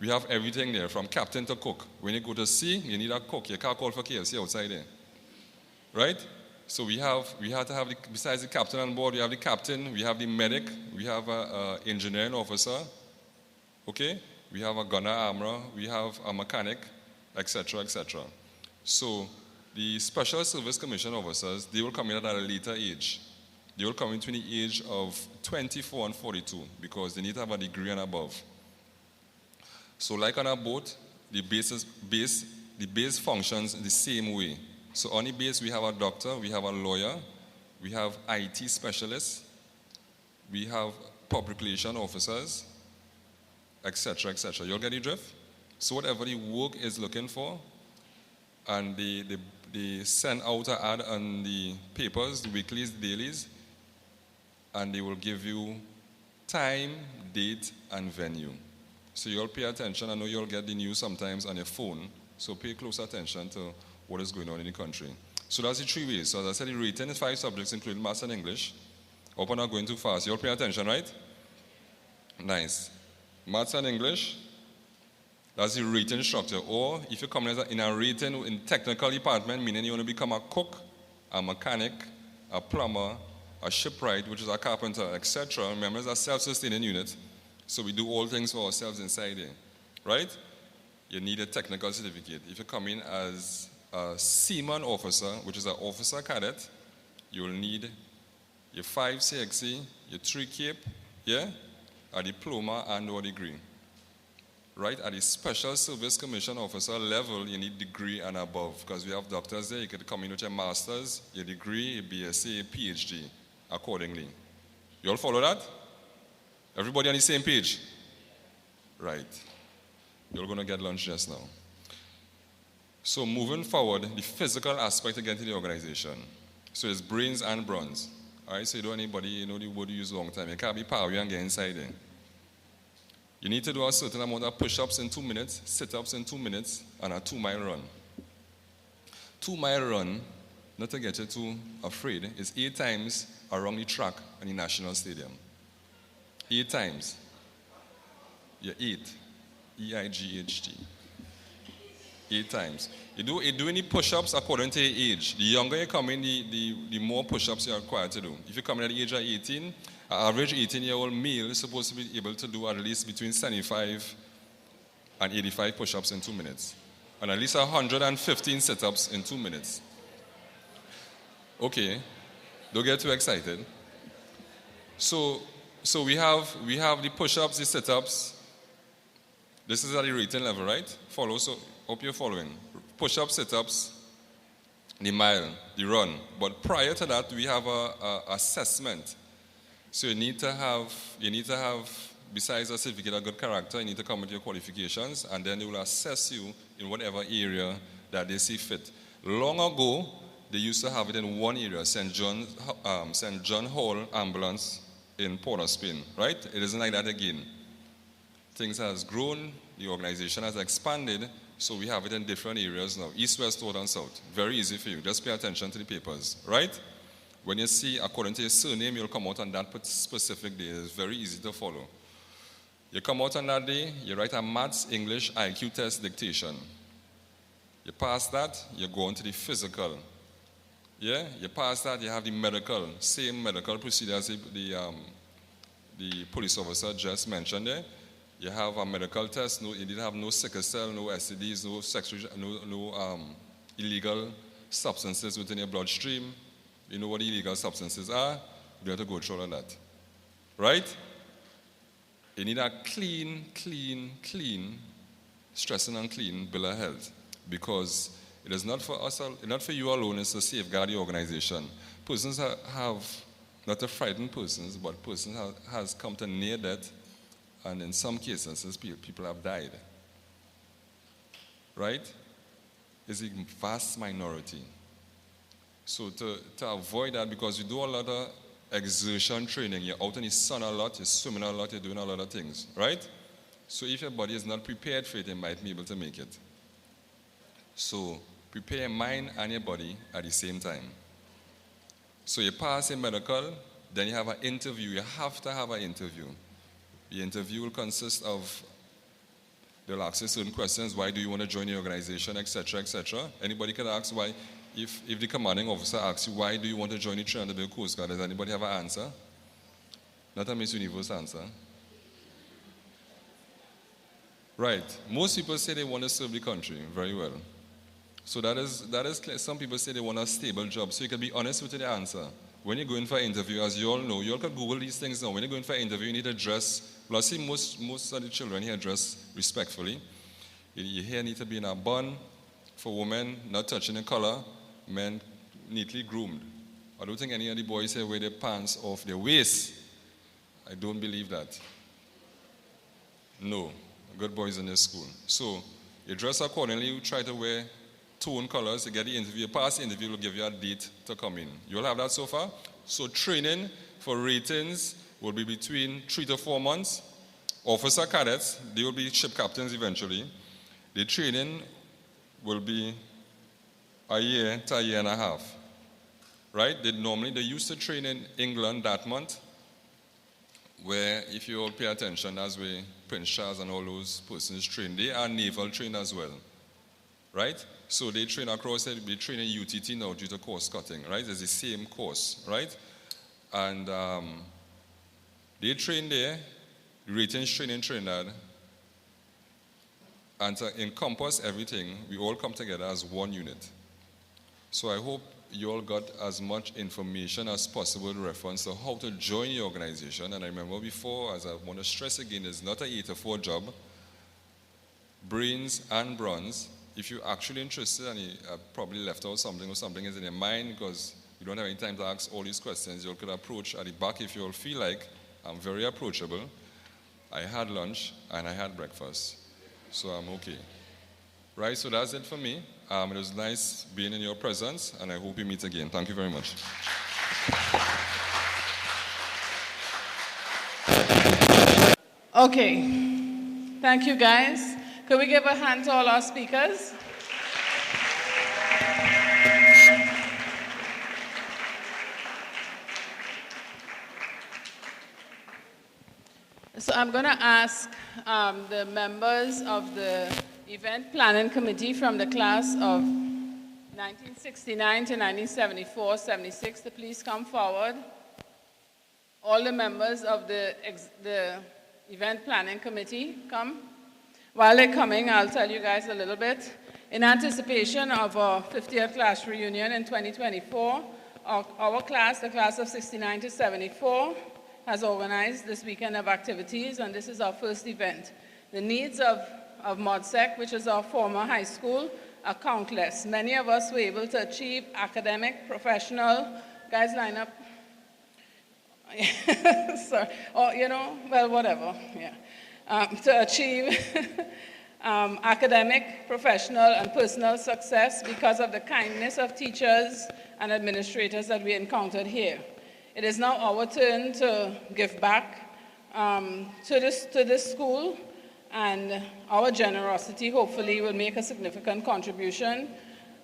We have everything there, from captain to cook. When you go to sea, you need a cook. You can't call for KFC outside there. Right? So we have to have, besides the captain on board, we have the captain, we have the medic, we have an engineering officer, okay? We have a gunner armorer, we have a mechanic, etc., etc. So the Special Service Commission officers, they will come in at a later age. They will come in between the age of 24 and 42 because they need to have a degree and above. So like on a boat, the base functions the same way. So on the base, we have a doctor, we have a lawyer, we have IT specialists, we have public relations officers, etc., etc. You'll get the drift? So whatever the work is looking for, and they send out an ad on the papers, the weeklies, the dailies, and they will give you time, date, and venue. So you'll pay attention. I know you'll get the news sometimes on your phone, so pay close attention to what is going on in the country. So that's the 3 ways. So as I said, the rating is 5 subjects, including maths and English. Hope I'm not going too fast. You'll pay attention, right? Nice. Maths and English. That's the rating structure. Or if you come in a rating in technical department, meaning you want to become a cook, a mechanic, a plumber, a shipwright, which is a carpenter, etc. Remember, it's a self-sustaining unit. So we do all things for ourselves inside there, right? You need a technical certificate. If you come in as a seaman officer, which is an officer cadet, you'll need your 5 CXC, your 3 CAPE, yeah, a diploma and or degree. Right, at the Special Service Commission Officer level, you need degree and above, because we have doctors there. You could come in with your master's, your degree, your BSc, your PhD, accordingly. You all follow that? Everybody on the same page? Right. You're going to get lunch just now. So moving forward, the physical aspect to get into the organization. So it's brains and bronze. All right, so you don't anybody, you know the word you use a long time. You can't be power and get inside there. You need to do a certain amount of push-ups in 2 minutes, sit-ups in 2 minutes, and a 2-mile run. 2-mile run, not to get you too afraid, is 8 times around the track in the National Stadium. 8 times. Yeah, 8. E-I-G-H-T. 8 times. You do any push-ups according to your age. The younger you come in, the more push-ups you're required to do. If you come in at the age of 18, an average 18-year-old male is supposed to be able to do at least between 75 and 85 push-ups in 2 minutes. And at least 115 sit-ups in 2 minutes. Okay, don't get too excited. So we have the push-ups, the sit-ups. This is at the rating level, right? Follow, so hope you're following. Push-ups, sit-ups, the mile, the run. But prior to that, we have a assessment. So you need to have besides a certificate of good character, you need to come with your qualifications, and then they will assess you in whatever area that they see fit. Long ago, they used to have it in one area, St. John Hall Ambulance in Port of Spain, right? It isn't like that again. Things has grown, the organization has expanded, so we have it in different areas now, east, west, north, and south. Very easy for you. Just pay attention to the papers, right? When you see, according to your surname, you'll come out on that specific day. It's very easy to follow. You come out on that day, you write a maths, English, IQ test, dictation. You pass that, you go on to the physical. Yeah, you pass that, you have the medical, same medical procedure as the police officer just mentioned there. You have a medical test, you didn't have no sickle cell, no STDs, no illegal substances within your bloodstream. You know what illegal substances are, you have to go through all of that. Right? You need a clean, stressing and clean bill of health, because it is not for us, not for you alone, it's to safeguard the organization. Persons have, not to frighten persons, but persons has come to near death, and in some cases, people have died. Right? It's a vast minority. So to avoid that, because you do a lot of exertion training, you're out in the sun a lot, you're swimming a lot, you're doing a lot of things, right? So if your body is not prepared for it, you might be able to make it. So prepare your mind and your body at the same time. So you pass a medical, then you have an interview. You have to have an interview. The interview will consist of, they'll ask you certain questions. Why do you want to join the organization, etc., etc. Anybody can ask why. If the commanding officer asks you, why do you want to join the Trinidad Coast Guard, does anybody have an answer? Not a Miss Universe answer. Right. Most people say they want to serve the country very well. So that is clear. Some people say they want a stable job. So you can be honest with the answer. When you go in for an interview, as you all know, you all can Google these things now. When you go in for an interview, you need to dress. Well, I see most of the children here dress respectfully. Your hair needs to be in a bun. For women, not touching the color. Men neatly groomed. I don't think any of the boys here wear their pants off their waist. I don't believe that. No, good boys in this school. So you dress accordingly, you try to wear tone colors, you get the interview, you pass the interview, will give you a date to come in. You all have that so far? So training for ratings will be between 3 to 4 months. Officer cadets, they will be ship captains eventually. The training will be a year to a year and a half, right? They used to train in England that month, where if you all pay attention, that's where Prince Charles and all those persons train. They are naval trained as well, right? So they train across it. They train in UTT now due to course cutting, right? It's the same course, right? And they train there, ratings training Trinidad, and to encompass everything, we all come together as one unit. So I hope you all got as much information as possible in reference to how to join the organization. And I remember before, as I want to stress again, it's not an 8 to 4 job. Brains and bronze. If you're actually interested and you probably left out something or something is in your mind because you don't have any time to ask all these questions, you all could approach at the back if you all feel like. I'm very approachable. I had lunch and I had breakfast. So I'm okay. Right, so that's it for me. It was nice being in your presence, and I hope we meet again. Thank you very much. Okay. Thank you, guys. Could we give a hand to all our speakers? So I'm going to ask the members of the Event Planning Committee from the class of 1969 to 1974, 76 to please come forward. All the members of the Event Planning Committee come. While they're coming, I'll tell you guys a little bit. In anticipation of our 50th class reunion in 2024, our class, the class of 69 to 74, has organized this weekend of activities, and this is our first event. The needs of MODSEC, which is our former high school, are countless. Many of us were able to achieve academic, professional, guys line up, Sorry. Or, you know, well, whatever, yeah. To achieve academic, professional, and personal success because of the kindness of teachers and administrators that we encountered here. It is now our turn to give back to this school, and our generosity hopefully will make a significant contribution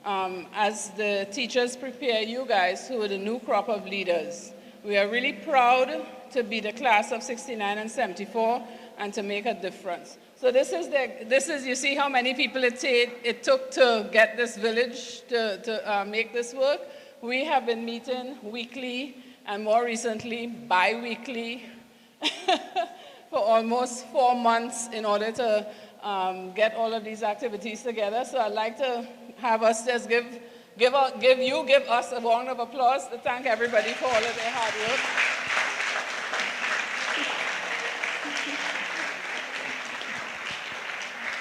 as the teachers prepare you guys who are the new crop of leaders. We are really proud to be the class of 69 and 74 and to make a difference. So this is you see how many people it took to get this village to make this work. We have been meeting weekly and more recently bi-weekly for almost 4 months in order to get all of these activities together. So I'd like to have us just give us a round of applause to thank everybody for all of their hard work.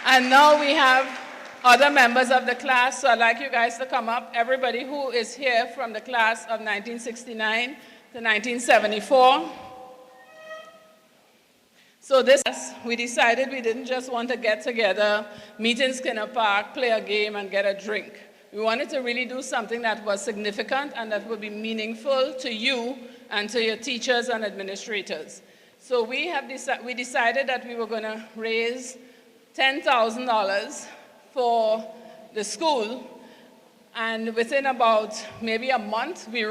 And now we have other members of the class, so I'd like you guys to come up. Everybody who is here from the class of 1969 to 1974. So this, we decided we didn't just want to get together, meet in Skinner Park, play a game, and get a drink. We wanted to really do something that was significant and that would be meaningful to you and to your teachers and administrators. So we decided that we were going to raise $10,000 for the school, and within about maybe a month, we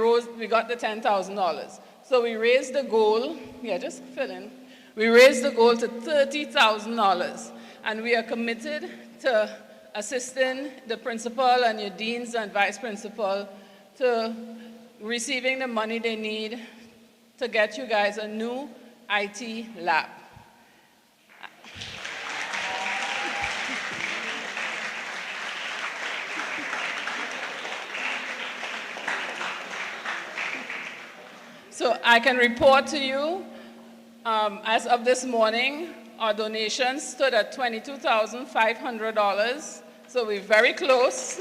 got the $10,000. So we raised the goal, just fill in. We raised the goal to $30,000, and we are committed to assisting the principal and your deans and vice principal to receiving the money they need to get you guys a new IT lab. So I can report to you, as of this morning, our donations stood at $22,500, so we're very close.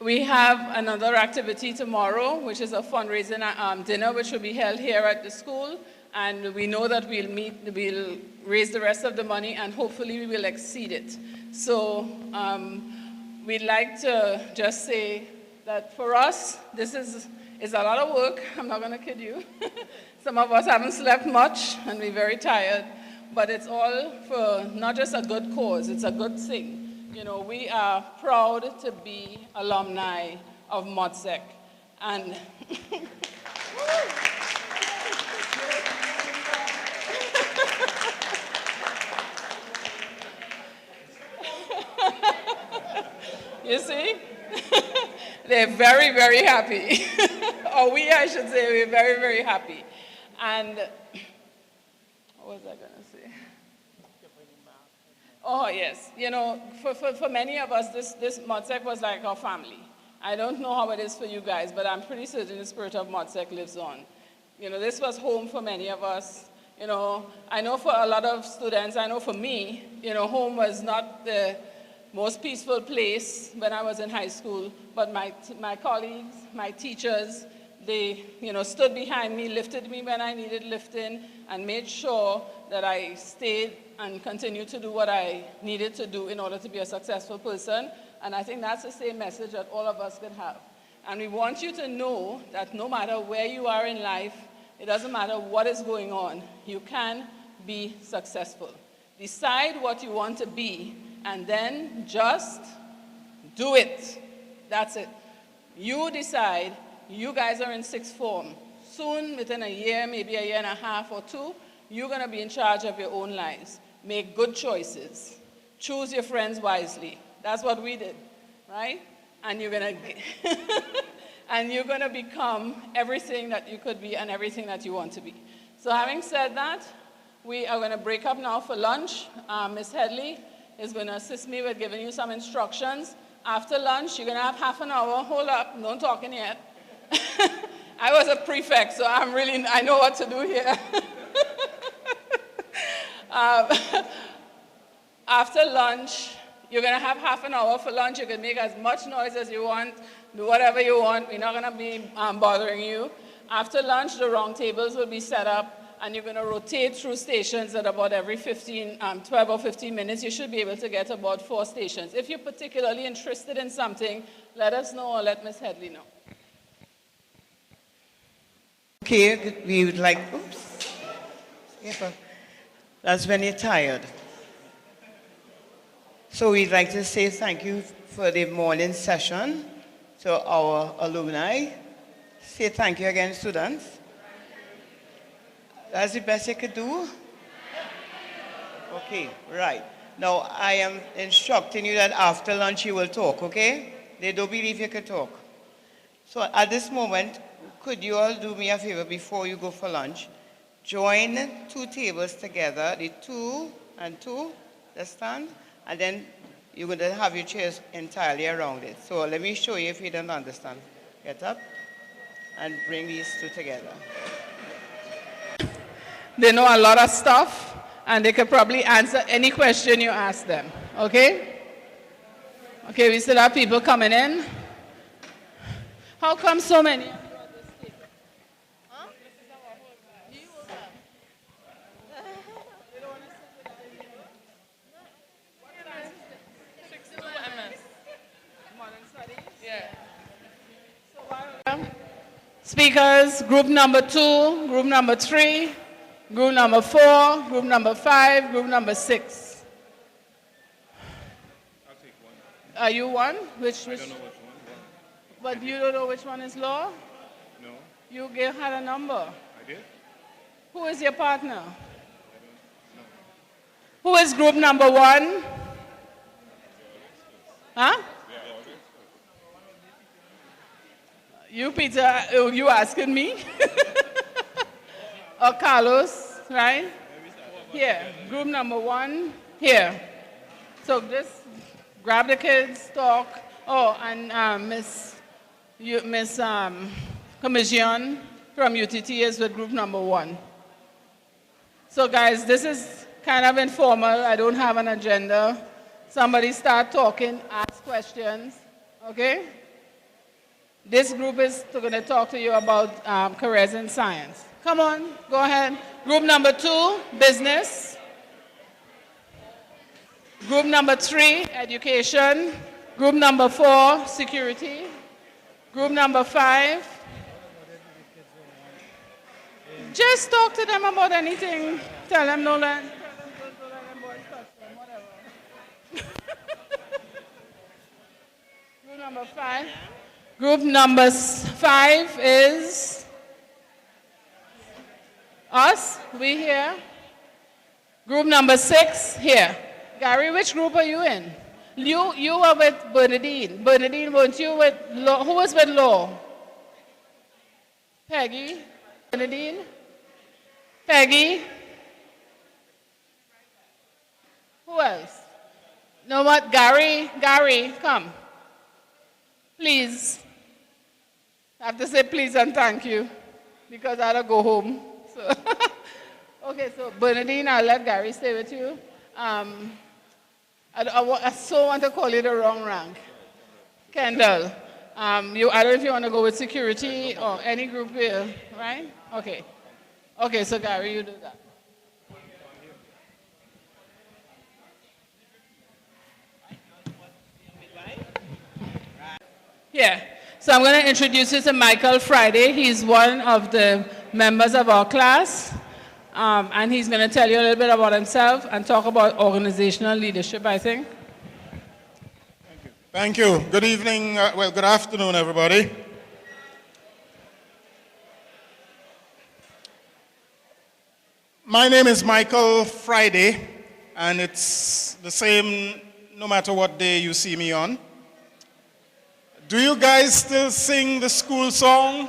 We have another activity tomorrow, which is a fundraising dinner, which will be held here at the school, and we know that we'll raise the rest of the money, and hopefully we will exceed it. So we'd like to just say that for us, this is a lot of work. I'm not going to kid you. Some of us haven't slept much, and we're very tired. But it's all for not just a good cause, it's a good thing. You know, we are proud to be alumni of MODSEC. And you see? They're very, very happy. Or we, I should say, we're very, very happy. And what was I going to say? Oh, yes. You know, for many of us, this MODSEC was like our family. I don't know how it is for you guys, but I'm pretty certain the spirit of MODSEC lives on. You know, this was home for many of us. You know, I know for a lot of students, I know for me, you know, home was not the most peaceful place when I was in high school, but my colleagues, my teachers, they, you know, stood behind me, lifted me when I needed lifting, and made sure that I stayed and continued to do what I needed to do in order to be a successful person. And I think that's the same message that all of us can have. And we want you to know that no matter where you are in life, it doesn't matter what is going on, you can be successful. Decide what you want to be, and then just do it. That's it. You decide. You guys are in sixth form. Soon, within a year, maybe a year and a half or two, you're going to be in charge of your own lives. Make good choices. Choose your friends wisely. That's what we did, right? And you're going to become everything that you could be and everything that you want to be. So having said that, we are going to break up now for lunch. Ms. Headley is going to assist me with giving you some instructions. After lunch, you're going to have half an hour. Hold up, don't talking yet. I was a prefect, so I know what to do here. After lunch, You're going to have half an hour for lunch. You can make as much noise as you want, do whatever you want. We're not going to be bothering you. After lunch, the round tables will be set up, and you're going to rotate through stations at about every 12 or 15 minutes. You should be able to get about 4 stations. If you're particularly interested in something, let us know or let Ms. Headley know. Okay, we would like, that's when you're tired. So we'd like to say thank you for the morning session to our alumni. Say thank you again, students. That's the best you could do? Okay, right. Now I am instructing you that after lunch you will talk, okay? They don't believe you could talk. So at this moment, could you all do me a favor before you go for lunch? Join 2 tables together, the 2 and 2, just stand, and then you're going to have your chairs entirely around it. So let me show you if you don't understand. Get up and bring these 2 together. They know a lot of stuff, and they could probably answer any question you ask them, okay? Okay, we still have people coming in. How come so many? Speakers, group number 2, group number 3, group number 4, group number 5, group number 6. I'll take one. Are you one? Which? I don't know which one. But you don't know which one is law? No. You had a number. I did? Who is your partner? Who is group number 1? Huh? You, Peter, you asking me? Or Carlos, right? Here, group number 1, here. So just grab the kids, talk. Oh, and Miss Commission from UTT is with group number 1. So guys, this is kind of informal. I don't have an agenda. Somebody start talking, ask questions, okay? This group is going to talk to you about careers in science. Come on, go ahead. Group number 2, business. Group number 3, education. Group number 4, security. Group number 5. Just talk to them about anything. Tell them no land. Group number 5. Group number 5 is us. We here. Group number 6 here. Gary, which group are you in? You were with Bernadine. Bernadine, weren't you with law? Who was with law? Peggy. Bernadine. Peggy. Who else? No what? Gary. Gary, come. Please. I have to say please and thank you because I had to go home. So okay, so Bernadine, I'll let Gary stay with you. I so want to call you the wrong rank. Kendall. I don't know if you want to go with security or any group here, right? Okay. Okay, so Gary, you do that. Yeah. So I'm going to introduce you to Michael Friday. He's one of the members of our class. And he's going to tell you a little bit about himself and talk about organizational leadership, I think. Thank you. Good evening, good afternoon, everybody. My name is Michael Friday, and it's the same no matter what day you see me on. Do you guys still sing the school song?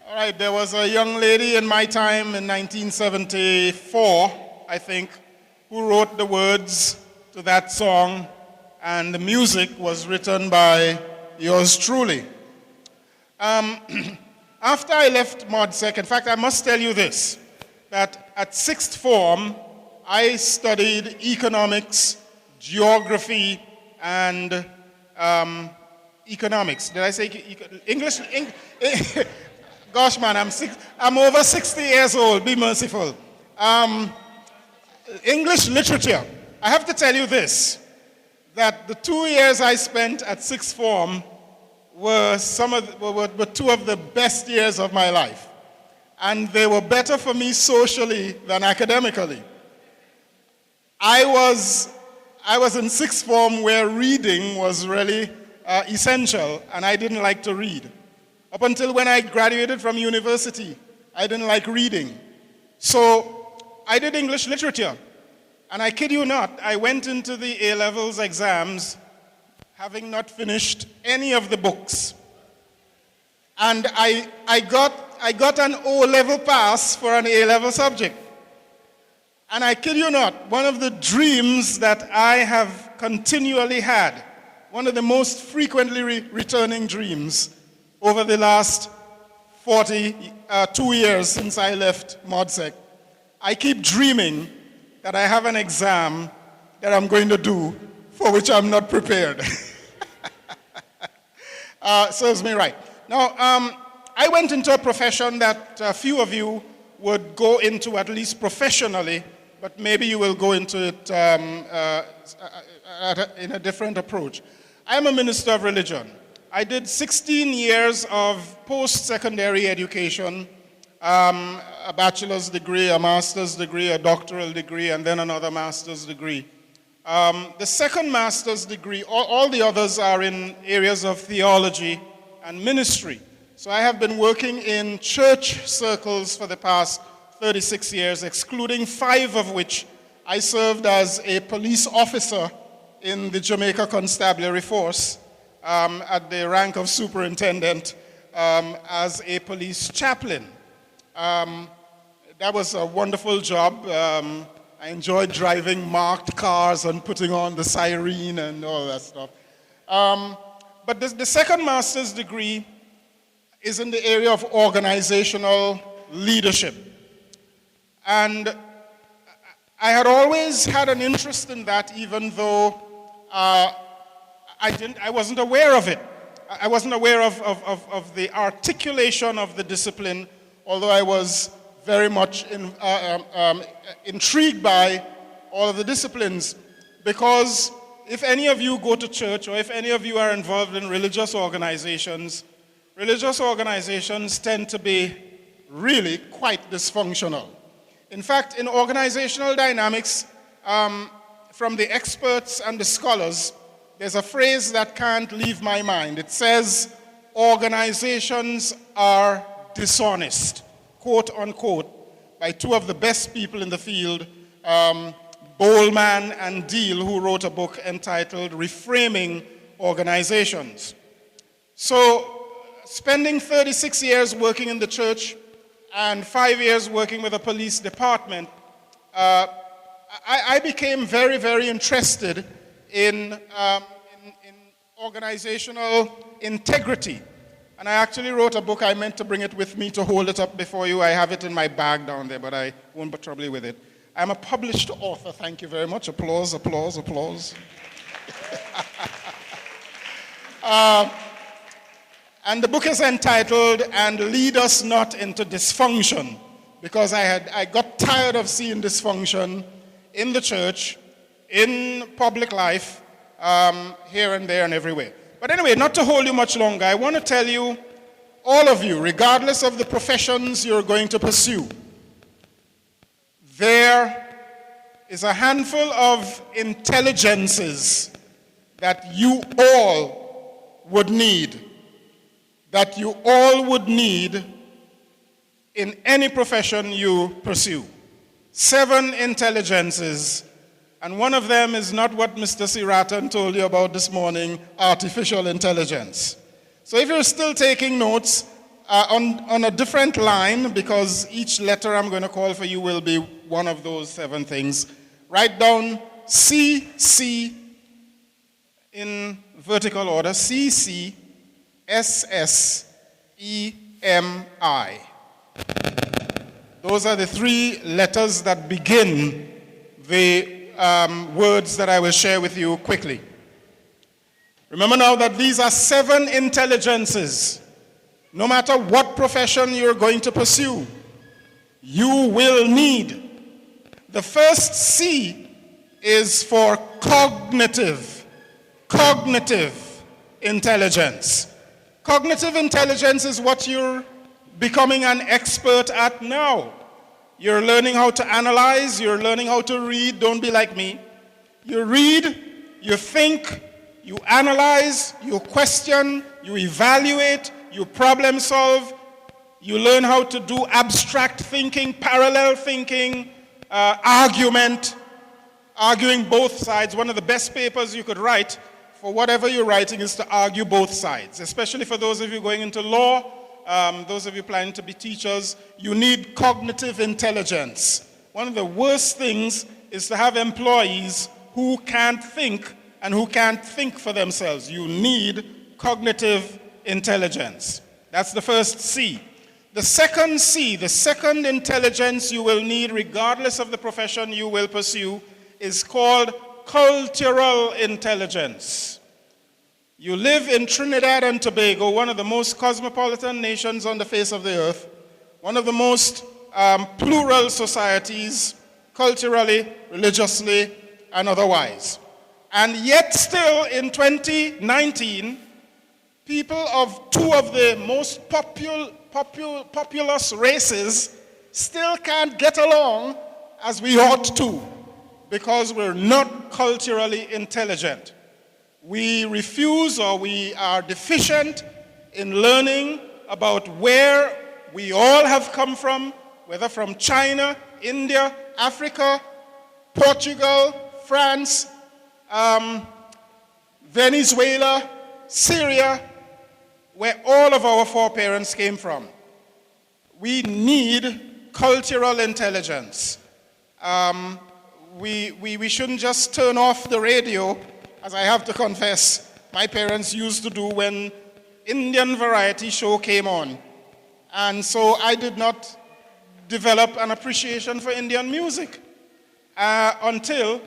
All right, there was a young lady in my time in 1974, I think, who wrote the words to that song, and the music was written by yours truly. After I left MODSEC, in fact, I must tell you this, that at 6th form, I studied economics, geography, and economics. Did I say English? Gosh, man, I'm over 60 years old. Be merciful. English literature. I have to tell you this, that the 2 years I spent at sixth form were two of the best years of my life. And they were better for me socially than academically. I was in sixth form where reading was really essential, and I didn't like to read. Up until when I graduated from university, I didn't like reading. So I did English literature. And I kid you not, I went into the A-levels exams having not finished any of the books. And I got an O-level pass for an A-level subject. And I kid you not, one of the dreams that I have continually had, one of the most frequently returning dreams over the last 42 years since I left MODSEC, I keep dreaming that I have an exam that I'm going to do for which I'm not prepared. Serves me right. Now, I went into a profession that a few of you would go into at least professionally, but maybe you will go into it in a different approach. I am a minister of religion. I did 16 years of post-secondary education, a bachelor's degree, a master's degree, a doctoral degree, and then another master's degree. The second master's degree, all the others are in areas of theology and ministry. So I have been working in church circles for the past 36 years, excluding 5 of which I served as a police officer in the Jamaica Constabulary Force at the rank of superintendent as a police chaplain. That was a wonderful job. I enjoyed driving marked cars and putting on the siren and all that stuff. But the second master's degree is in the area of organizational leadership. And I had always had an interest in that, even though I wasn't aware of it. I wasn't aware of the articulation of the discipline, although I was very much intrigued by all of the disciplines. Because if any of you go to church, or if any of you are involved in religious organizations tend to be really quite dysfunctional. In fact, in organizational dynamics, from the experts and the scholars, there's a phrase that can't leave my mind. It says, organizations are dishonest, quote unquote, by 2 of the best people in the field, Bowman and Deal, who wrote a book entitled Reframing Organizations. So, spending 36 years working in the church and 5 years working with a police department, I became very, very interested in organizational integrity. And I actually wrote a book. I meant to bring it with me to hold it up before you. I have it in my bag down there, but I won't trouble you with it. I'm a published author. Thank you very much. Applause, applause, applause. And the book is entitled, "And Lead Us Not into Dysfunction," because I got tired of seeing dysfunction in the church, in public life, here and there and everywhere. But anyway, not to hold you much longer, I want to tell you, all of you, regardless of the professions you're going to pursue, there is a handful of intelligences that you all would need, in any profession you pursue. 7 intelligences. And one of them is not what Mr. Siratan told you about this morning, artificial intelligence. So if you're still taking notes, on a different line, because each letter I'm going to call for you will be one of those 7 things, write down CC in vertical order, CCSSEMI. Those are the 3 letters that begin the words that I will share with you quickly. Remember now that these are 7 intelligences. No matter what profession you're going to pursue, you will need. The first C is for cognitive intelligence. Cognitive intelligence is what you're becoming an expert at now. You're learning how to analyze, you're learning how to read. Don't be like me. You read, you think, you analyze, you question, you evaluate, you problem solve, you learn how to do abstract thinking, parallel thinking, arguing both sides. One of the best papers you could write for whatever you're writing is to argue both sides, especially for those of you going into law, those of you planning to be teachers. You need cognitive intelligence. One of the worst things is to have employees who can't think and who can't think for themselves. You need cognitive intelligence. That's the first C. The second C, the second intelligence you will need regardless of the profession you will pursue, is called cultural intelligence. You live in Trinidad and Tobago, one of the most cosmopolitan nations on the face of the earth, one of the most plural societies, culturally, religiously, and otherwise. And yet still in 2019, people of 2 of the most populous races still can't get along as we ought to because we're not culturally intelligent. We refuse, or we are deficient in learning about where we all have come from, whether from China, India, Africa, Portugal, France, Venezuela, Syria, where all of our foreparents came from. We need cultural intelligence. We shouldn't just turn off the radio, as I have to confess, my parents used to do when Indian variety show came on. And so I did not develop an appreciation for Indian music until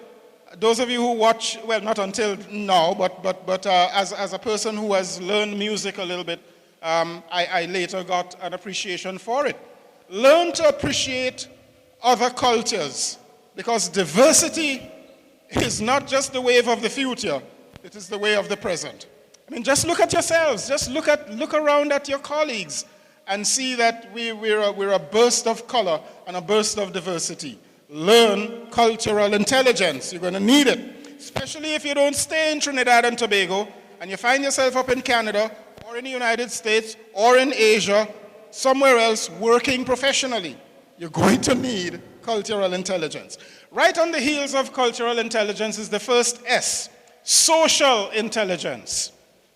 those of you who watch, well, not until now, but as a person who has learned music a little bit, I later got an appreciation for it. Learn to appreciate other cultures, because diversity is not just the wave of the future, it is the way of the present. I mean, just look at yourselves, just look around at your colleagues and see that we're a burst of color and a burst of diversity. Learn cultural intelligence. You're going to need it, especially if you don't stay in Trinidad and Tobago and you find yourself up in Canada or in the United States or in Asia, somewhere else working professionally. You're going to need cultural intelligence. Right on the heels of cultural intelligence is the first S, social intelligence.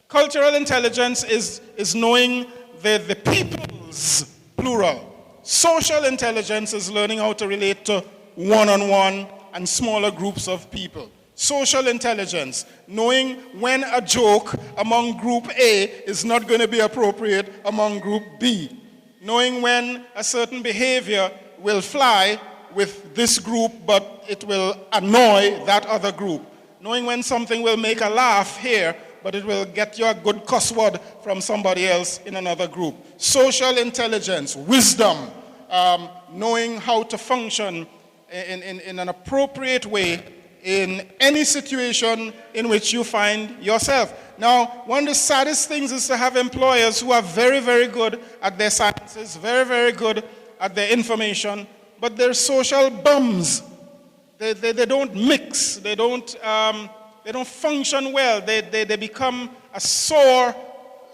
Cultural intelligence is knowing the peoples, plural. Social intelligence is learning how to relate to one-on-one and smaller groups of people. Social intelligence, knowing when a joke among group A is not going to be appropriate among group B. Knowing when a certain behavior will fly with this group, but it will annoy that other group. Knowing when something will make a laugh here, but it will get you a good cuss word from somebody else in another group. Social intelligence, wisdom, knowing how to function in an appropriate way in any situation in which you find yourself. Now, one of the saddest things is to have employers who are very, very good at their sciences, very, very good at their information, but they're social bums. They don't mix. They don't function well. They become a sore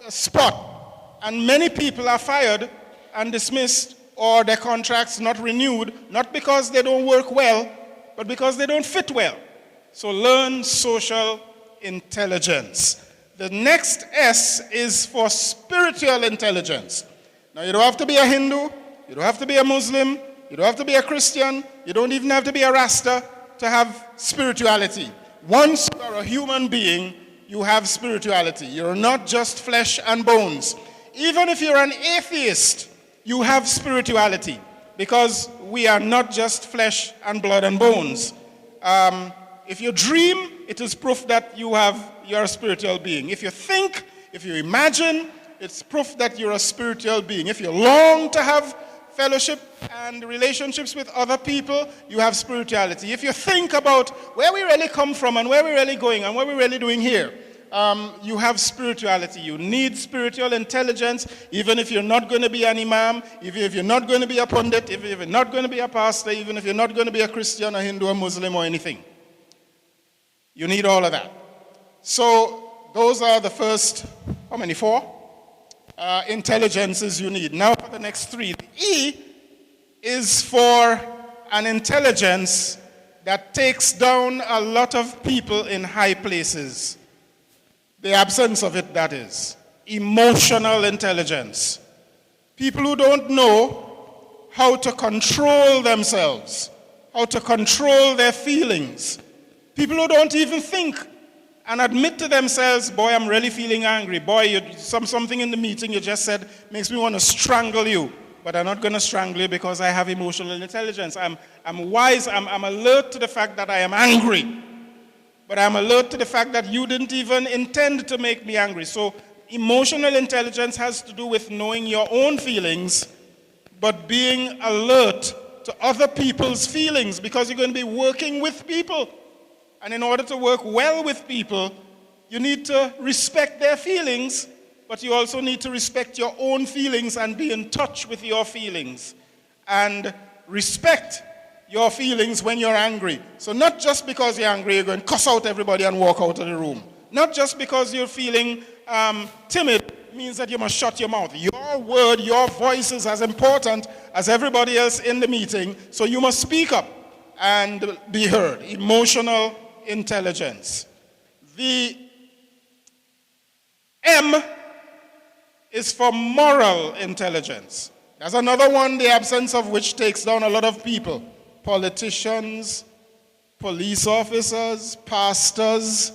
spot. And many people are fired and dismissed, or their contracts not renewed, not because they don't work well, but because they don't fit well. So learn social intelligence. The next S is for spiritual intelligence. Now, you don't have to be a Hindu, you don't have to be a Muslim, you don't have to be a Christian, you don't even have to be a Rasta to have spirituality. Once you are a human being, you have spirituality. You're not just flesh and bones. Even if you're an atheist, you have spirituality, because we are not just flesh and blood and bones. If you dream, it is proof that you're a spiritual being. If you think, if you imagine, it's proof that you're a spiritual being. If you long to have fellowship and relationships with other people, you have spirituality. If you think about where we really come from and where we're really going and what we're really doing here, you have spirituality. You need spiritual intelligence, even if you're not going to be an imam, even if you're not going to be a pundit, even if you're not going to be a pastor, even if you're not going to be a Christian, a Hindu, a Muslim, or anything. You need all of that. So those are the first, how many? 4? Intelligences you need. Now for the next 3. The E is for an intelligence that takes down a lot of people in high places. The absence of it, that is. Emotional intelligence. People who don't know how to control themselves, how to control their feelings. People who don't even think and admit to themselves, boy, I'm really feeling angry. Boy, something in the meeting you just said makes me want to strangle you. But I'm not going to strangle you because I have emotional intelligence. I'm wise, I'm alert to the fact that I am angry. But I'm alert to the fact that you didn't even intend to make me angry. So emotional intelligence has to do with knowing your own feelings, but being alert to other people's feelings, because you're going to be working with people. And in order to work well with people, you need to respect their feelings, but you also need to respect your own feelings and be in touch with your feelings. And respect your feelings when you're angry. So not just because you're angry, you're going to cuss out everybody and walk out of the room. Not just because you're feeling timid means that you must shut your mouth. Your word, your voice is as important as everybody else in the meeting, so you must speak up and be heard. Emotional intelligence. The M is for moral intelligence. There's another one, the absence of which takes down a lot of people. Politicians, police officers, pastors,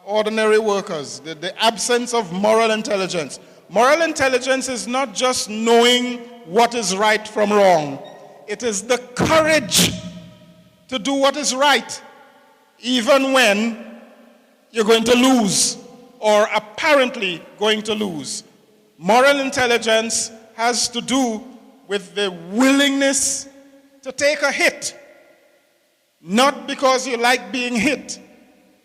ordinary workers. The absence of moral intelligence. Moral intelligence is not just knowing what is right from wrong. It is the courage to do what is right, even when you're going to lose or apparently going to lose. Moral intelligence has to do with the willingness to take a hit, not because you like being hit,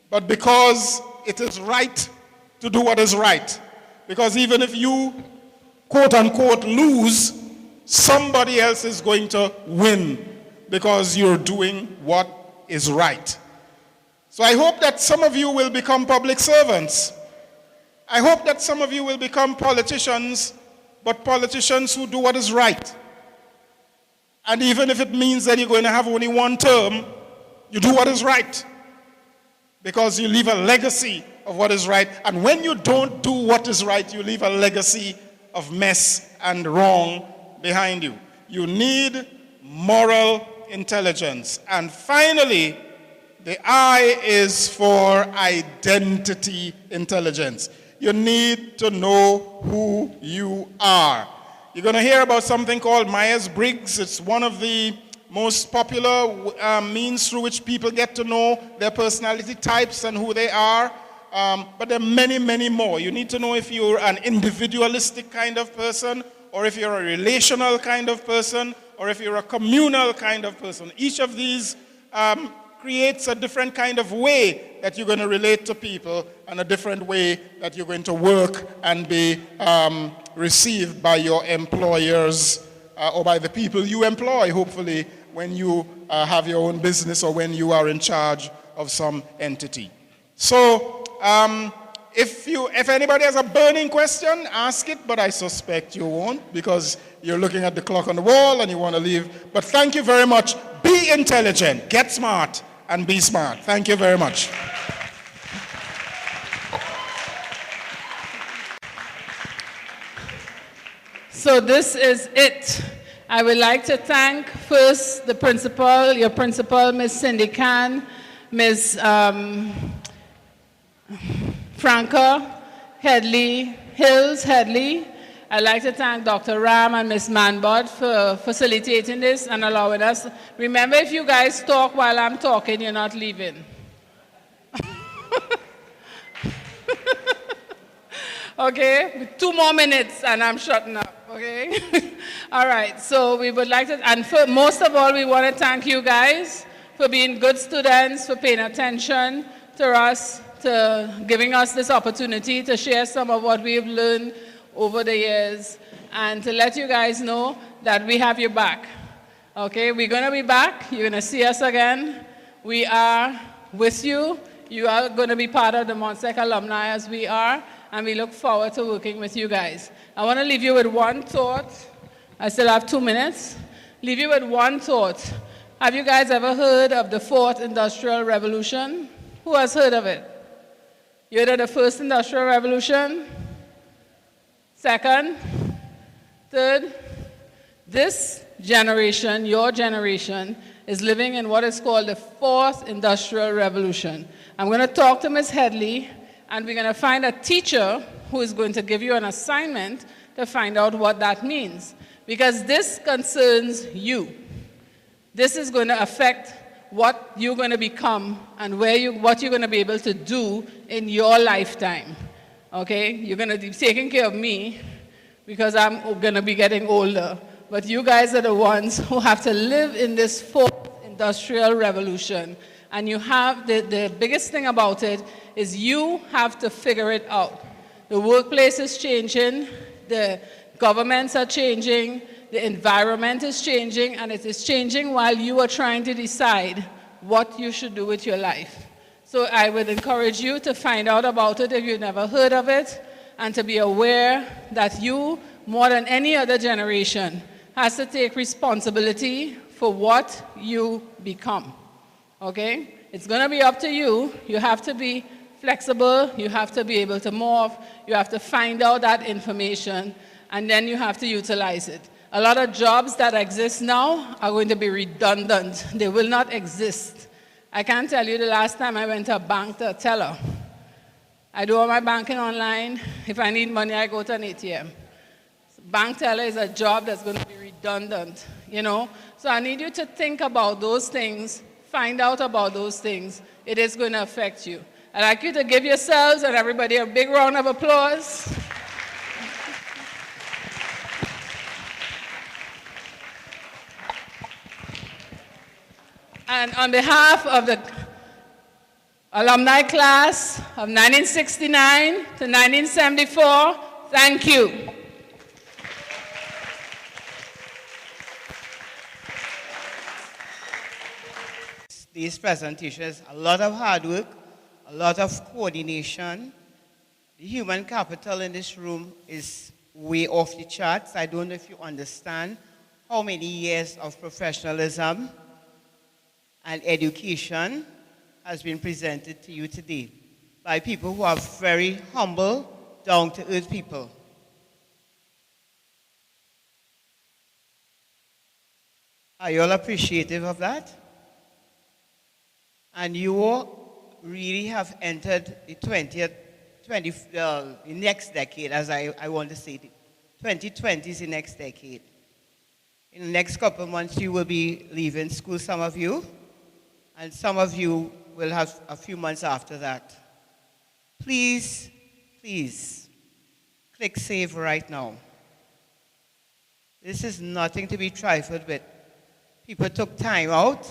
but because it is right to do what is right. Because even if you, quote unquote, lose, somebody else is going to win because you're doing what is right. So I hope that some of you will become public servants. I hope that some of you will become politicians, but politicians who do what is right. And even if it means that you're going to have only one term, you do what is right. Because you leave a legacy of what is right. And when you don't do what is right, you leave a legacy of mess and wrong behind you. You need moral intelligence. And finally, the I is for identity intelligence. You need to know who you are. You're going to hear about something called Myers-Briggs. It's one of the most popular means through which people get to know their personality types and who they are. But there are many, many more. You need to know if you're an individualistic kind of person, or if you're a relational kind of person, or if you're a communal kind of person. Each of these creates a different kind of way that you're going to relate to people, and a different way that you're going to work and be received by your employers or by the people you employ, hopefully, when you have your own business or when you are in charge of some entity. So, if anybody has a burning question, ask it, but I suspect you won't, because you're looking at the clock on the wall and you want to leave. But thank you very much. Be intelligent, get smart, and be smart. Thank you very much. So this is it. I would like to thank first the principal, your principal, Ms. Cindy Khan, Ms. Franca Headley, Hills Headley, I'd like to thank Dr. Ram and Ms. Manbot for facilitating this and allowing us. Remember, if you guys talk while I'm talking, you're not leaving. Okay, 2 more minutes and I'm shutting up, okay? All right, so we would like to, and most of all, we want to thank you guys for being good students, for paying attention to us, to giving us this opportunity to share some of what we've learned over the years, and to let you guys know that we have your back, okay? We're going to be back. You're going to see us again. We are with you. You are going to be part of the MODSEC alumni as we are, and we look forward to working with you guys. I want to leave you with one thought. I still have 2 minutes. Leave you with one thought. Have you guys ever heard of the 4th Industrial Revolution? Who has heard of it? You heard of the 1st Industrial Revolution? 2nd? 3rd? This generation, your generation, is living in what is called the 4th Industrial Revolution. I'm going to talk to Ms. Headley, and we're going to find a teacher who is going to give you an assignment to find out what that means. Because this concerns you. This is going to affect what you're going to become and what you're going to be able to do in your lifetime. Okay? You're going to be taking care of me because I'm going to be getting older. But you guys are the ones who have to live in this 4th Industrial Revolution. And you have, the biggest thing about it is you have to figure it out. The workplace is changing, the governments are changing, the environment is changing, and it is changing while you are trying to decide what you should do with your life. So I would encourage you to find out about it if you've never heard of it, and to be aware that you, more than any other generation, has to take responsibility for what you become. Okay? It's going to be up to you. You have to be flexible. You have to be able to morph. You have to find out that information, and then you have to utilize it. A lot of jobs that exist now are going to be redundant. They will not exist. I can't tell you the last time I went to a bank to a teller. I do all my banking online. If I need money, I go to an ATM. Bank teller is a job that's going to be redundant, you know? So I need you to think about those things. Find out about those things. It is going to affect you. I'd like you to give yourselves and everybody a big round of applause. And on behalf of the alumni class of 1969 to 1974, thank you. These presentations, a lot of hard work, a lot of coordination. The human capital in this room is way off the charts. I don't know if you understand how many years of professionalism and education has been presented to you today by people who are very humble, down-to-earth people. Are you all appreciative of that? And you all really have entered the next decade, as I want to say. 2020 is the next decade. In the next couple of months, you will be leaving school, some of you, and some of you will have a few months after that. Please, please, click save right now. This is nothing to be trifled with. People took time out.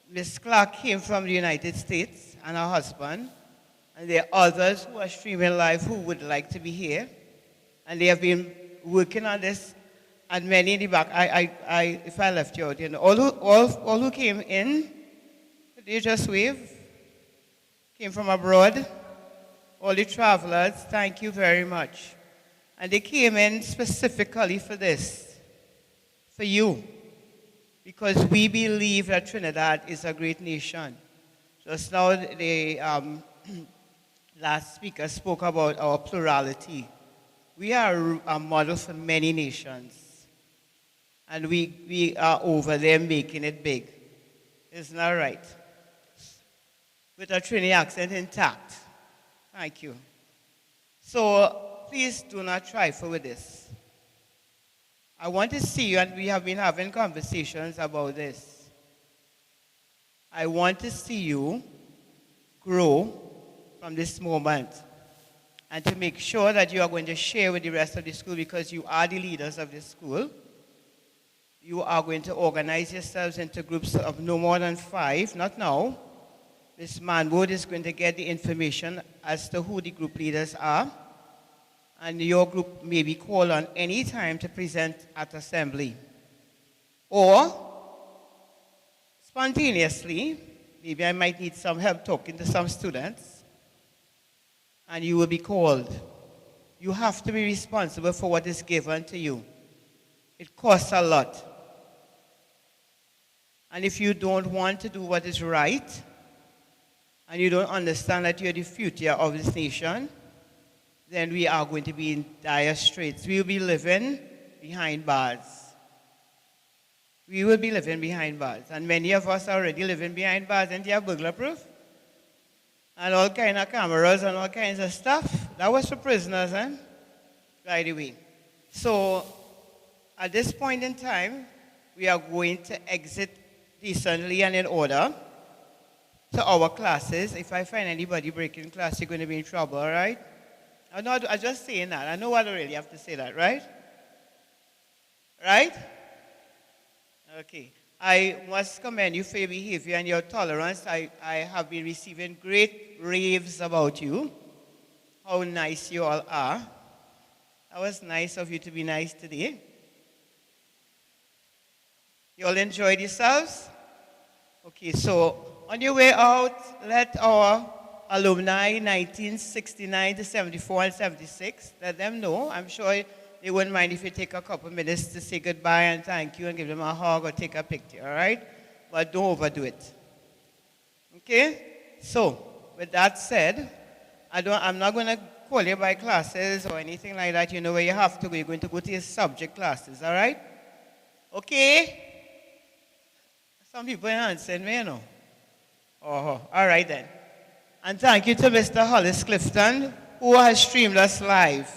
Ms. Clark came from the United States and her husband, and there are others who are streaming live who would like to be here, and they have been working on this, and many in the back. If I left you out, you know, all who came in, could you just wave? Came from abroad, all the travelers, thank you very much. And they came in specifically for this, for you. Because we believe that Trinidad is a great nation. Just now, the last speaker spoke about our plurality. We are a model for many nations. And we are over there making it big. Isn't that right? With our Trini accent intact. Thank you. So please do not trifle with this. I want to see you, and we have been having conversations about this. I want to see you grow from this moment and to make sure that you are going to share with the rest of the school, because you are the leaders of this school. You are going to organize yourselves into groups of no more than 5, not now. Ms. Manwood is going to get the information as to who the group leaders are, and your group may be called on any time to present at assembly. Or, spontaneously, maybe I might need some help talking to some students, and you will be called. You have to be responsible for what is given to you. It costs a lot. And if you don't want to do what is right, and you don't understand that you're the future of this nation, then we are going to be in dire straits. We will be living behind bars. We will be living behind bars. And many of us are already living behind bars, and they are burglar proof. And all kinds of cameras and all kinds of stuff. That was for prisoners, by the way. So, at this point in time, we are going to exit decently and in order to our classes. If I find anybody breaking class, you're going to be in trouble, all right? I'm just saying that. I know I don't really have to say that, right? Right? Okay. I must commend you for your behavior and your tolerance. I have been receiving great raves about you, how nice you all are. That was nice of you to be nice today. You all enjoyed yourselves? Okay, so on your way out, let our alumni 1969 to 74 and 76, let them know. I'm sure they wouldn't mind if you take a couple minutes to say goodbye and thank you and give them a hug or take a picture, all right? But don't overdo it. Okay? So, with that said, I'm not going to call you by classes or anything like that. You know where you have to go. You're going to go to your subject classes, all right? Okay? Some people ain't answering me, you know. Oh, all right then. And thank you to Mr. Hollis Clifton, who has streamed us live.